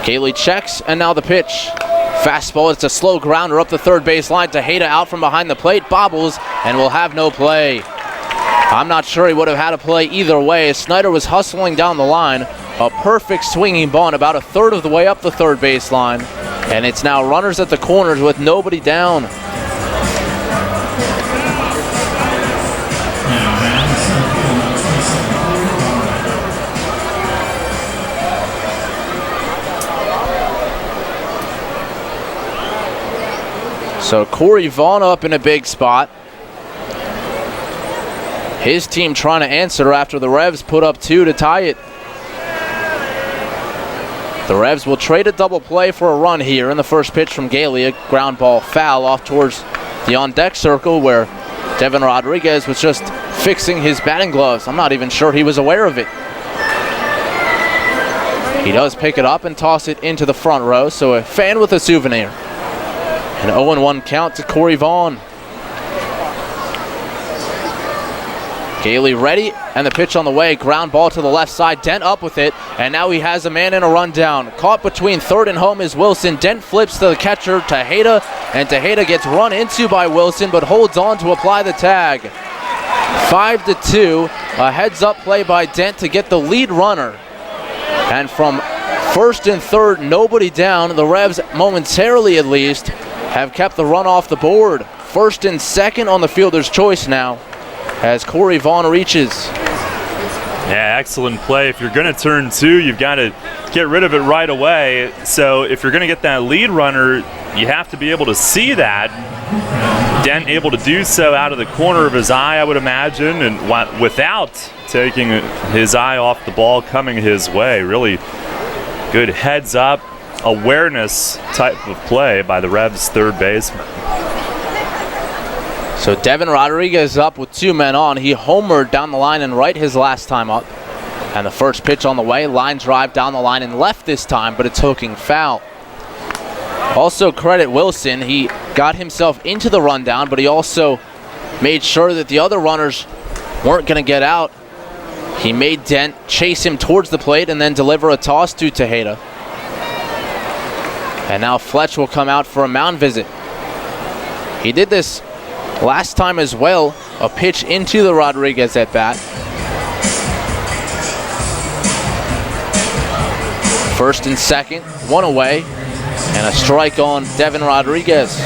Gailey checks, and now the pitch. Fastball, it's a slow grounder up the third base line. Tejeda out from behind the plate, bobbles, and will have no play. I'm not sure he would have had a play either way. Snyder was hustling down the line. A perfect swinging bunt about a third of the way up the third base line. And it's now runners at the corners with nobody down. So Corey Vaughn up in a big spot. His team trying to answer after the Revs put up 2 to tie it. The Revs will trade a double play for a run here in the first pitch from Gailey. A ground ball foul off towards the on-deck circle where Devin Rodriguez was just fixing his batting gloves. I'm not even sure he was aware of it. He does pick it up and toss it into the front row, so a fan with a souvenir. An 0-1 count to Corey Vaughn. Gailey ready, and the pitch on the way. Ground ball to the left side. Dent up with it, and now he has a man in a rundown. Caught between third and home is Wilson. Dent flips to the catcher, Tejeda, and Tejeda gets run into by Wilson, but holds on to apply the tag. 5-2, a heads-up play by Dent to get the lead runner. And from first and third, nobody down. The Revs, momentarily at least, have kept the run off the board. First and second on the fielder's choice now as Corey Vaughn reaches.
Yeah, excellent play. If you're going to turn two, you've got to get rid of it right away. So if you're going to get that lead runner, you have to be able to see that. Dent able to do so out of the corner of his eye, I would imagine, and without taking his eye off the ball coming his way. Really good heads-up awareness type of play by the Revs' third baseman.
So Devin Rodriguez up with 2 men on. He homered down the line and right his last time up. And the first pitch on the way, line drive down the line and left this time, but it's hooking foul. Also credit Wilson. He got himself into the rundown, but he also made sure that the other runners weren't going to get out. He made Dent chase him towards the plate and then deliver a toss to Tejeda. And now Fletch will come out for a mound visit. He did this last time as well, a pitch into the Rodriguez at bat. First and second, 1 away, and a strike on Devin Rodriguez.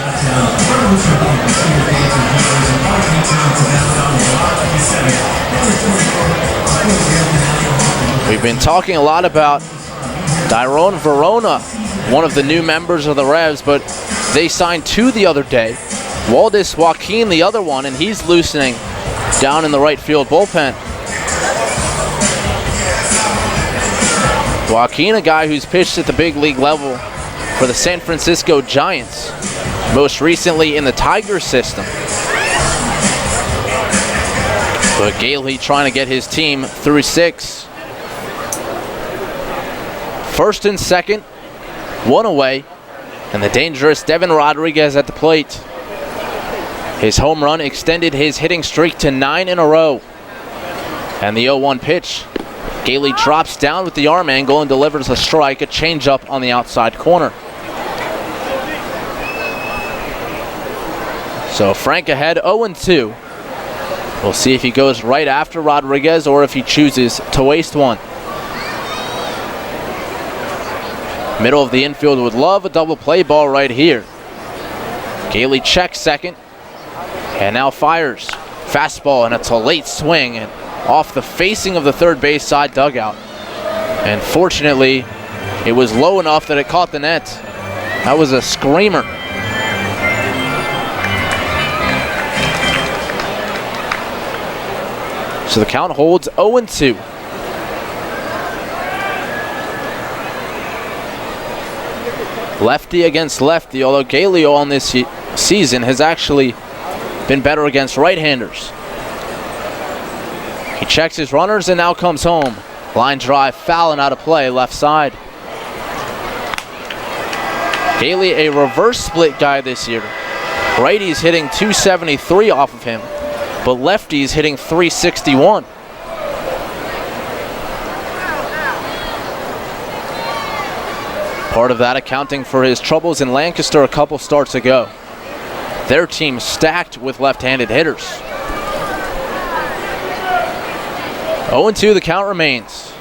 We've been talking a lot about Dyrone Verona, one of the new members of the Revs, but they signed 2 the other day. Waldis Joaquin, the other one, and he's loosening down in the right field bullpen. Joaquin, a guy who's pitched at the big league level for the San Francisco Giants, most recently in the Tigers system. But Gailey trying to get his team through 6. First and second, 1 away, and the dangerous Devin Rodriguez at the plate. His home run extended his hitting streak to 9 in a row. And the 0-1 pitch. Gailey drops down with the arm angle and delivers a strike, a changeup on the outside corner. So Frank ahead 0-2. We'll see if he goes right after Rodriguez or if he chooses to waste one. Middle of the infield would love a double play ball right here. Gailey checks second and now fires. Fastball, and it's a late swing and off the facing of the third base side dugout. And fortunately, it was low enough that it caught the net. That was a screamer. So the count holds 0-2. Lefty against lefty, although Galeo on this season has actually been better against right-handers. He checks his runners and now comes home. Line drive, foul and out of play, left side. Gailey, a reverse split guy this year. Righties hitting .273 off of him, but lefties hitting .361. Part of that accounting for his troubles in Lancaster a couple starts ago. Their team stacked with left-handed hitters. 0-2, the count remains.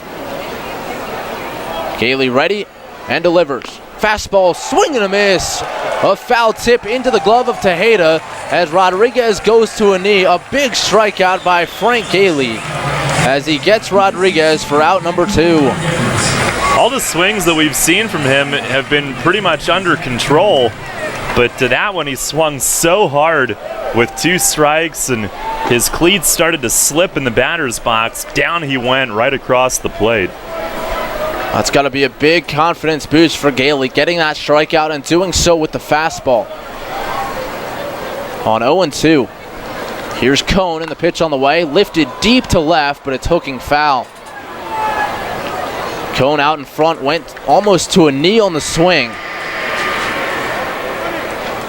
Gailey ready and delivers. Fastball, swing and a miss. A foul tip into the glove of Tejeda as Rodriguez goes to a knee. A big strikeout by Frank Gailey as he gets Rodriguez for out number 2.
All the swings that we've seen from him have been pretty much under control, but to that one he swung so hard with 2 strikes and his cleats started to slip in the batter's box. Down he went right across the plate.
That's got to be a big confidence boost for Gailey, getting that strikeout and doing so with the fastball. On 0-2, here's Cone and the pitch on the way, lifted deep to left, but it's hooking foul. Cone out in front, went almost to a knee on the swing.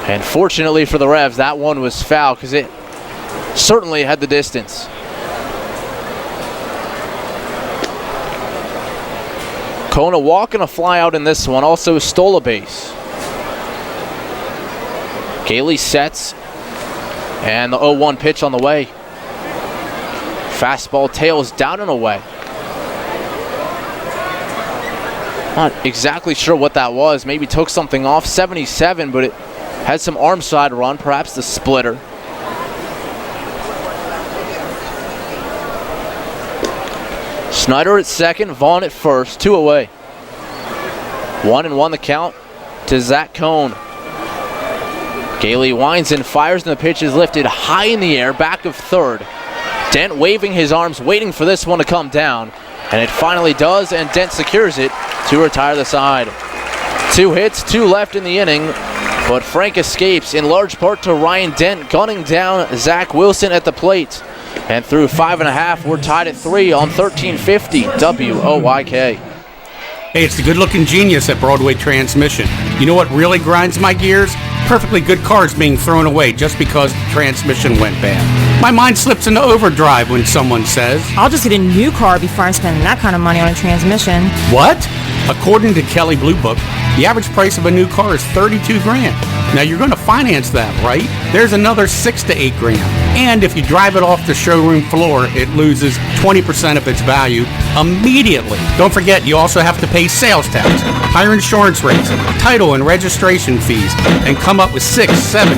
And fortunately for the Revs, that one was foul because it certainly had the distance. Cone a walk and a fly out in this one, also stole a base. Gailey sets, and the 0-1 pitch on the way. Fastball tails down and away. Not exactly sure what that was. Maybe took something off. 77, but it had some arm side run, perhaps the splitter. Snyder at second, Vaughn at first, 2 away. 1-1 the count to Zach Cone. Gailey winds and fires, and the pitch is lifted high in the air, back of third. Dent waving his arms, waiting for this one to come down. And it finally does, and Dent secures it to retire the side. 2 hits, 2 left in the inning, but Frank escapes in large part to Ryan Dent gunning down Zach Wilson at the plate. And through 5.5, we're tied at 3 on 1350 WOYK.
Hey, it's the good-looking genius at Broadway Transmission. You know what really grinds my gears? Perfectly good cars being thrown away just because the transmission went bad. My mind slips into overdrive when someone says,
I'll just get a new car before I spend that kind of money on a transmission.
What? According to Kelley Blue Book, the average price of a new car is $32,000. Now you're going to finance that, right? There's another $6,000 to $8,000. And if you drive it off the showroom floor, it loses 20% of its value immediately. Don't forget, you also have to pay sales tax, higher insurance rates, title and registration fees, and come up with $600, $700,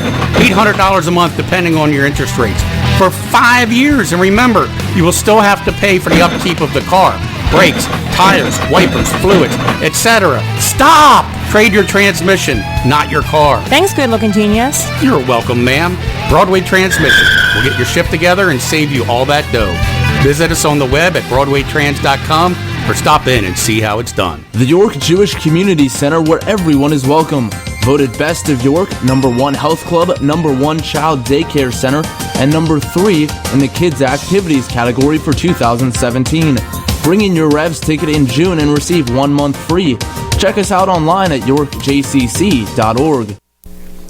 $800 a month depending on your interest rates for 5 years. And remember, you will still have to pay for the upkeep of the car. Brakes, tires, wipers, fluids, etc. Stop! Trade your transmission, not your car.
Thanks, good-looking genius.
You're welcome, ma'am. Broadway Transmission. We'll get your shift together and save you all that dough. Visit us on the web at BroadwayTrans.com or stop in and see how it's done.
The York Jewish Community Center, where everyone is welcome. Voted Best of York, #1 Health Club, #1 Child Daycare Center, and #3 in the Kids Activities category for 2017. Bring in your Revs ticket in June and receive 1 month free. Check us out online at yorkjcc.org.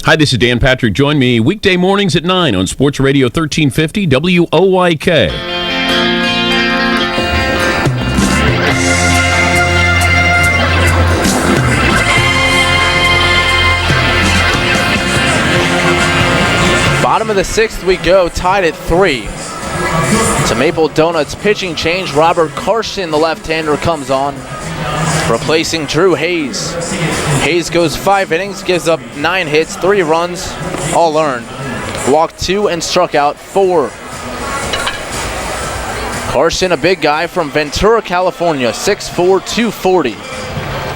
Hi, this is Dan Patrick. Join me weekday mornings at 9 on Sports Radio 1350 WOYK.
Bottom of the 6th we go, tied at 3. To Maple Donuts pitching change. Robert Carson, the left-hander, comes on, replacing Drew Hayes. Hayes goes 5 innings, gives up 9 hits, 3 runs, all earned. Walked 2 and struck out 4. Carson, a big guy from Ventura, California, 6'4", 240.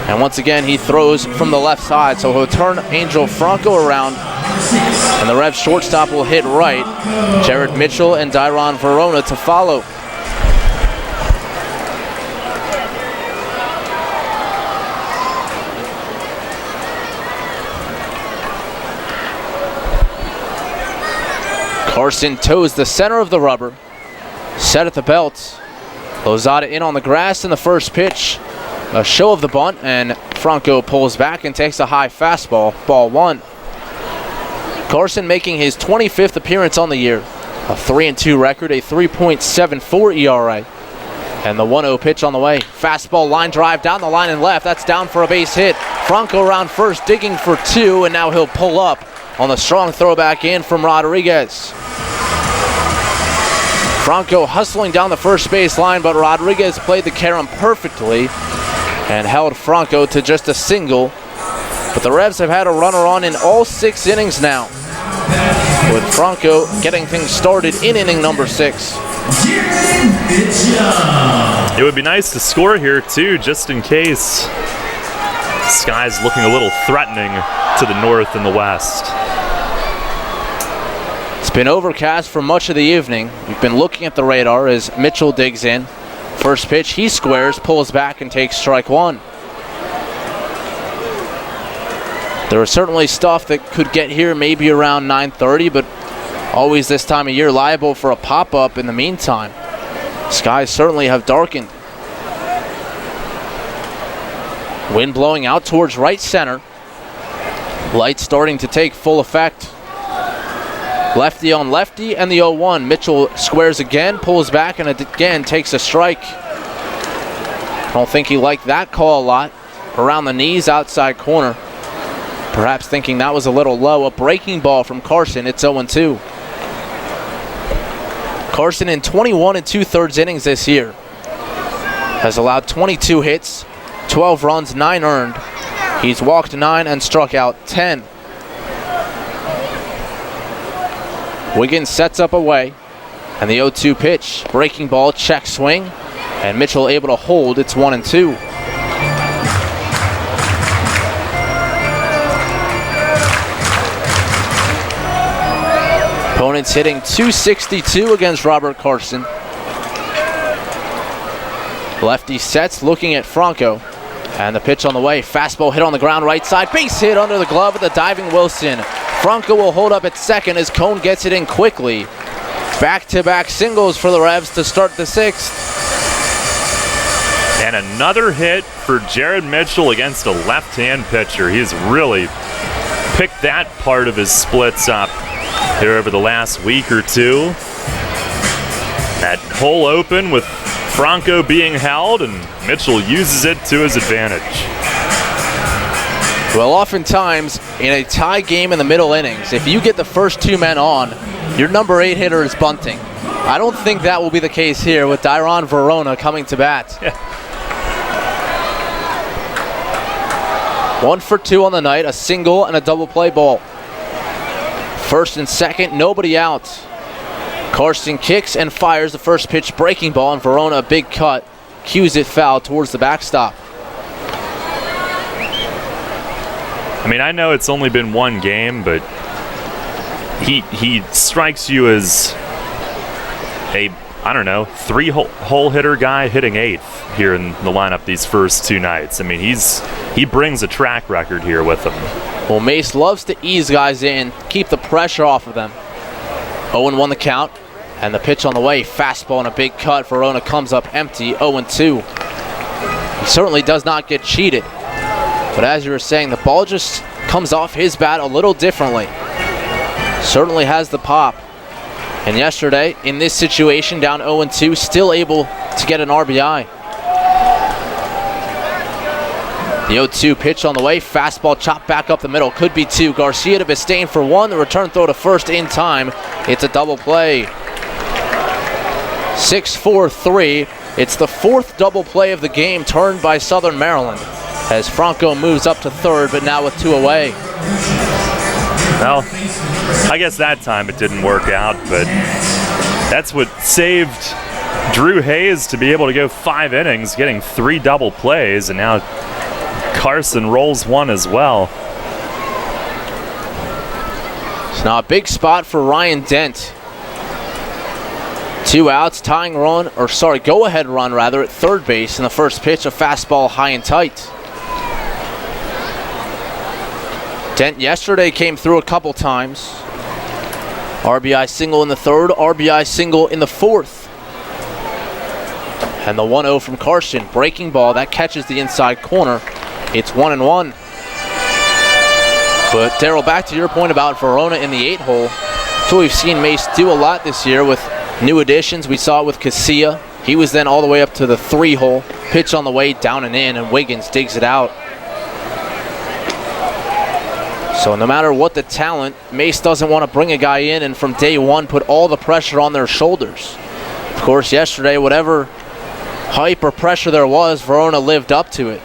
And once again, he throws from the left side, so he'll turn Angel Franco around, and the Revs shortstop will hit right. Jared Mitchell and Dyron Verona to follow. Carson toes the center of the rubber, set at the belt. Lozada in on the grass in the first pitch. A show of the bunt, and Franco pulls back and takes a high fastball, ball one. Carson making his 25th appearance on the year. A 3-2 record, a 3.74 ERA. And the 1-0 pitch on the way. Fastball line drive down the line and left. That's down for a base hit. Franco around first, digging for two, and now he'll pull up on the strong throwback in from Rodriguez. Franco hustling down the first base line, but Rodriguez played the carom perfectly and held Franco to just a single. But the Revs have had a runner on in all 6 innings now, with Franco getting things started in inning number 6.
It would be nice to score here too, just in case. Sky's looking a little threatening to the north and the west.
It's been overcast for much of the evening. We've been looking at the radar as Mitchell digs in. First pitch, he squares, pulls back, and takes strike one. There was certainly stuff that could get here maybe around 9:30, but always this time of year liable for a pop-up in the meantime. Skies certainly have darkened. Wind blowing out towards right center. Light starting to take full effect. Lefty on lefty and the 0-1. Mitchell squares again, pulls back, and again takes a strike. I don't think he liked that call a lot. Around the knees, outside corner. Perhaps thinking that was a little low. A breaking ball from Carson. It's 0-2. Carson in 21 2/3 innings this year has allowed 22 hits, 12 runs, 9 earned. He's walked 9 and struck out 10. Wiggins sets up away, and the 0-2 pitch. Breaking ball, check swing, and Mitchell able to hold. It's 1-2. Opponents hitting .262 against Robert Carson. Lefty sets, looking at Franco. And the pitch on the way. Fastball hit on the ground, right side. Base hit under the glove of the diving Wilson. Franco will hold up at second as Cone gets it in quickly. Back-to-back singles for the Revs to start the 6th.
And another hit for Jared Mitchell against a left-hand pitcher. He's really picked that part of his splits up here over the last week or two. That hole open with Franco being held, and Mitchell uses it to his advantage.
Well, oftentimes in a tie game in the middle innings, if you get the first 2 men on, your number 8 hitter is bunting. I don't think that will be the case here with Dyron Verona coming to bat.
Yeah.
1 for 2 on the night, a single and a double play ball. First and second, nobody out. Carson kicks and fires the first pitch, breaking ball, and Verona a big cut. Cues it foul towards the backstop.
I mean, I know it's only been 1 game, but he strikes you as a, I don't know, 3-hole hitter guy hitting 8th here in the lineup these first 2 nights. I mean, he brings a track record here with him.
Well, Mace loves to ease guys in, keep the pressure off of them. 0-1 the count, and the pitch on the way. Fastball and a big cut. Verona comes up empty, 0-2. He certainly does not get cheated. But as you were saying, the ball just comes off his bat a little differently. Certainly has the pop. And yesterday, in this situation, down 0-2, still able to get an RBI. The 0-2 pitch on the way. Fastball chopped back up the middle. Could be 2. Garcia to Bistain for 1. The return throw to first in time. It's a double play. 6-4-3. It's the 4th double play of the game turned by Southern Maryland, as Franco moves up to 3rd, but now with 2 away.
Well, I guess that time it didn't work out, but that's what saved Drew Hayes to be able to go 5 innings, getting 3 double plays, and now Carson rolls 1 as well.
It's now a big spot for Ryan Dent. 2 outs, go-ahead run at third base in the first pitch, a fastball high and tight. Dent yesterday came through a couple times. RBI single in the third, RBI single in the fourth. And the 1-0 from Carson, breaking ball, that catches the inside corner. It's 1-1. But Daryl, back to your point about Verona in the 8-hole. So we've seen Mace do a lot this year with new additions. We saw it with Casilla. He was then all the way up to the 3-hole. Pitch on the way down and in, and Wiggins digs it out. So no matter what the talent, Mace doesn't want to bring a guy in and from day one put all the pressure on their shoulders. Of course, yesterday, whatever hype or pressure there was, Verona lived up to it.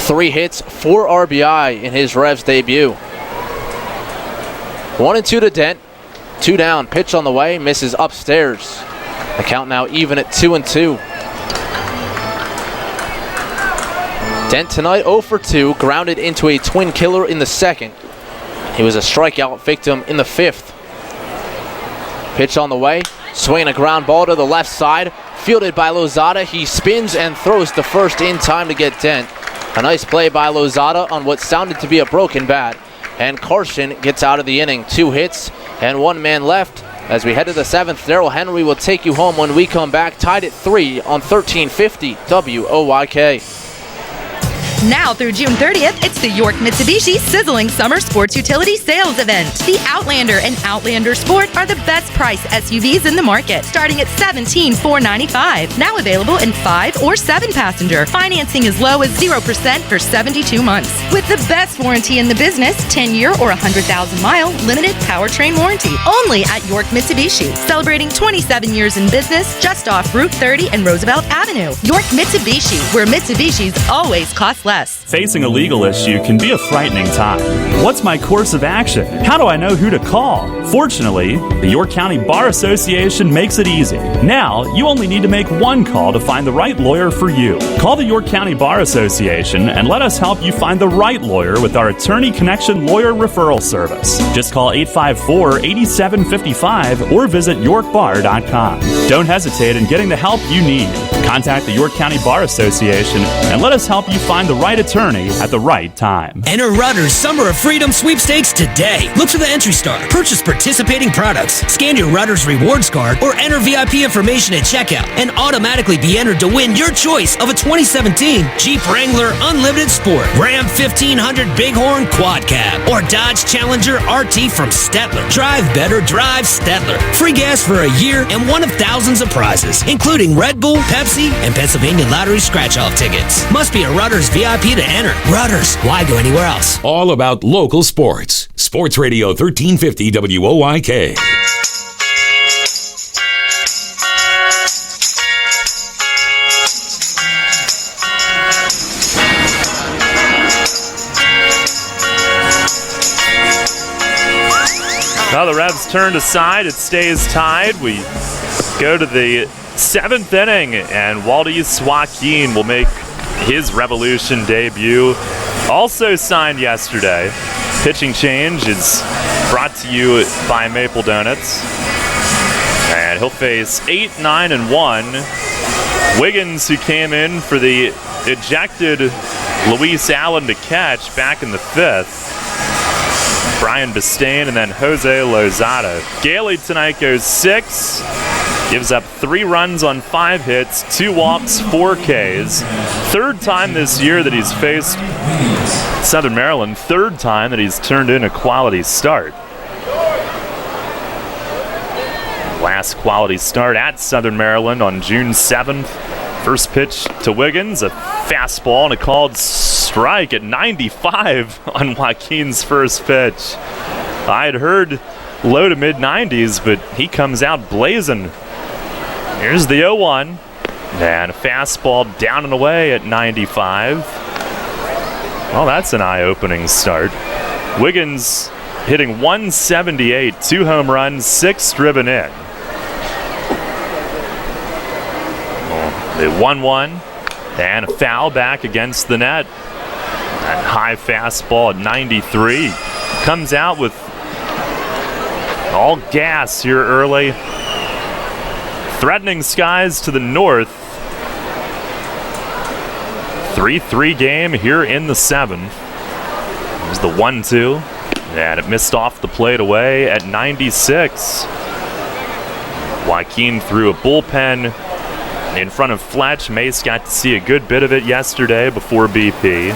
3 hits, 4 RBI in his Revs debut. 1-2 to Dent. 2 down, pitch on the way, misses upstairs. The count now even at 2-2. Dent tonight 0 for 2, grounded into a twin killer in the second. He was a strikeout victim in the 5th. Pitch on the way, swinging a ground ball to the left side, fielded by Lozada. He spins and throws to first in time to get Dent. A nice play by Lozada on what sounded to be a broken bat. And Carson gets out of the inning. 2 hits and 1 man left. As we head to the 7th, Darrell Henry will take you home when we come back, tied at 3 on 1350 WOYK.
Now through June 30th, it's the York Mitsubishi Sizzling Summer Sports Utility Sales Event. The Outlander and Outlander Sport are the best price SUVs in the market, starting at $17,495. Now available in 5 or 7 passenger. Financing as low as 0% for 72 months. With the best warranty in the business, 10-year or 100,000-mile limited powertrain warranty. Only at York Mitsubishi. Celebrating 27 years in business just off Route 30 and Roosevelt Avenue. York Mitsubishi, where Mitsubishis always cost less.
Facing a legal issue can be a frightening time. What's my course of action? How do I know who to call? Fortunately, the York County Bar Association makes it easy. Now, you only need to make one call to find the right lawyer for you. Call the York County Bar Association and let us help you find the right lawyer with our Attorney Connection Lawyer Referral Service. Just call 854-8755 or visit yorkbar.com. Don't hesitate in getting the help you need. Contact the York County Bar Association and let us help you find the right attorney at the right time.
Enter Rutter's Summer of Freedom sweepstakes today. Look for the entry star, purchase participating products, scan your Rutter's rewards card, or enter VIP information at checkout and automatically be entered to win your choice of a 2017 Jeep Wrangler Unlimited Sport, Ram 1500 Bighorn Quad Cab, or Dodge Challenger RT from Stettler. Drive better, drive Stettler. Free gas for a year and one of thousands of prizes, including Red Bull, Pepsi, and Pennsylvania Lottery scratch-off tickets. Must be a Rutter's VIP to enter. Rudders, why go anywhere else?
All about local sports. Sports Radio 1350 WOYK.
Well, the Revs turned aside. It stays tied. We go to the 7th inning, and Waldis Joaquin will make his Revolution debut. Also signed yesterday. Pitching change is brought to you by Maple Donuts. And he'll face 8, 9, and 1. Wiggins, who came in for the ejected Luis Allen to catch back in the 5th. Brian Bistain, and then Jose Lozada. Gailey tonight goes 6. Gives up 3 runs on 5 hits, 2 walks, 4 Ks. 3rd time this year that he's faced Southern Maryland. 3rd time that he's turned in a quality start. Last quality start at Southern Maryland on June 7th. First pitch to Wiggins, a fastball and a called strike at 95 on Joaquin's first pitch. I'd heard low to mid 90s, but he comes out blazing. Here's the 0-1, and a fastball down and away at 95. Well, that's an eye-opening start. Wiggins hitting 178, 2 home runs, 6 driven in. They 1-1, and a foul back against the net. That high fastball at 93 comes out with all gas here early. Threatening skies to the north. 3-3 game here in the 7th. There's the 1-2, and it missed off the plate away at 96. Joaquin threw a bullpen in front of Fletch. Mace got to see a good bit of it yesterday before BP.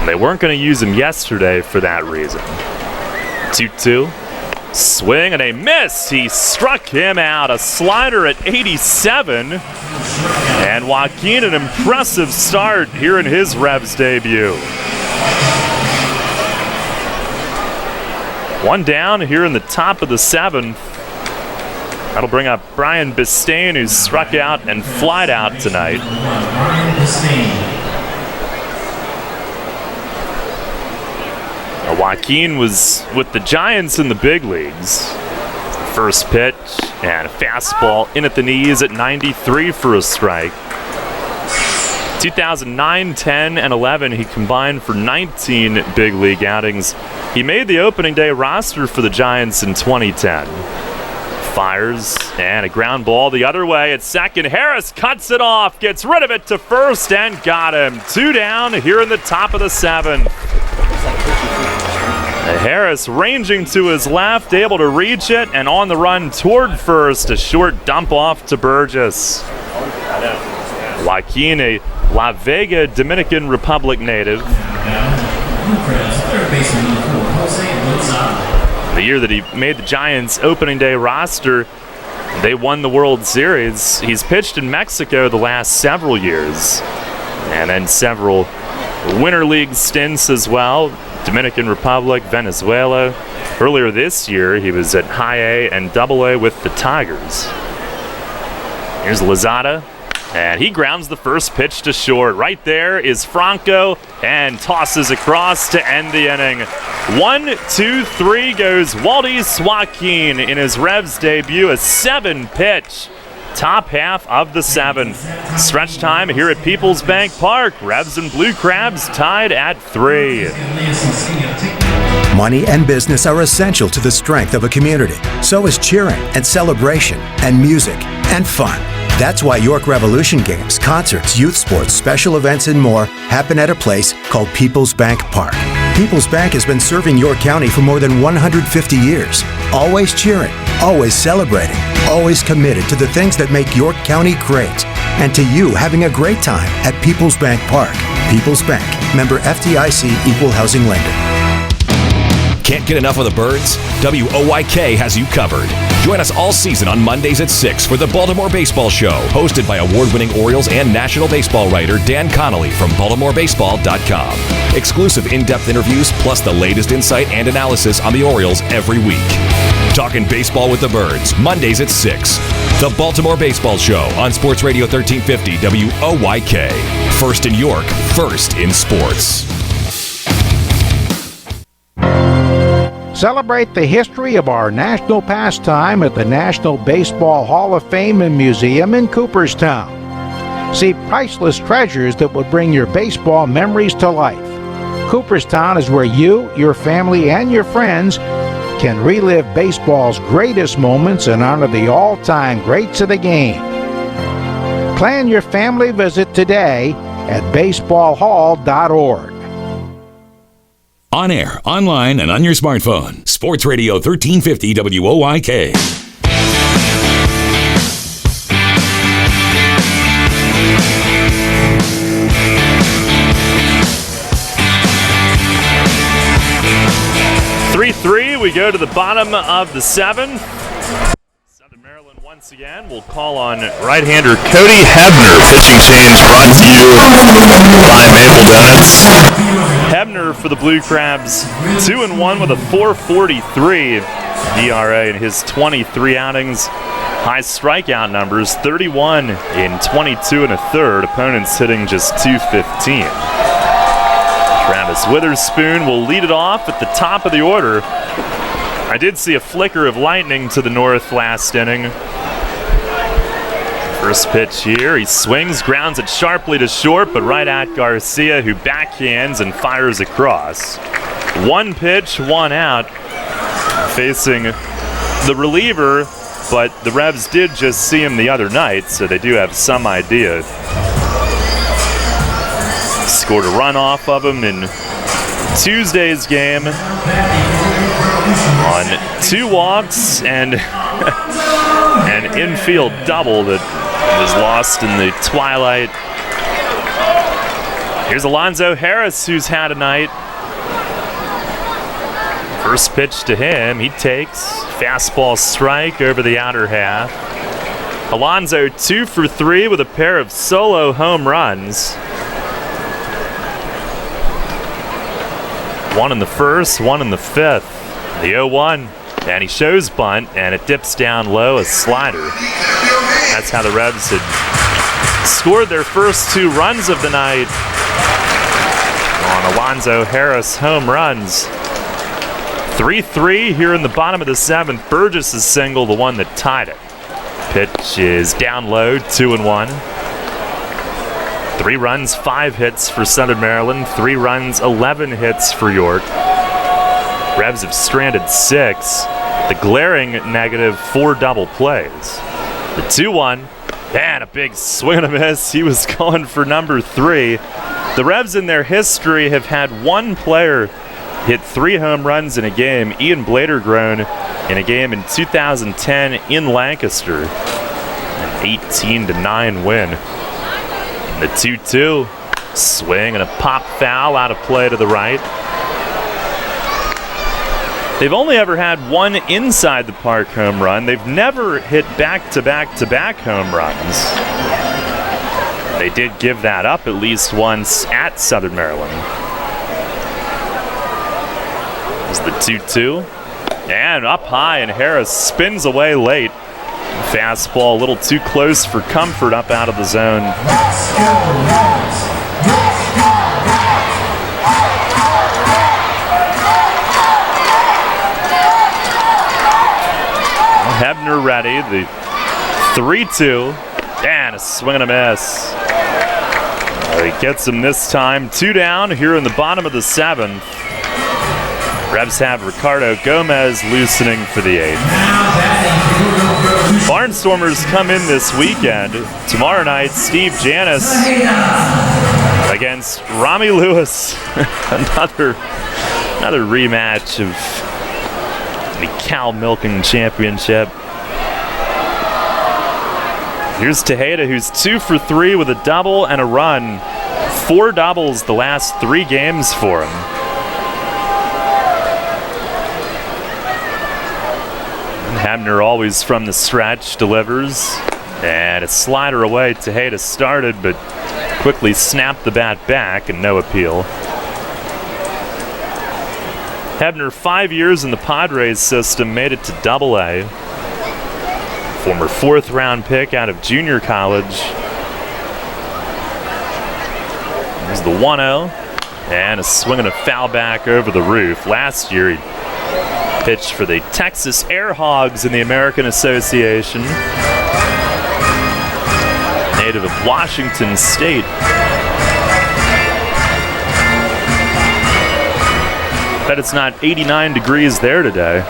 They weren't going to use him yesterday for that reason. 2-2. Swing and a miss. He struck him out. A slider at 87. And Joaquin, an impressive start here in his Revs debut. One down here in the top of the 7th. That'll bring up Brian Bistain, who's struck out and flied out tonight. Joaquin was with the Giants in the big leagues. First pitch and a fastball in at the knees at 93 for a strike. 2009, 10, and 11, he combined for 19 big league outings. He made the opening day roster for the Giants in 2010. Fires and a ground ball the other way at second. Harris cuts it off, gets rid of it to first, and got him. 2 down here in the top of the 7th. Harris ranging to his left, able to reach it, and on the run toward first. A short dump off to Burgess. Joaquin, a La Vega, Dominican Republic native. The year that he made the Giants opening day roster, they won the World Series. He's pitched in Mexico the last several years, and then several Winter League stints as well. Dominican Republic, Venezuela. Earlier this year, he was at High A and Double A with the Tigers. Here's Lozada, and he grounds the first pitch to short. Right there is Franco, and tosses across to end the inning. 1-2-3 goes Waldis Joaquin in his Revs debut, a 7-pitch. Top half of the 7th. Stretch time here at Peoples Bank Park. Revs and Blue Crabs tied at 3.
Money and business are essential to the strength of a community. So is cheering and celebration and music and fun. That's why York Revolution games, concerts, youth sports, special events, and more happen at a place called Peoples Bank Park. Peoples Bank has been serving York County for more than 150 years. Always cheering, always celebrating, always committed to the things that make York County great. And to you having a great time at Peoples Bank Park. Peoples Bank, member FDIC, equal housing lender.
Can't get enough of the Birds? WOYK has you covered. Join us all season on Mondays at 6 for the Baltimore Baseball Show, hosted by award-winning Orioles and National Baseball writer Dan Connolly from BaltimoreBaseball.com. Exclusive in-depth interviews plus the latest insight and analysis on the Orioles every week. Talking baseball with the Birds, Mondays at 6. The Baltimore Baseball Show on Sports Radio 1350 WOYK. First in York, first in sports.
Celebrate the history of our national pastime at the National Baseball Hall of Fame and Museum in Cooperstown. See priceless treasures that will bring your baseball memories to life. Cooperstown is where you, your family, and your friends can relive baseball's greatest moments and honor the all-time greats of the game. Plan your family visit today at baseballhall.org.
On air, online, and on your smartphone. Sports Radio 1350 WOYK.
We go to the bottom of the 7th. Southern Maryland once again will call on right-hander Cody Hebner.
Pitching change brought to you by Maple Donuts.
Hebner for the Blue Crabs, 2-1 with a 4.43 ERA in his 23 outings. High strikeout numbers, 31 in 22 and a third. Opponents hitting just .215. Travis Witherspoon will lead it off at the top of the order. I did see a flicker of lightning to the north last inning. First pitch here, he swings, grounds it sharply to short, but right at Garcia, who backhands and fires across. One pitch, one out, facing the reliever, but the Revs did just see him the other night, so they do have some idea. Scored a run off of him in Tuesday's game on 2 walks and an infield double that was lost in the twilight. Here's Alonzo Harris, who's had a night. First pitch to him, he takes. Fastball strike over the outer half. Alonzo 2 for 3 with a pair of solo home runs. 1 in the first, 1 in the fifth. The 0-1, and he shows bunt, and it dips down low, a slider. That's how the Revs had scored their first 2 runs of the night on Alonzo Harris home runs. 3-3 here in the bottom of the 7th. Burgess' single, the one that tied it. Pitch is down low, 2-1. 3 runs, 5 hits for Southern Maryland. 3 runs, 11 hits for York. Revs have stranded 6. The glaring negative, 4 double plays. The 2-1, and a big swing and a miss. He was going for number 3. The Revs in their history have had 1 player hit 3 home runs in a game. Ian Bladergroen in a game in 2010 in Lancaster. An 18-9 win. The 2-2, swing and a pop foul out of play to the right. They've only ever had 1 inside the park home run. They've never hit back-to-back-to-back home runs. They did give that up at least once at Southern Maryland. There's the 2-2, and up high, and Harris spins away late. Fastball a little too close for comfort up out of the zone. Hebner ready, the 3-2, and a swing and a miss. He gets him this time. 2 down here in the bottom of the 7th. Revs have Ricardo Gomez loosening for the 8th. Barnstormers come in this weekend. Tomorrow night, Steve Janis against Rami Lewis. another rematch of the cow milking championship. Here's Tejeda, who's 2 for 3 with a double and a run. 4 doubles the last 3 games for him. Hebner, always from the stretch, delivers. And a slider away. Tejeda started, but quickly snapped the bat back, and no appeal. Hebner, 5 years in the Padres system, made it to Double-A. Former 4th-round pick out of junior college. There's the 1-0, and a swing and a foul back over the roof. Last year, he pitched for the Texas Air Hogs in the American Association. Native of Washington State. Bet it's not 89 degrees there today.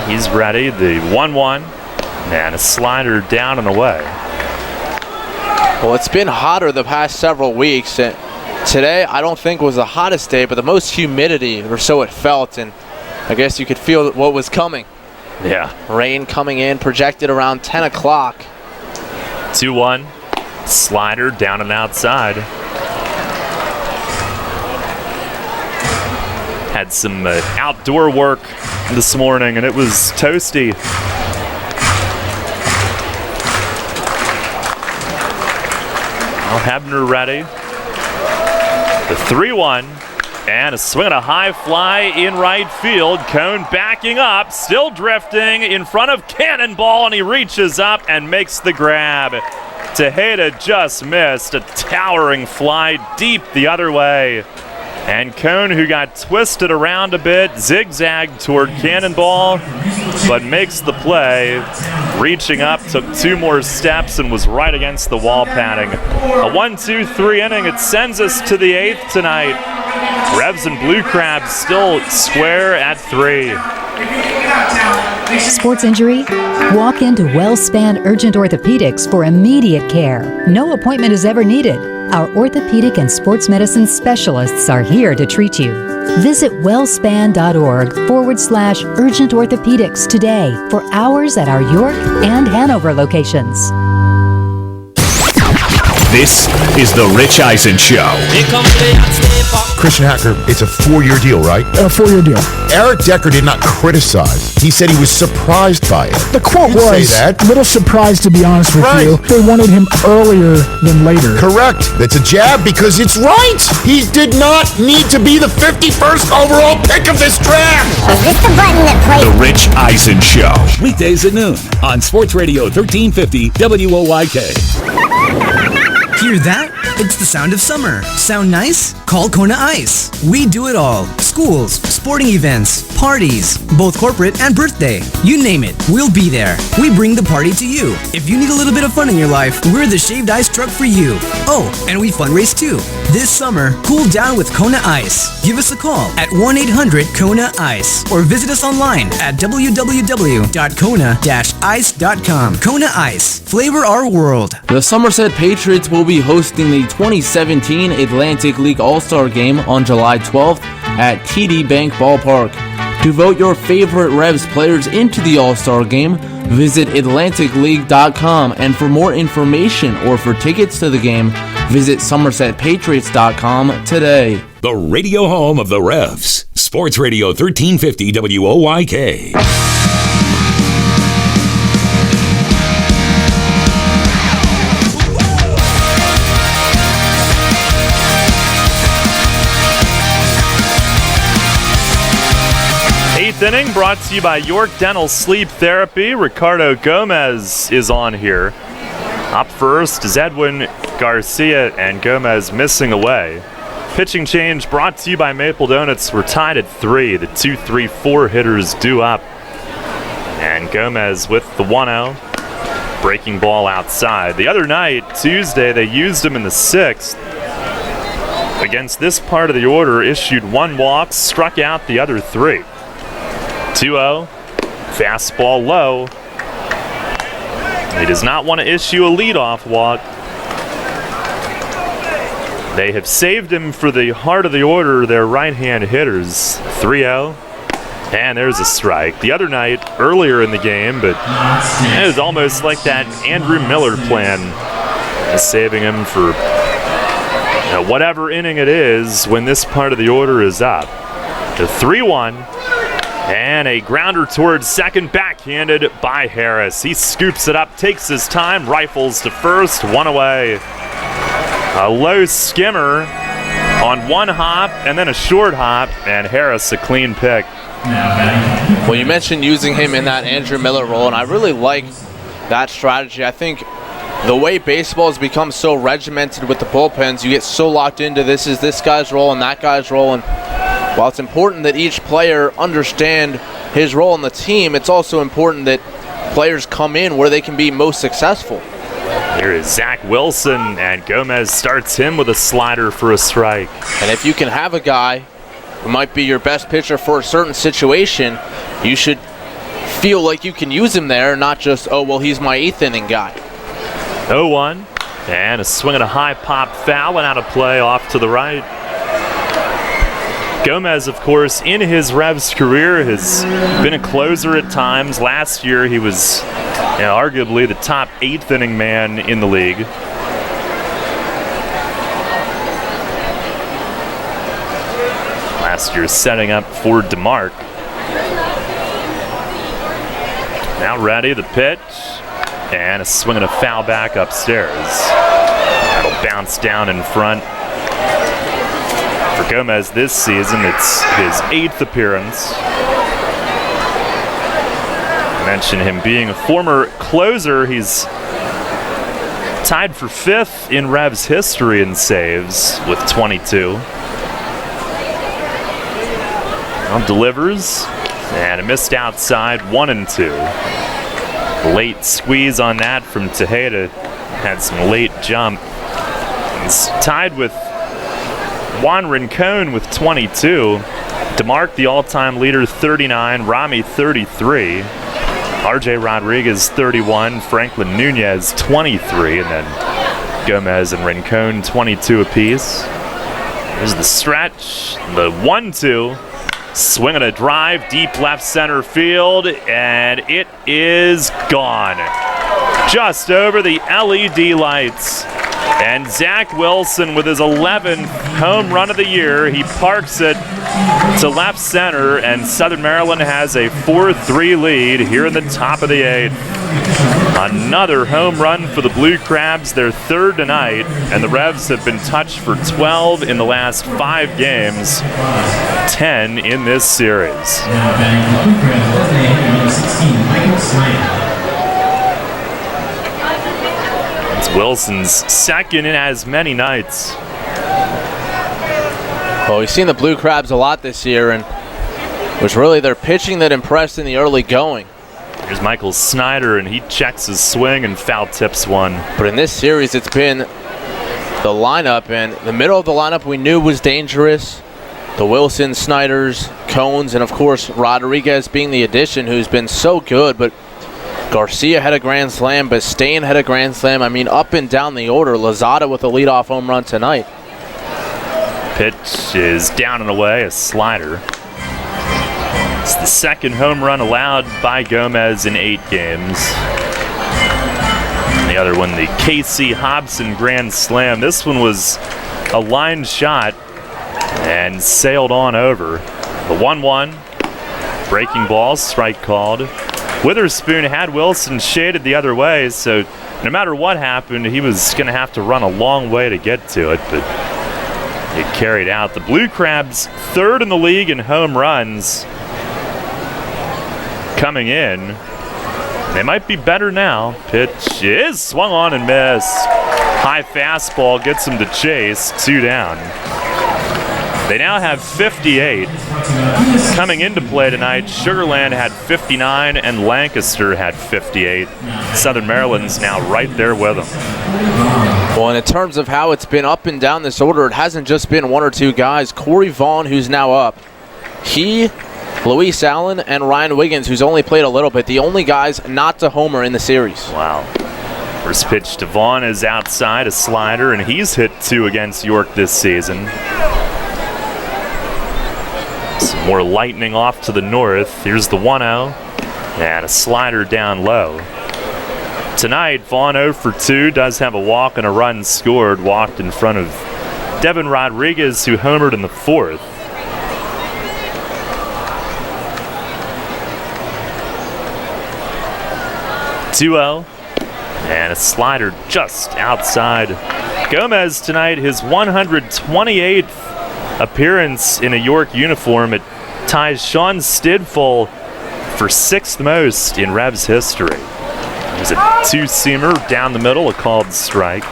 He's ready. The 1-1, and a slider down and away.
Well, it's been hotter the past several weeks. And today, I don't think was the hottest day, but the most humidity, or so it felt, and I guess you could feel what was coming.
Yeah.
Rain coming in, projected around 10 o'clock.
2-1, slider down and outside. Had some outdoor work this morning, and it was toasty. Well, Hebner ready. The 3-1, and a swing and a high fly in right field. Cone backing up, still drifting in front of Cannonball, and he reaches up and makes the grab. Tejeda just missed a towering fly deep the other way. And Cone, who got twisted around a bit, zigzagged toward Cannonball, but makes the play. Reaching up, took 2 more steps, and was right against the wall padding. A 1-2-3 inning. It sends us to the 8th tonight. Revs and Blue Crabs still square at 3.
Sports injury? Walk into WellSpan Urgent Orthopedics for immediate care. No appointment is ever needed. Our orthopedic and sports medicine specialists are here to treat you. Visit wellspan.org/urgent orthopedics today for hours at our York and Hanover locations.
This is the Rich Eisen Show.
Christian Hacker, it's a 4-year deal, right?
A 4-year deal.
Eric Decker did not criticize. He said he was surprised by it.
The quote was, a little surprised to be honest with you. They wanted him earlier than later.
Correct. That's a jab because it's right. He did not need to be the 51st overall pick of this draft.
Is this the button that plays? The Rich Eisen Show.
Weekdays at noon on Sports Radio 1350 WOYK.
Hear that? It's the sound of summer. Sound nice? Call Kona Ice. We do it all. Schools, sporting events, parties, both corporate and birthday. You name it, we'll be there. We bring the party to you. If you need a little bit of fun in your life, we're the shaved ice truck for you. Oh, and we fundraise too. This summer, cool down with Kona Ice. Give us a call at 1-800-KONA-ICE or visit us online at www.kona-ice.com. Kona Ice. Flavor our world.
The Somerset Patriots will be hosting the 2017 Atlantic League All-Star Game on July 12th at TD Bank Ballpark. To vote your favorite Revs players into the All-Star Game, visit AtlanticLeague.com, and for more information or for tickets to the game, visit SomersetPatriots.com today.
The radio home of the Revs. Sports Radio 1350 WOYK.
Inning brought to you by York Dental Sleep Therapy. Ricardo Gomez is on here. Up first is Edwin Garcia, and Gomez missing away. Pitching change brought to you by Maple Donuts. We're tied at 3. The 2-3-4 hitters due up. And Gomez with the 1-0. Breaking ball outside. The other night, Tuesday, they used him in the 6th. Against this part of the order, issued 1 walk, struck out the other 3. 2-0, fastball low. He does not want to issue a leadoff walk. They have saved him for the heart of the order, their right-hand hitters. 3-0, and there's a strike. The other night, earlier in the game, but it was almost like that Andrew Miller plan, saving him for whatever inning it is when this part of the order is up. The 3-1. And a grounder towards second, backhanded by Harris. He scoops it up, takes his time, rifles to first, 1 away. A low skimmer on 1 hop and then a short hop, and Harris a clean pick.
Well, you mentioned using him in that Andrew Miller role, and I really like that strategy. I think the way baseball has become so regimented with the bullpens, you get so locked into this is this guy's role and that guy's role, and while it's important that each player understand his role in the team, it's also important that players come in where they can be most successful.
Here is Zach Wilson, and Gomez starts him with a slider for a strike.
And if you can have a guy who might be your best pitcher for a certain situation, you should feel like you can use him there, not just, oh, well, he's my 8th inning guy.
0-1, and a swing and a high pop foul and out of play off to the right. Gomez, of course, in his Revs career has been a closer at times. Last year, he was arguably the top 8th inning man in the league. Last year, setting up for DeMarc. Now ready, the pitch, and a swing and a foul back upstairs. That'll bounce down in front. For Gomez this season, it's his 8th appearance. I mentioned him being a former closer. He's tied for 5th in Revs history in saves with 22. Well, delivers, and a missed outside, 1-2. Late squeeze on that from Tejeda. Had some late jump. He's tied with Juan Rincon with 22. DeMarc, the all-time leader, 39. Rami, 33. RJ Rodriguez, 31. Franklin Nunez, 23. And then Gomez and Rincon, 22 apiece. There's the stretch. The 1-2. Swinging a drive, deep left center field, and it is gone. Just over the LED lights. And Zach Wilson with his 11th home run of the year. He parks it to left center, and Southern Maryland has a 4-3 lead here in the top of the 8th. Another home run for the Blue Crabs, their 3rd tonight, and the Revs have been touched for 12 in the last 5 games, 10 in this series.
Now batting for the Blue Crabs, number 16, Michael Snyder.
It's Wilson's second in as many nights.
Well, we've seen the Blue Crabs a lot this year, and it was really their pitching that impressed in the early going.
Here's Michael Snyder, and he checks his swing and foul tips one.
But in this series, it's been the lineup, and the middle of the lineup we knew was dangerous. The Wilson, Snyders, Cones, and of course Rodriguez being the addition who's been so good, but Garcia had a grand slam, Bastain had a grand slam. I mean, up and down the order. Lozada with a leadoff home run tonight.
Pitch is down and away, a slider. It's the second home run allowed by Gomez in 8 games. And the other one, the Casey Hobson grand slam. This one was a line shot and sailed on over. The 1-1, breaking ball, strike called. Witherspoon had Wilson shaded the other way, so no matter what happened, he was going to have to run a long way to get to it, but it carried out. The Blue Crabs 3rd in the league in home runs coming in. They might be better now. Pitch is swung on and missed. High fastball gets him to chase, 2 down. They now have 58. Coming into play tonight, Sugarland had 59 and Lancaster had 58. Southern Maryland's now right there with them.
Well, and in terms of how it's been up and down this order, it hasn't just been 1 or 2 guys. Corey Vaughn, who's now up. He, Luis Allen, and Ryan Wiggins, who's only played a little bit, the only guys not to homer in the series.
Wow. First pitch to Vaughn is outside, a slider, and he's hit 2 against York this season. Some more lightning off to the north. Here's the 1-0, and a slider down low. Tonight, Vaughn 0 for 2, does have a walk and a run scored, walked in front of Devin Rodriguez, who homered in the 4th. (2-0) and a slider just outside. Gomez tonight, his 128th appearance in a York uniform. It ties Sean Stidful for 6th most in Revs history. There's a 2-seamer down the middle, a called strike.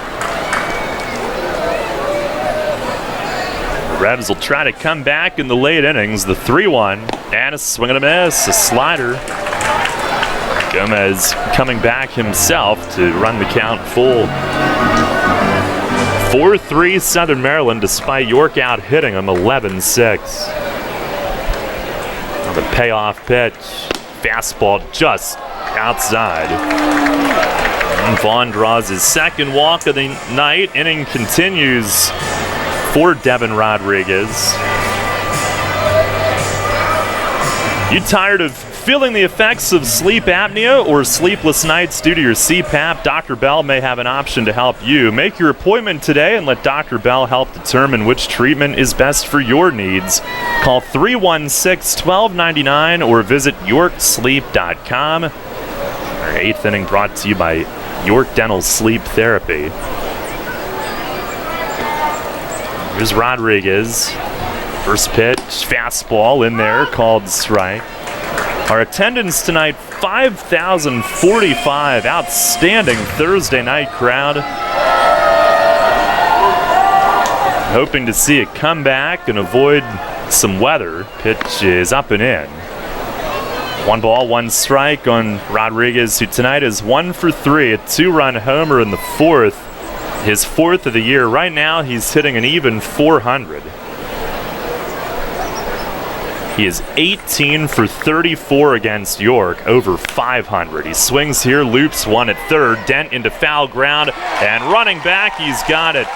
The Revs will try to come back in the late innings. The 3-1 and a swing and a miss, a slider. Gomez coming back himself to run the count full. 4-3 Southern Maryland, despite York out hitting them 11-6. The payoff pitch, fastball just outside. And Vaughn draws his 2nd walk of the night. Inning continues for Devin Rodriguez. You tired of feeling the effects of sleep apnea or sleepless nights due to your CPAP? Dr. Bell may have an option to help you. Make your appointment today and let Dr. Bell help determine which treatment is best for your needs. Call 316-1299 or visit yorksleep.com. Our 8th inning brought to you by York Dental Sleep Therapy. Here's Rodriguez. First pitch, fastball in there, called strike. Our attendance tonight, 5,045. Outstanding Thursday night crowd. Hoping to see a comeback and avoid some weather. Pitch is up and in. 1 ball, 1 strike on Rodriguez, who tonight is 1 for 3, a 2-run homer in the 4th, his 4th of the year. Right now, he's hitting an even .400. He is 18 for 34 against York, over .500. He swings here, loops one at third, dent into foul ground, and running back, he's got it.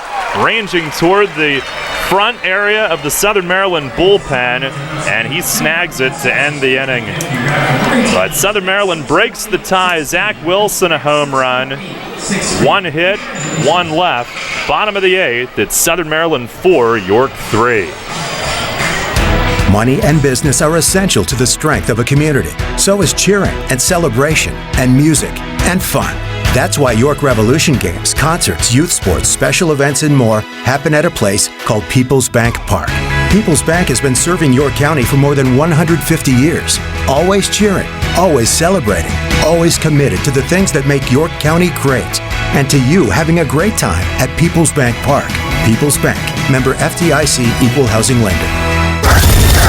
Ranging toward the front area of the Southern Maryland bullpen, and he snags it to end the inning. But Southern Maryland breaks the tie. Zach Wilson a home run. 1 hit, 1 left. Bottom of the 8th, it's Southern Maryland 4, York 3.
Money and business are essential to the strength of a community. So is cheering and celebration and music and fun. That's why York Revolution games, concerts, youth sports, special events, and more happen at a place called People's Bank Park. People's Bank has been serving York County for more than 150 years. Always cheering, always celebrating, always committed to the things that make York County great. And to you having a great time at People's Bank Park. People's Bank, member FDIC, equal housing lender.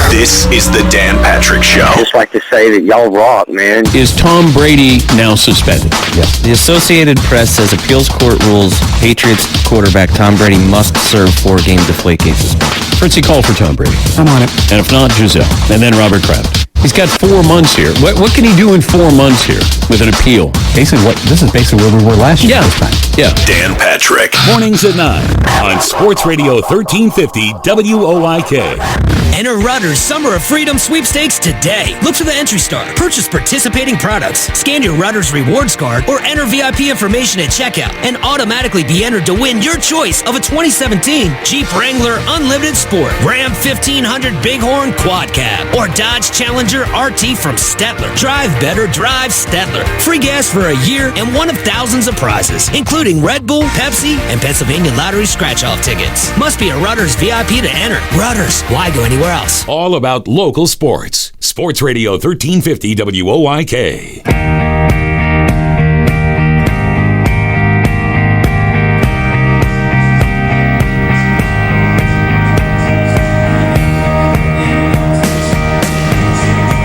This is the Dan Patrick Show.
Just like to say that y'all rock, man.
Is Tom Brady now suspended?
Yes. The Associated Press says appeals court rules Patriots quarterback Tom Brady must serve 4-game deflategate suspension.
Fritzy, call for Tom Brady.
I'm on it.
And if not, Giselle. And then Robert Kraft. He's got 4 months here. What can he do in 4 months here with an appeal?
This is basically where we were last year this time.
Yeah.
Dan Patrick.
Mornings at 9 on Sports Radio 1350 WOIK.
Enter Rutter's Summer of Freedom sweepstakes today. Look for the entry star. Purchase participating products. Scan your Rutter's rewards card or enter VIP information at checkout and automatically be entered to win your choice of a 2017 Jeep Wrangler Unlimited Sport, Ram 1500 Bighorn Quad Cab, or Dodge Challenger RT from Stettler. Drive better, drive Stettler. Free gas for a year and one of thousands of prizes, including Red Bull, Pepsi, and Pennsylvania Lottery scratch-off tickets. Must be a Rutter's VIP to enter. Rutter's. Why go anywhere else?
All about local sports. Sports Radio 1350 WOIK.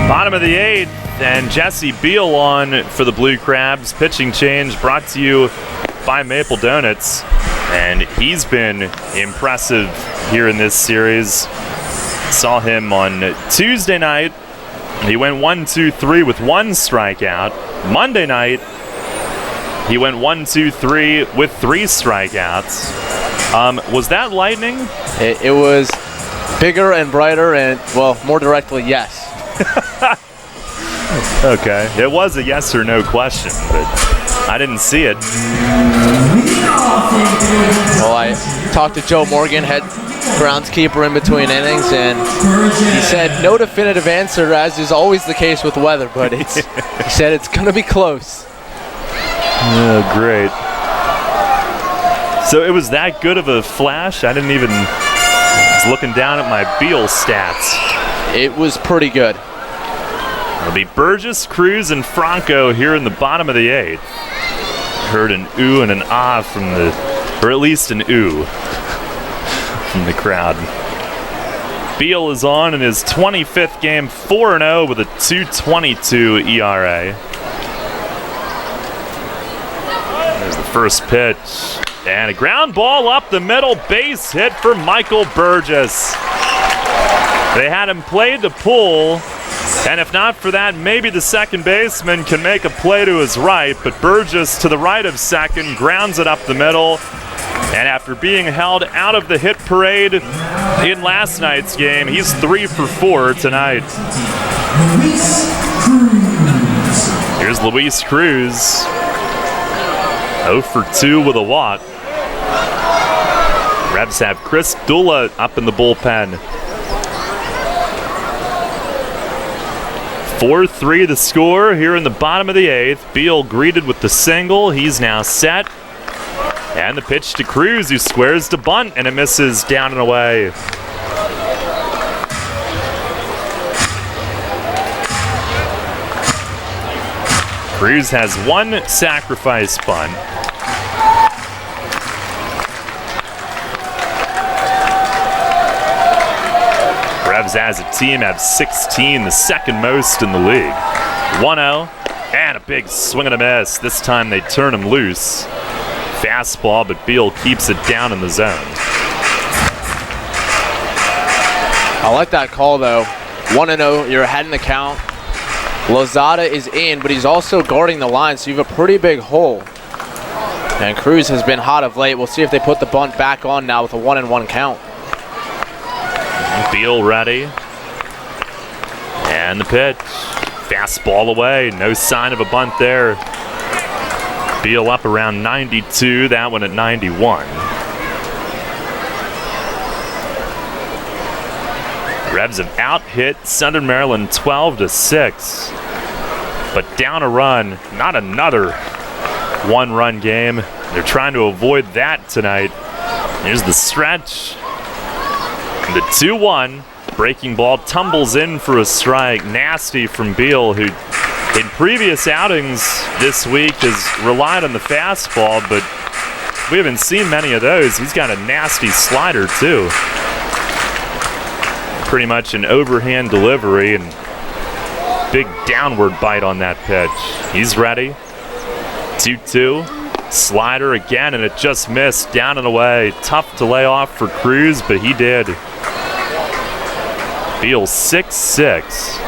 Bottom of the 8th, and Jesse Beal on for the Blue Crabs. Pitching change brought to you by Maple Donuts, and he's been impressive here in this series. Saw him on Tuesday night. He went 1-2-3 with 1 strikeout. Monday night, he went 1-2-3 with 3 strikeouts. Was that lightning?
It was bigger and brighter and, well, more directly, yes.
Okay. It was a yes or no question, but I didn't see it.
Well, I talked to Joe Morgan, head groundskeeper in between innings, and he said no definitive answer, as is always the case with weather, but he said it's going to be close.
Oh, great. So it was that good of a flash? I didn't even... I was looking down at my Beal stats.
It was pretty good.
It'll be Burgess, Cruz, and Franco here in the bottom of the 8th. Heard an ooh and an ah from the... or at least an ooh from the crowd. Beal is on in his 25th game, 4-0 with a 2.22 ERA. There's the first pitch. And a ground ball up the middle, base hit for Michael Burgess. They had him played to pull, and if not for that, maybe the second baseman can make a play to his right, but Burgess to the right of second grounds it up the middle. And after being held out of the hit parade in last night's game, he's 3 for 4 tonight. Here's Luis Cruz. 0 for 2 with a walk. Rebs have Chris Dula up in the bullpen. 4-3 the score here in the bottom of the 8th. Beal greeted with the single. He's now set. And the pitch to Cruz, who squares to bunt, and it misses down and away. Cruz has 1 sacrifice bunt. Revs as a team have 16, the second most in the league. 1-0, and a big swing and a miss. This time they turn him loose. Fastball, but Beal keeps it down in the zone.
I like that call, though. 1-0, you're ahead in the count. Lozada is in, but he's also guarding the line, so you have a pretty big hole. And Cruz has been hot of late. We'll see if they put the bunt back on now with a 1-1 count.
Beal ready. And the pitch. Fastball away. No sign of a bunt there. Beal up around 92. That one at 91. Revs have out-hit Southern Maryland 12-6. But down a run. Not another one-run game. They're trying to avoid that tonight. Here's the stretch. The 2-1. Breaking ball tumbles in for a strike. Nasty from Beal, who in previous outings this week has relied on the fastball, but we haven't seen many of those. He's got a nasty slider, too. Pretty much an overhand delivery and big downward bite on that pitch. He's ready. 2-2. Slider again, and it just missed. Down and away. Tough to lay off for Cruz, but he did. Beal 6-6.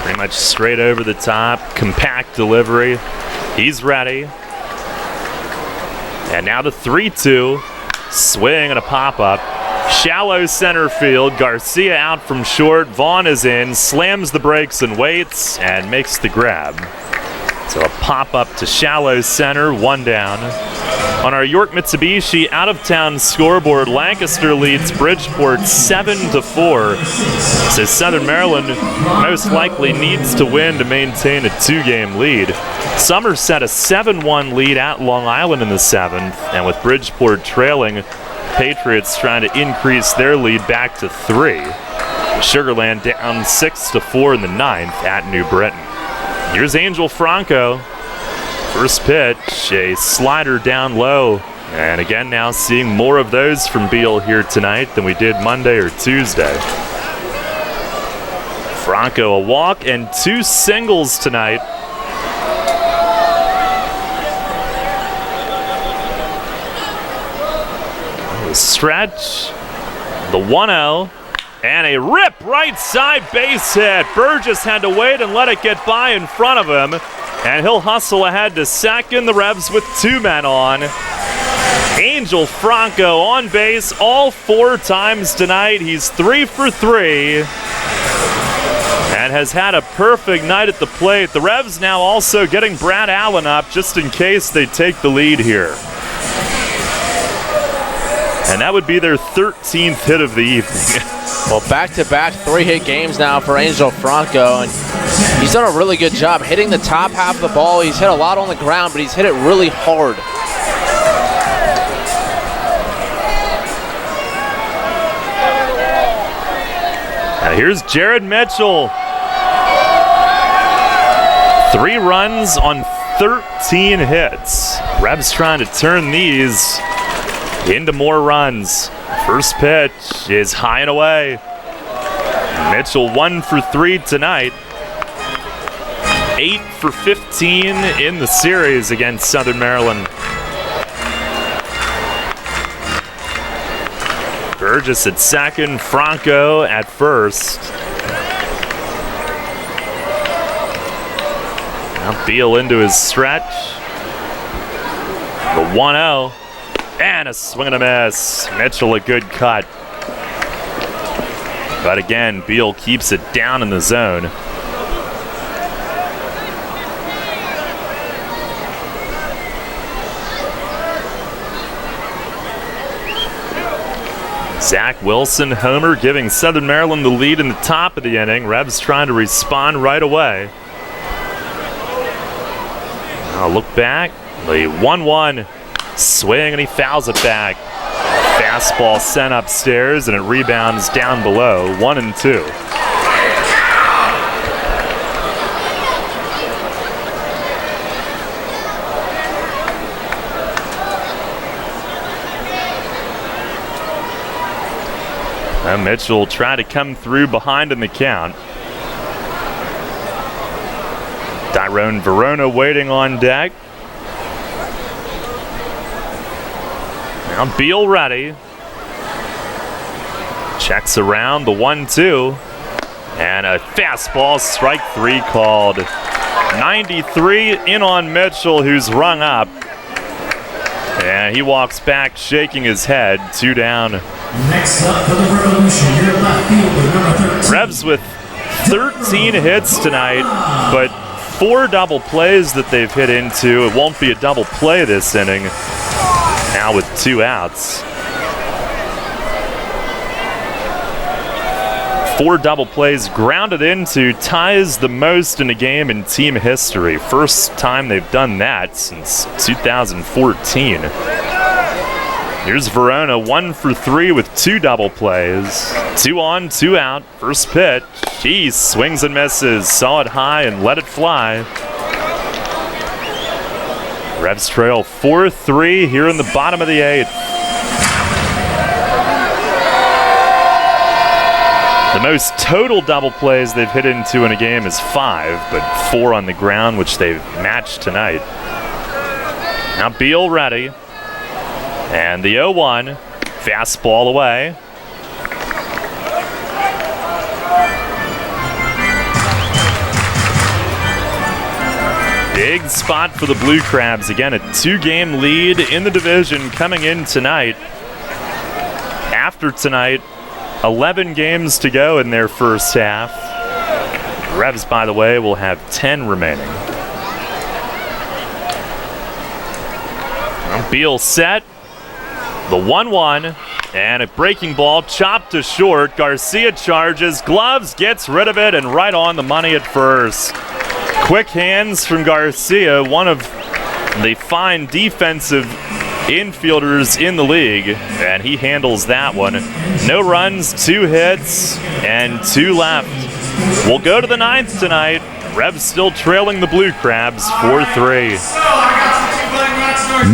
Pretty much straight over the top. Compact delivery. He's ready. And now the 3-2. Swing and a pop-up. Shallow center field. Garcia out from short. Vaughn is in. Slams the brakes and waits and makes the grab. So a pop-up to shallow center. One down. On our York Mitsubishi out-of-town scoreboard, Lancaster leads Bridgeport 7-4. So Southern Maryland most likely needs to win to maintain a 2-game lead. Somerset a 7-1 lead at Long Island in the 7th, and with Bridgeport trailing, Patriots trying to increase their lead back to 3. Sugarland down 6-4 in the 9th at New Britain. Here's Angel Franco. First pitch, a slider down low. And again now seeing more of those from Beal here tonight than we did Monday or Tuesday. Franco a walk and 2 singles tonight. The stretch, the 1-0, and a rip right side base hit. Burgess had to wait and let it get by in front of him. And he'll hustle ahead to second. The Revs with 2 men on. Angel Franco on base all 4 times tonight. He's 3 for 3. And has had a perfect night at the plate. The Revs now also getting Brad Allen up just in case they take the lead here. And that would be their 13th hit of the evening.
Well, back-to-back 3-hit games now for Angel Franco, and he's done a really good job hitting the top half of the ball. He's hit a lot on the ground, but he's hit it really hard.
Now here's Jared Mitchell. 3 runs on 13 hits. Revs trying to turn these into more runs. First pitch is high and away. Mitchell 1 for 3 tonight. 8 for 15 in the series against Southern Maryland. Burgess at second, Franco at first. Now Beal into his stretch. The 1-0. And a swing and a miss. Mitchell a good cut. But again, Beal keeps it down in the zone. Zach Wilson, homer, giving Southern Maryland the lead in the top of the inning. Revs trying to respond right away. Now look back. The 1-1. Swing, and he fouls it back. Fastball sent upstairs, and it rebounds down below. 1-2. Mitchell tried to come through behind in the count. Tyrone Verona waiting on deck. Now Beal ready. Checks around the 1-2. And a fastball, strike 3 called. 93 in on Mitchell, who's rung up. And he walks back shaking his head. 2 down.
Next up for the Revolution, your left fielder, number 13.
Revs with 13 hits tonight, but 4 double plays that they've hit into. It won't be a double play this inning. Now with 2 outs. 4 double plays grounded into ties the most in a game in team history. First time they've done that since 2014. Here's Verona, 1 for 3 with 2 double plays. 2 on, 2 out. First pitch. He swings and misses. Saw it high and let it fly. Revs trail 4-3 here in the bottom of the 8th. The most total double plays they've hit into in a game is 5, but 4 on the ground, which they've matched tonight. Now Beal ready. And the 0-1, fastball away. Big spot for the Blue Crabs. Again, a 2-game lead in the division coming in tonight. After tonight, 11 games to go in their first half. Revs, by the way, will have 10 remaining. Beal set. The 1-1, and a breaking ball chopped to short. Garcia charges, gloves, gets rid of it, and right on the money at first. Quick hands from Garcia, one of the fine defensive infielders in the league, and he handles that one. No runs, 2 hits, and 2 left. We'll go to the 9th tonight. Revs still trailing the Blue Crabs 4-3.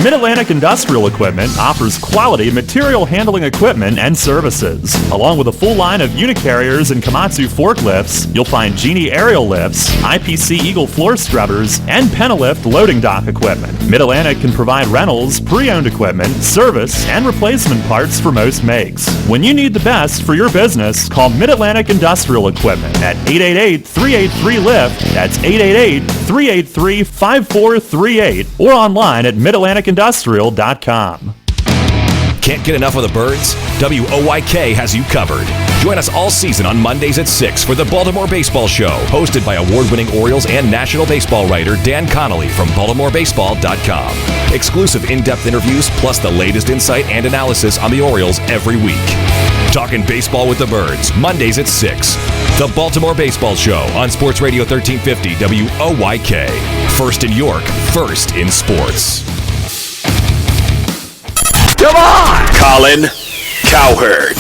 Mid-Atlantic Industrial Equipment offers quality material handling equipment and services. Along with a full line of Unicarriers and Komatsu forklifts, you'll find Genie aerial lifts, IPC Eagle floor scrubbers, and Penalift loading dock equipment. Mid-Atlantic can provide rentals, pre-owned equipment, service, and replacement parts for most makes. When you need the best for your business, call Mid-Atlantic Industrial Equipment at 888-383-LIFT. That's 888-383-5438, or online at MidAtlanticIndustrial.com.
Can't get enough of the Birds? WOYK has you covered. Join us all season on Mondays at 6 for the Baltimore Baseball Show, hosted by award-winning Orioles and National Baseball writer Dan Connolly from BaltimoreBaseball.com. Exclusive in-depth interviews, plus the latest insight and analysis on the Orioles every week. Talking baseball with the Birds, Mondays at 6. The Baltimore Baseball Show on Sports Radio 1350 WOYK. First in York, first in sports.
Come on! Colin Cowherd.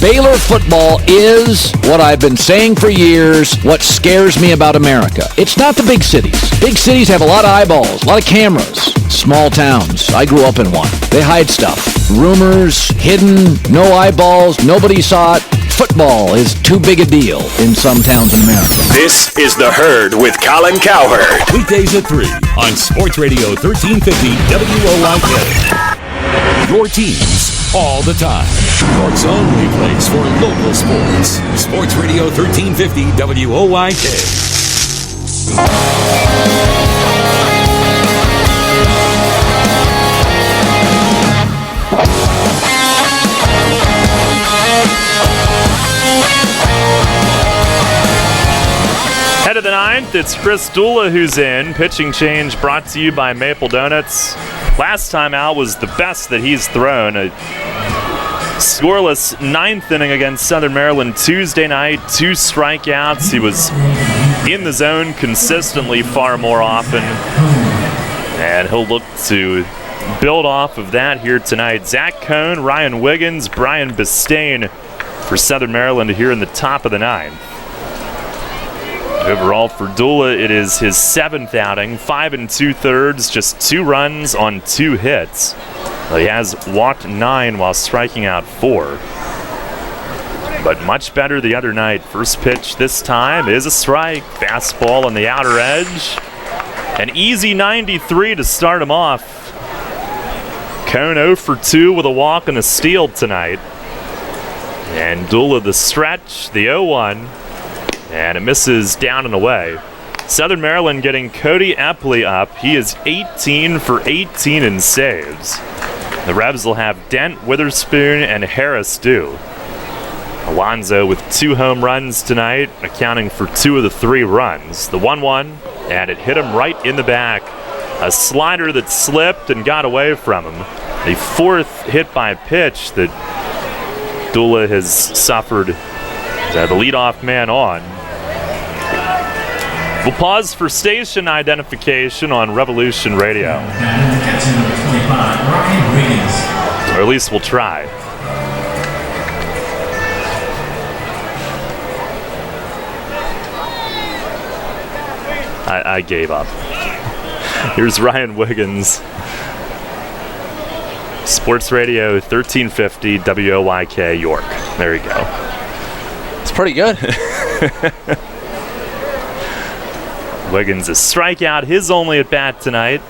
Baylor football is what I've been saying for years, what scares me about America. It's not the big cities. Big cities have a lot of eyeballs, a lot of cameras. Small towns. I grew up in one. They hide stuff. Rumors, hidden, no eyeballs, nobody saw it. Football is too big a deal in some towns in America.
This is The Herd with Colin Cowherd.
Weekdays at 3 on Sports Radio 1350 WOYK. Your teams all the time. York's only place for local sports. Sports Radio 1350 WOYK.
Head of the 9th, it's Chris Dula who's in. Pitching change brought to you by Maple Donuts. Last time out was the best that he's thrown. A scoreless 9th inning against Southern Maryland Tuesday night. 2 strikeouts. He was in the zone consistently far more often. And he'll look to build off of that here tonight. Zach Cohn, Ryan Wiggins, Brian Bistain for Southern Maryland here in the top of the 9th. Overall for Dula, it is his 7th outing, 5 2/3, just 2 runs on 2 hits. He has walked 9 while striking out 4. but much better the other night. First pitch this time is a strike. Fastball on the outer edge. An easy 93 to start him off. Cone 0 for 2 with a walk and a steal tonight. And Dula the stretch, the 0-1. And it misses down and away. Southern Maryland getting Cody Epley up. He is 18 for 18 in saves. The Rebs will have Dent, Witherspoon, and Harris due. Alonzo with 2 home runs tonight, accounting for 2 of the 3 runs. The 1-1, and it hit him right in the back. A slider that slipped and got away from him. The 4th hit by pitch that Dula has suffered as the leadoff man on. We'll pause for station identification on Revolution Radio. Or at least we'll try. I gave up. Here's Ryan Wiggins. Sports Radio 1350 WOYK York. There you go.
It's pretty good.
Wiggins a strikeout, his only at bat tonight.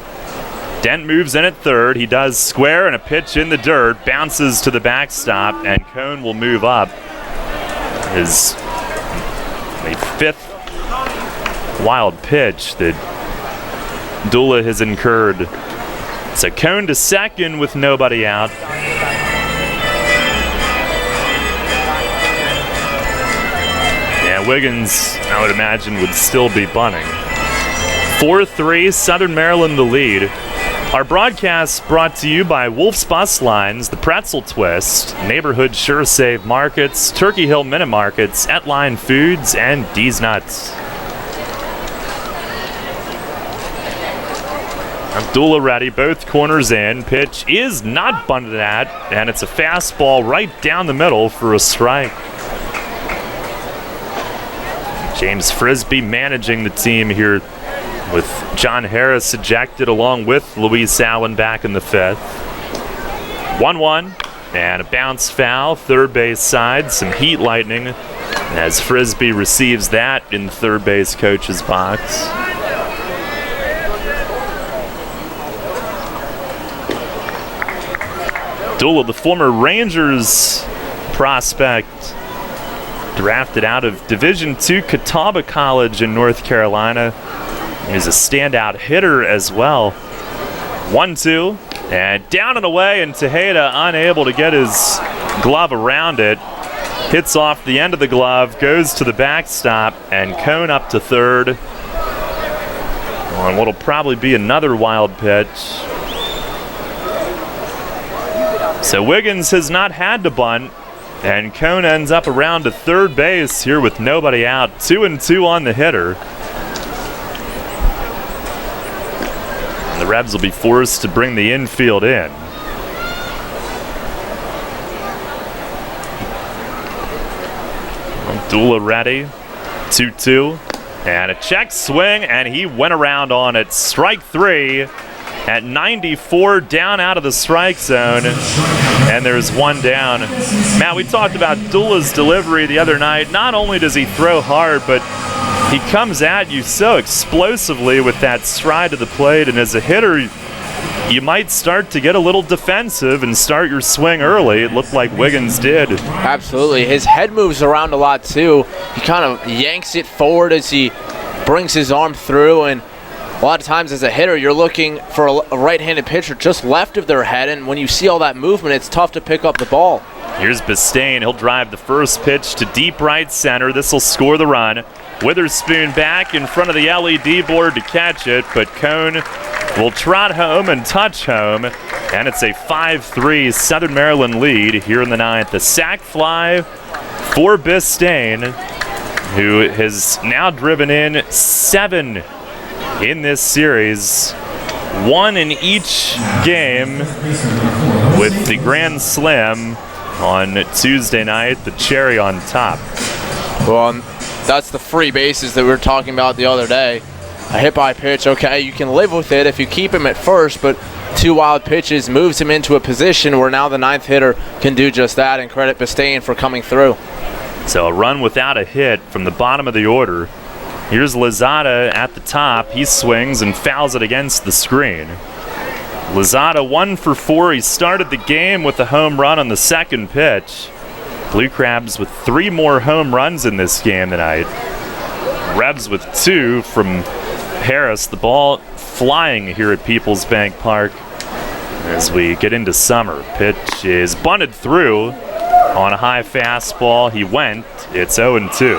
Dent moves in at third. He does square and a pitch in the dirt. Bounces to the backstop, and Cone will move up. His 5th wild pitch that Dula has incurred. So Cone to second with nobody out. Yeah, Wiggins, I would imagine, would still be bunting. 4-3, Southern Maryland the lead. Our broadcast brought to you by Wolf's Bus Lines, The Pretzel Twist, Neighborhood Sure Save Markets, Turkey Hill Minute Markets, Etline Foods, and D's Nuts. Abdullah ready, both corners in. Pitch is not bunted at, and it's a fastball right down the middle for a strike. James Frisbee managing the team here with John Harris ejected along with Luis Allen back in the 5th. 1-1 and a bounce foul, third base side, some heat lightning as Frisbee receives that in the third base coach's box. Dula, the former Rangers prospect, drafted out of Division II Catawba College in North Carolina. He's a standout hitter as well. 1-2, and down and away, and Tejeda unable to get his glove around it. Hits off the end of the glove, goes to the backstop, and Cone up to third on what'll probably be another wild pitch. So Wiggins has not had to bunt, and Cone ends up around to third base here with nobody out. 2-2 on the hitter. And the Rebs will be forced to bring the infield in. Dula ready. 2-2. And a check swing, and he went around on it. Strike 3 at 94, down out of the strike zone. And there's one down. Matt, we talked about Dula's delivery the other night. Not only does he throw hard, but he comes at you so explosively with that stride to the plate. And as a hitter, you might start to get a little defensive and start your swing early. It looked like Wiggins did.
Absolutely. His head moves around a lot, too. He kind of yanks it forward as he brings his arm through. And a lot of times as a hitter, you're looking for a right-handed pitcher just left of their head. And when you see all that movement, it's tough to pick up the ball.
Here's Bistain. He'll drive the first pitch to deep right center. This will score the run. Witherspoon back in front of the LED board to catch it, but Cone will trot home and touch home, and it's a 5-3 Southern Maryland lead here in the 9th. The sac fly for Bistain, who has now driven in 7 in this series, 1 in each game, with the grand slam on Tuesday night, the cherry on top.
Well, that's the free bases that we were talking about the other day. A hit by pitch, okay, you can live with it if you keep him at first, but 2 wild pitches, moves him into a position where now the 9th hitter can do just that, and credit Bistain for coming through.
So a run without a hit from the bottom of the order. Here's Lozada at the top. He swings and fouls it against the screen. Lozada 1 for 4. He started the game with a home run on the second pitch. Blue Crabs with 3 more home runs in this game tonight. Revs with 2 from Harris. The ball flying here at Peoples Bank Park as we get into summer. Pitch is bunted through on a high fastball. He went. It's 0-2.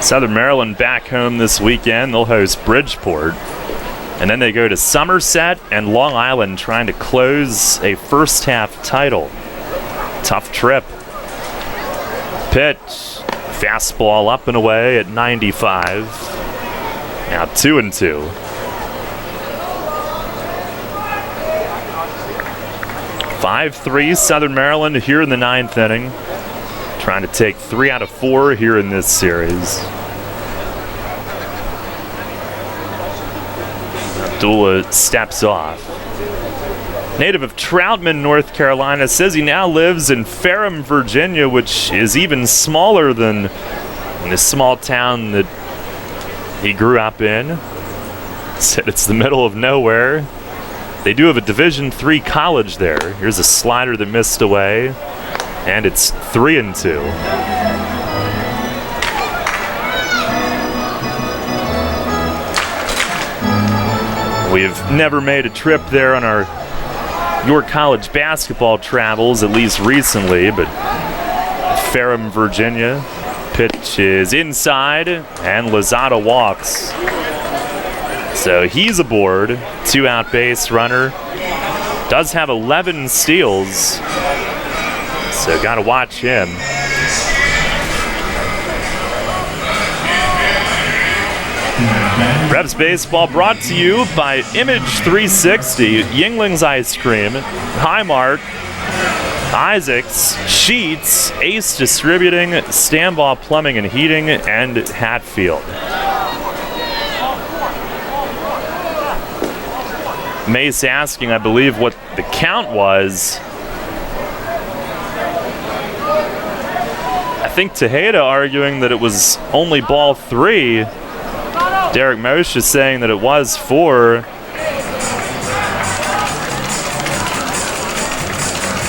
Southern Maryland back home this weekend. They'll host Bridgeport. And then they go to Somerset and Long Island trying to close a first half title. Tough trip. Pitch. Fastball up and away at 95. Now 2-2. 5-3 Southern Maryland here in the 9th inning. Trying to take 3 out of 4 here in this series. Abdullah steps off. Native of Troutman, North Carolina, says he now lives in Ferrum, Virginia, which is even smaller than this small town that he grew up in. Said it's the middle of nowhere. They do have a Division III college there. Here's a slider that missed away, and it's 3-2. We've never made a trip there on our York College basketball travels, at least recently, but Ferrum, Virginia. Pitch is inside, and Lozada walks. So he's aboard. 2-out base runner. Does have 11 steals, so got to watch him. Revs Baseball brought to you by Image 360, Yingling's Ice Cream, Highmark, Isaacs, Sheets, Ace Distributing, Stambaugh Plumbing and Heating, and Hatfield. Mace asking, I believe, what the count was. I think Tejeda arguing that it was only ball 3. Derek Moshe is saying that it was 4.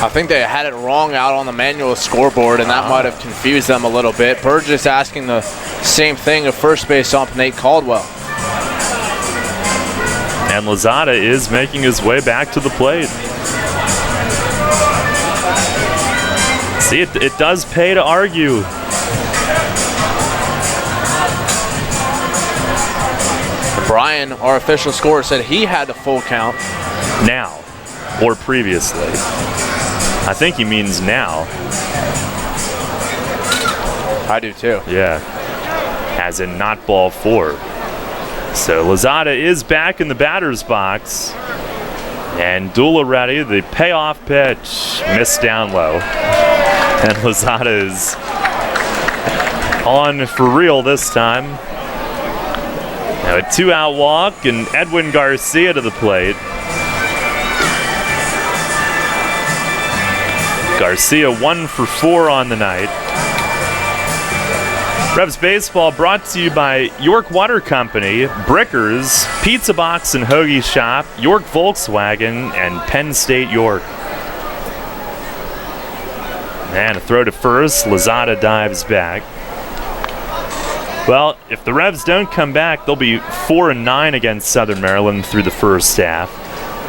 I think they had it wrong out on the manual scoreboard, and that might have confused them a little bit. Burgess asking the same thing of first base ump Nate Caldwell.
And Lozada is making his way back to the plate. See, it does pay to argue.
Brian, our official scorer, said he had the full count.
Now, or previously. I think he means now.
I do too.
Yeah. As in not ball 4. So Lozada is back in the batter's box. And Dula ready. The payoff pitch missed down low. And Lozada is on for real this time. Now a 2-out walk and Edwin Garcia to the plate. Garcia 1 for 4 on the night. Revs Baseball brought to you by York Water Company, Brickers, Pizza Box and Hoagie Shop, York Volkswagen, and Penn State York. And a throw to first. Lozada dives back. Well, if the Revs don't come back, they'll be 4-9 against Southern Maryland through the first half.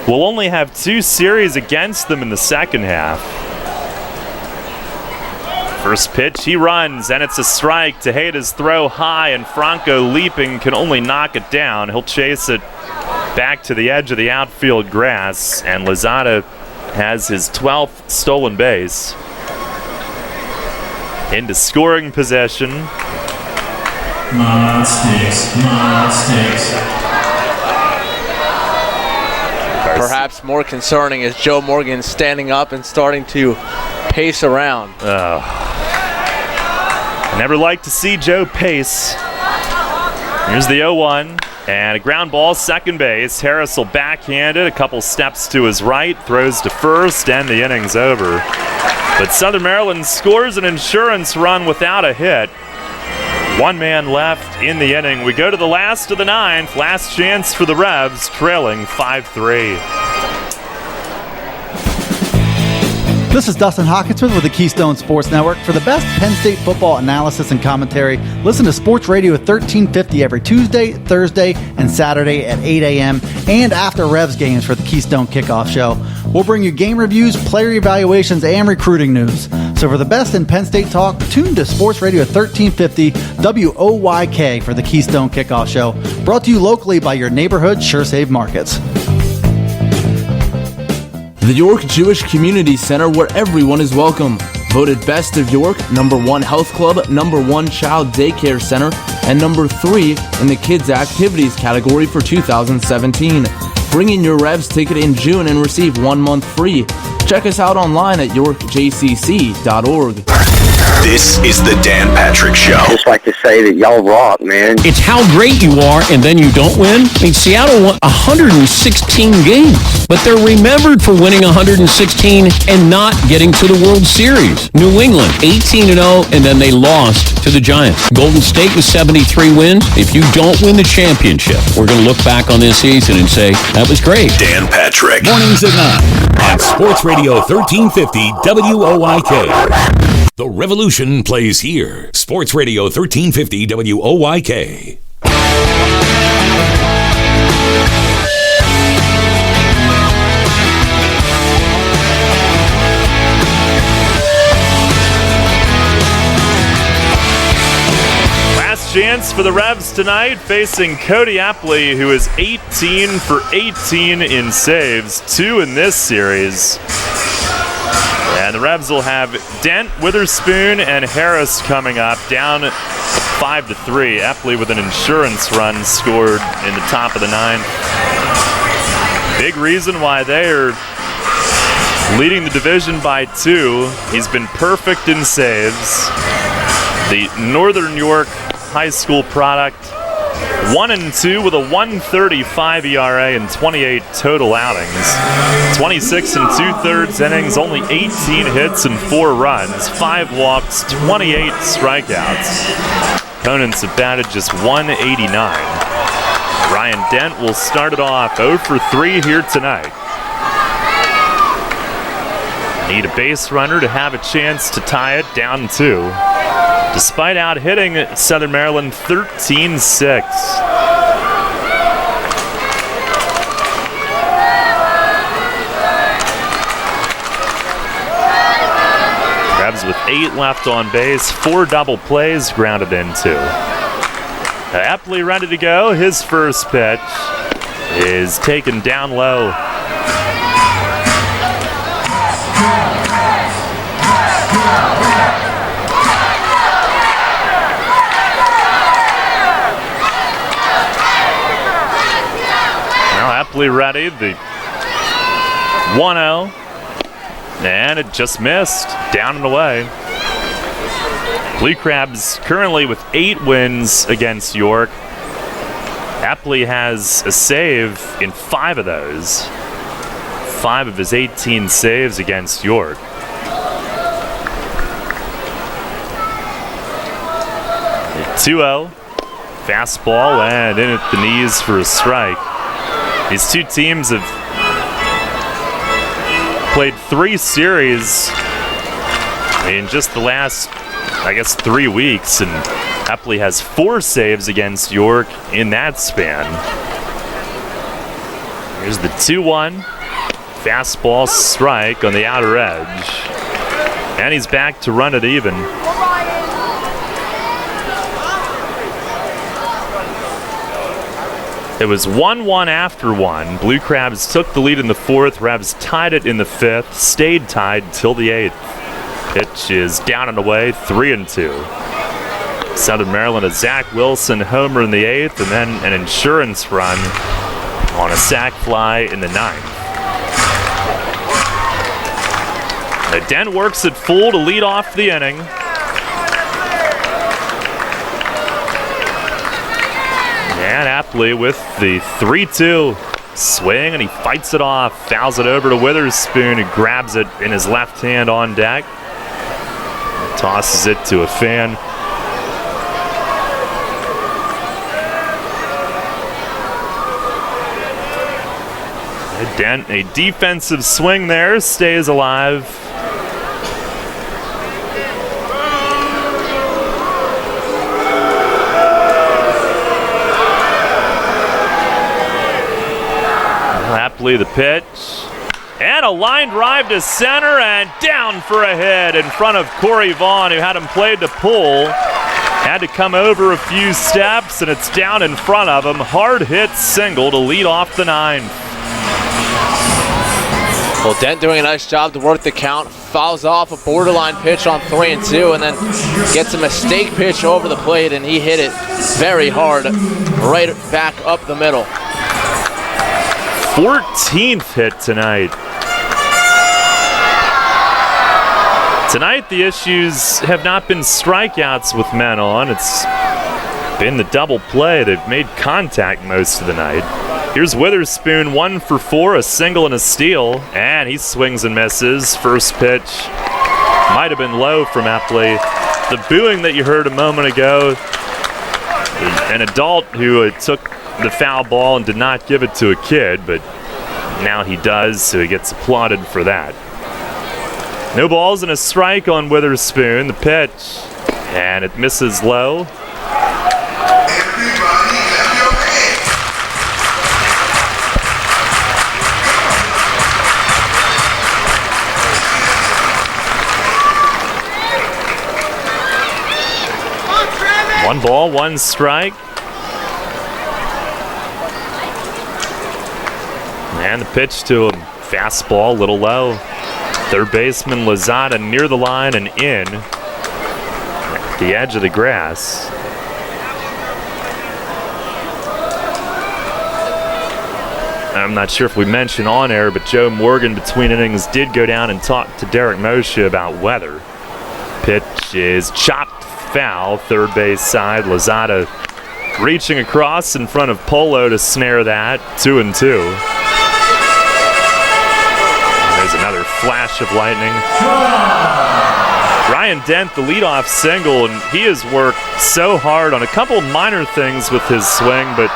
We'll only have 2 series against them in the second half. First pitch, he runs, and it's a strike. Tejeda's throw high, and Franco leaping can only knock it down. He'll chase it back to the edge of the outfield grass, and Lozada has his 12th stolen base. Into scoring possession.
Perhaps more concerning is Joe Morgan standing up and starting to pace around.
Never like to see Joe pace. Here's the 0-1. And a ground ball, second base. Harris will backhand it, a couple steps to his right, throws to first, and the inning's over. But Southern Maryland scores an insurance run without a hit. One man left in the inning. We go to the last of the ninth. Last chance for the Revs, trailing 5-3.
This is Dustin Hawkinsmith with the Keystone Sports Network. For the best Penn State football analysis and commentary, listen to Sports Radio 1350 every Tuesday, Thursday, and Saturday at 8 a.m. and after Revs games for the Keystone Kickoff Show. We'll bring you game reviews, player evaluations, and recruiting news. So for the best in Penn State talk, tune to Sports Radio 1350 WOYK for the Keystone Kickoff Show. Brought to you locally by your neighborhood SureSave Markets.
The York Jewish Community Center, where everyone is welcome. Voted Best of York, #1 Health Club, #1 Child Daycare Center, and #3 in the Kids Activities category for 2017. Bring in your Revs ticket in June and receive 1 month free. Check us out online at yorkjcc.org.
This is the Dan Patrick Show.
Just like to say that y'all rock, man.
It's how great you are and then you don't win. I mean, Seattle won 116 games, but they're remembered for winning 116 and not getting to the World Series. New England, 18-0, and then they lost to the Giants. Golden State with 73 wins. If you don't win the championship, we're going to look back on this season and say, that was great.
Dan Patrick.
Mornings at 9 on Sports Radio 1350 WOYK. The revolution plays here. Sports Radio 1350 WOYK.
Last chance for the Revs tonight, facing Cody Epley, who is 18 for 18 in saves, 2 in this series. And the Revs will have Dent, Witherspoon, and Harris coming up, down 5-3. Epley with an insurance run scored in the top of the ninth. Big reason why they are leading the division by 2. He's been perfect in saves. The Northern York High School product, 1-2 with a 1.35 ERA and 28 total outings. 26 and 2/3 innings, only 18 hits and 4 runs, 5 walks, 28 strikeouts. Opponents have batted just 189. Ryan Dent will start it off 0 for 3 here tonight. Need a base runner to have a chance to tie it, down 2. Despite out-hitting Southern Maryland 13-6. Revs with 8 left on base, 4 double plays grounded into. Epley ready to go. His first pitch is taken down low. Epley ready, the 1-0, and it just missed, down and away. Blue Crabs currently with 8 wins against York. Epley has a save in 5 of those. 5 of his 18 saves against York. A 2-0, fastball, and in at the knees for a strike. These two teams have played 3 series in just the last, 3 weeks, and Epley has 4 saves against York in that span. Here's the 2-1, fastball strike on the outer edge, and he's back to run it even. It was 1-1 after 1. Blue Crabs took the lead in the 4th. Revs tied it in the 5th. Stayed tied till the 8th. Pitch is down and away, 3-2. Southern Maryland, a Zach Wilson homer in the 8th, and then an insurance run on a sac fly in the 9th. Dent works at full to lead off the inning. And Apley with the 3-2 swing, and he fights it off. Fouls it over to Witherspoon, who grabs it in his left hand on deck. Tosses it to a fan. A defensive swing there, stays alive. Apley the pitch. And a line drive to center and down for a hit in front of Corey Vaughn, who had him played to pull. Had to come over a few steps, and it's down in front of him. Hard hit single to lead off the ninth.
Well, Dent doing a nice job to work the count. Fouls off a borderline pitch on 3-2, and then gets a mistake pitch over the plate, and he hit it very hard, right back up the middle.
14th hit tonight. Tonight, the issues have not been strikeouts with men on. It's been the double play. They've made contact most of the night. Here's Witherspoon, 1 for 4, a single and a steal, and he swings and misses. First pitch might have been low from Apley. The booing that you heard a moment ago, an adult who took the foul ball and did not give it to a kid, but now he does, so he gets applauded for that. No balls and a strike on Witherspoon. The pitch, and it misses low. One ball, one strike. And the pitch to him. Fastball, a little low. Third baseman Lozada near the line and in. At the edge of the grass. I'm not sure if we mentioned on air, but Joe Morgan between innings did go down and talk to Derek Moshe about weather. Pitch is chopped foul, third base side. Lozada reaching across in front of Polo to snare that. 2-2. There's another flash of lightning. Ryan Dent, the leadoff single, and he has worked so hard on a couple minor things with his swing, but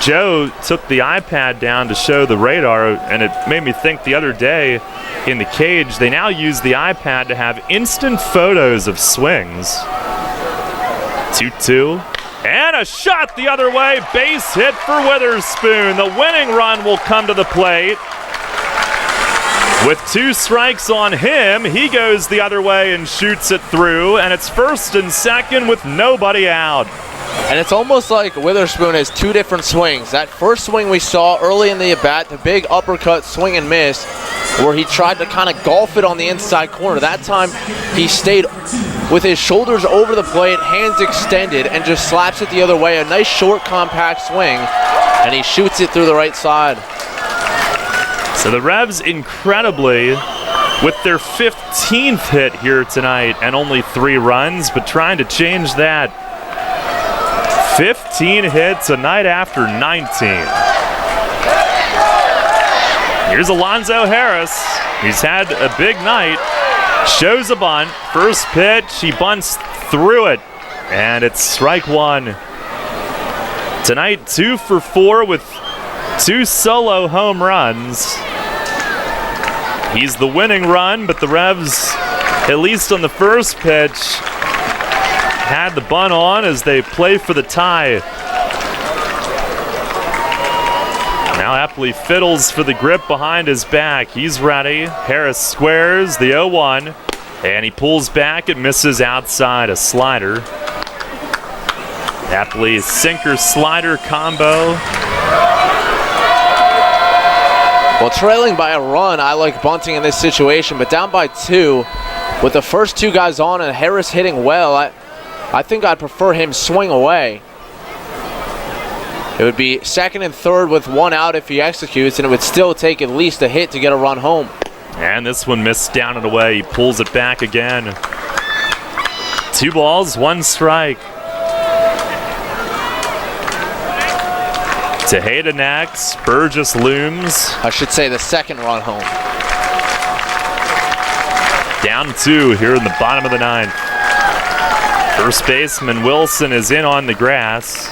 Joe took the iPad down to show the radar, and it made me think the other day in the cage, they now use the iPad to have instant photos of swings. 2-2. And a shot the other way. Base hit for Witherspoon. The winning run will come to the plate. With 2 strikes on him, he goes the other way and shoots it through, and it's first and second with nobody out.
And it's almost like Witherspoon has 2 different swings. That first swing we saw early in the at-bat, the big uppercut swing and miss, where he tried to kind of golf it on the inside corner. That time, he stayed with his shoulders over the plate, hands extended, and just slaps it the other way. A nice short, compact swing, and he shoots it through the right side.
So the Revs, incredibly, with their 15th hit here tonight and only 3 runs, but trying to change that. 15 hits a night after 19. Here's Alonzo Harris. He's had a big night. Shows a bunt. First pitch, he bunts through it, and it's strike 1. Tonight, 2 for 4 with 2 solo home runs. He's the winning run, but the Revs, at least on the first pitch, had the bunt on as they play for the tie. Now Apley fiddles for the grip behind his back. He's ready. Harris squares the 0-1, and he pulls back. It misses outside, a slider. Apley's sinker-slider combo.
Well, trailing by a run, I like bunting in this situation, but down by 2, with the first 2 guys on and Harris hitting well, I think I'd prefer him swing away. It would be second and third with 1 out if he executes, and it would still take at least a hit to get a run home.
And this one missed down and away. He pulls it back again. 2 balls, 1 strike. Tejeda next. Burgess looms.
I should say the second run home.
Down 2 here in the bottom of the 9th. First baseman Wilson is in on the grass.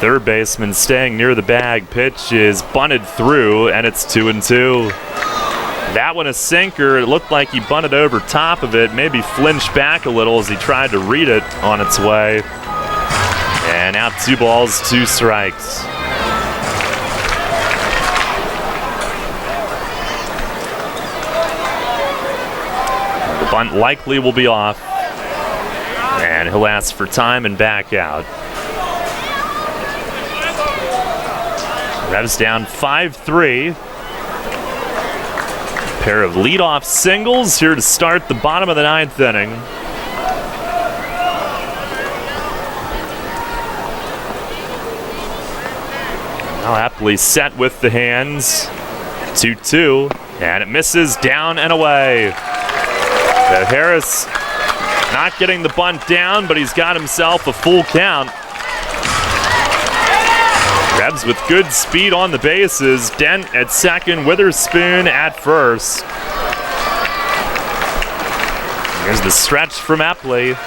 Third baseman staying near the bag. Pitch is bunted through, and it's 2-2. That one a sinker. It looked like he bunted over top of it, maybe flinched back a little as he tried to read it on its way. And now 2 balls, 2 strikes. The bunt likely will be off. And he'll ask for time and back out. Revs down 5-3. Pair of leadoff singles here to start the bottom of the 9th inning. Now Apley set with the hands. 2-2, and it misses down and away. So Harris not getting the bunt down, but he's got himself a full count. Revs with good speed on the bases. Dent at second, Witherspoon at first. Here's the stretch from Apley.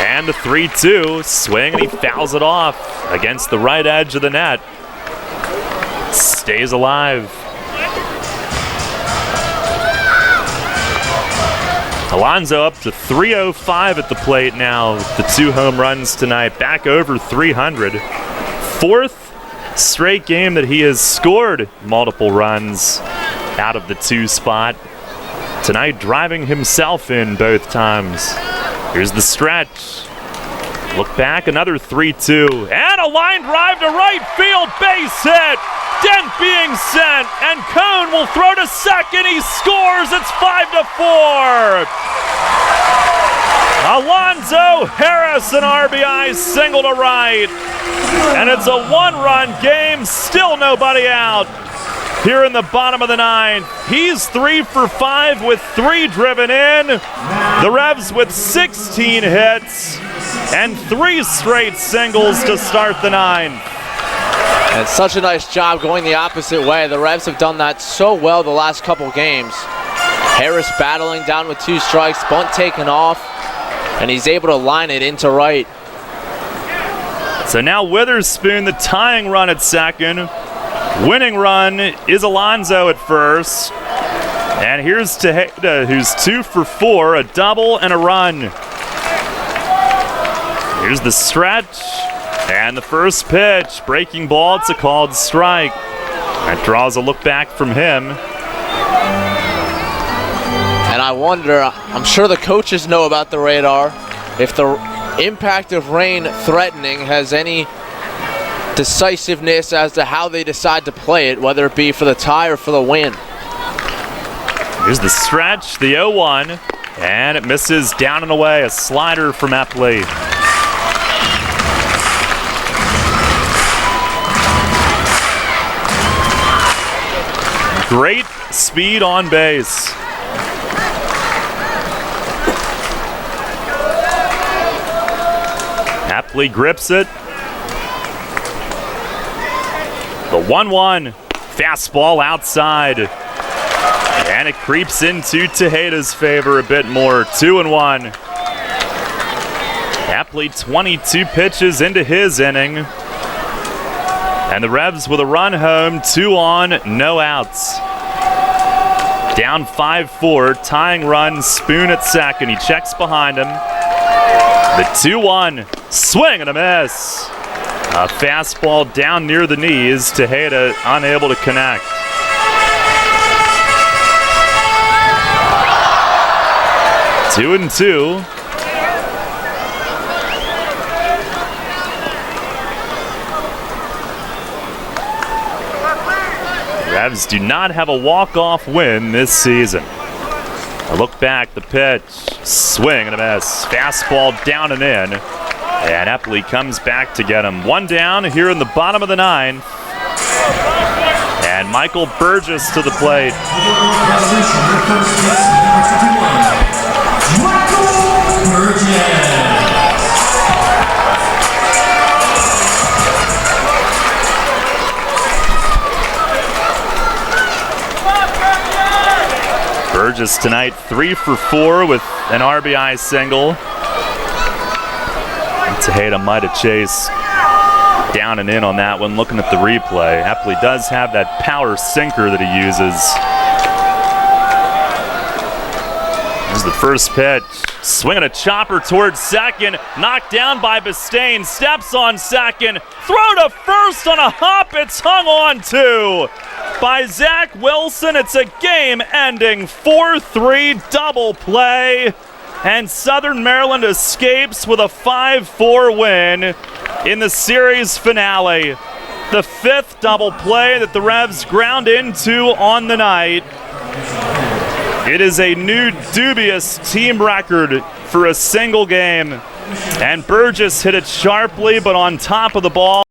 And the 3-2 swing, and he fouls it off against the right edge of the net. Stays alive. Alonso up to 305 at the plate now with the 2 home runs tonight, back over 300. 4th straight game that he has scored multiple runs out of the 2 spot. Tonight driving himself in both times. Here's the stretch. Look back, another 3-2. And a line drive to right field, base hit. Dent being sent, and Cone will throw to second. He scores. It's 5-4. Alonzo Harris, an RBI single to right. And it's a 1-run game, still nobody out. Here in the bottom of the 9th, he's 3 for 5 with 3 driven in. The Revs with 16 hits and 3 straight singles to start the 9th.
And such a nice job going the opposite way. The Revs have done that so well the last couple games. Harris battling down with 2 strikes, bunt taken off, and he's able to line it into right.
So now Witherspoon, the tying run at second. Winning run is Alonso at first. And here's Tejeda, who's 2 for 4, a double and a run. Here's the stretch. And the first pitch, breaking ball, it's a called strike. That draws a look back from him.
And I wonder, I'm sure the coaches know about the radar, if the impact of rain threatening has any decisiveness as to how they decide to play it, whether it be for the tie or for the win.
Here's the stretch, the 0-1, and it misses down and away, a slider from Apley. Great speed on base. Apley grips it. The 1-1, fastball outside. And it creeps into Tejeda's favor a bit more, 2-1. Apley 22 pitches into his inning. And the Revs with a run home, 2 on, no outs. Down 5-4, tying run, Spoon at second. He checks behind him. The 2-1, swing and a miss. A fastball down near the knees, Tejeda unable to connect. Two and two. Revs do not have a walk-off win this season. A look back, the pitch, swing and a miss. Fastball down and in. And Apley comes back to get him. 1 down here in the bottom of the 9th. And Michael Burgess to the plate. Burgess tonight, 3 for 4 with an RBI single. Tejeda might have chased down and in on that one. Looking at the replay, Epley does have that power sinker that he uses. Here's the first pitch. Swinging a chopper towards second. Knocked down by Bistain. Steps on second. Throw to first on a hop. It's hung on to by Zach Wilson. It's a game-ending 4-3 double play. And Southern Maryland escapes with a 5-4 win in the series finale. The 5th double play that the Revs ground into on the night. It is a new dubious team record for a single game. And Burgess hit it sharply, but on top of the ball.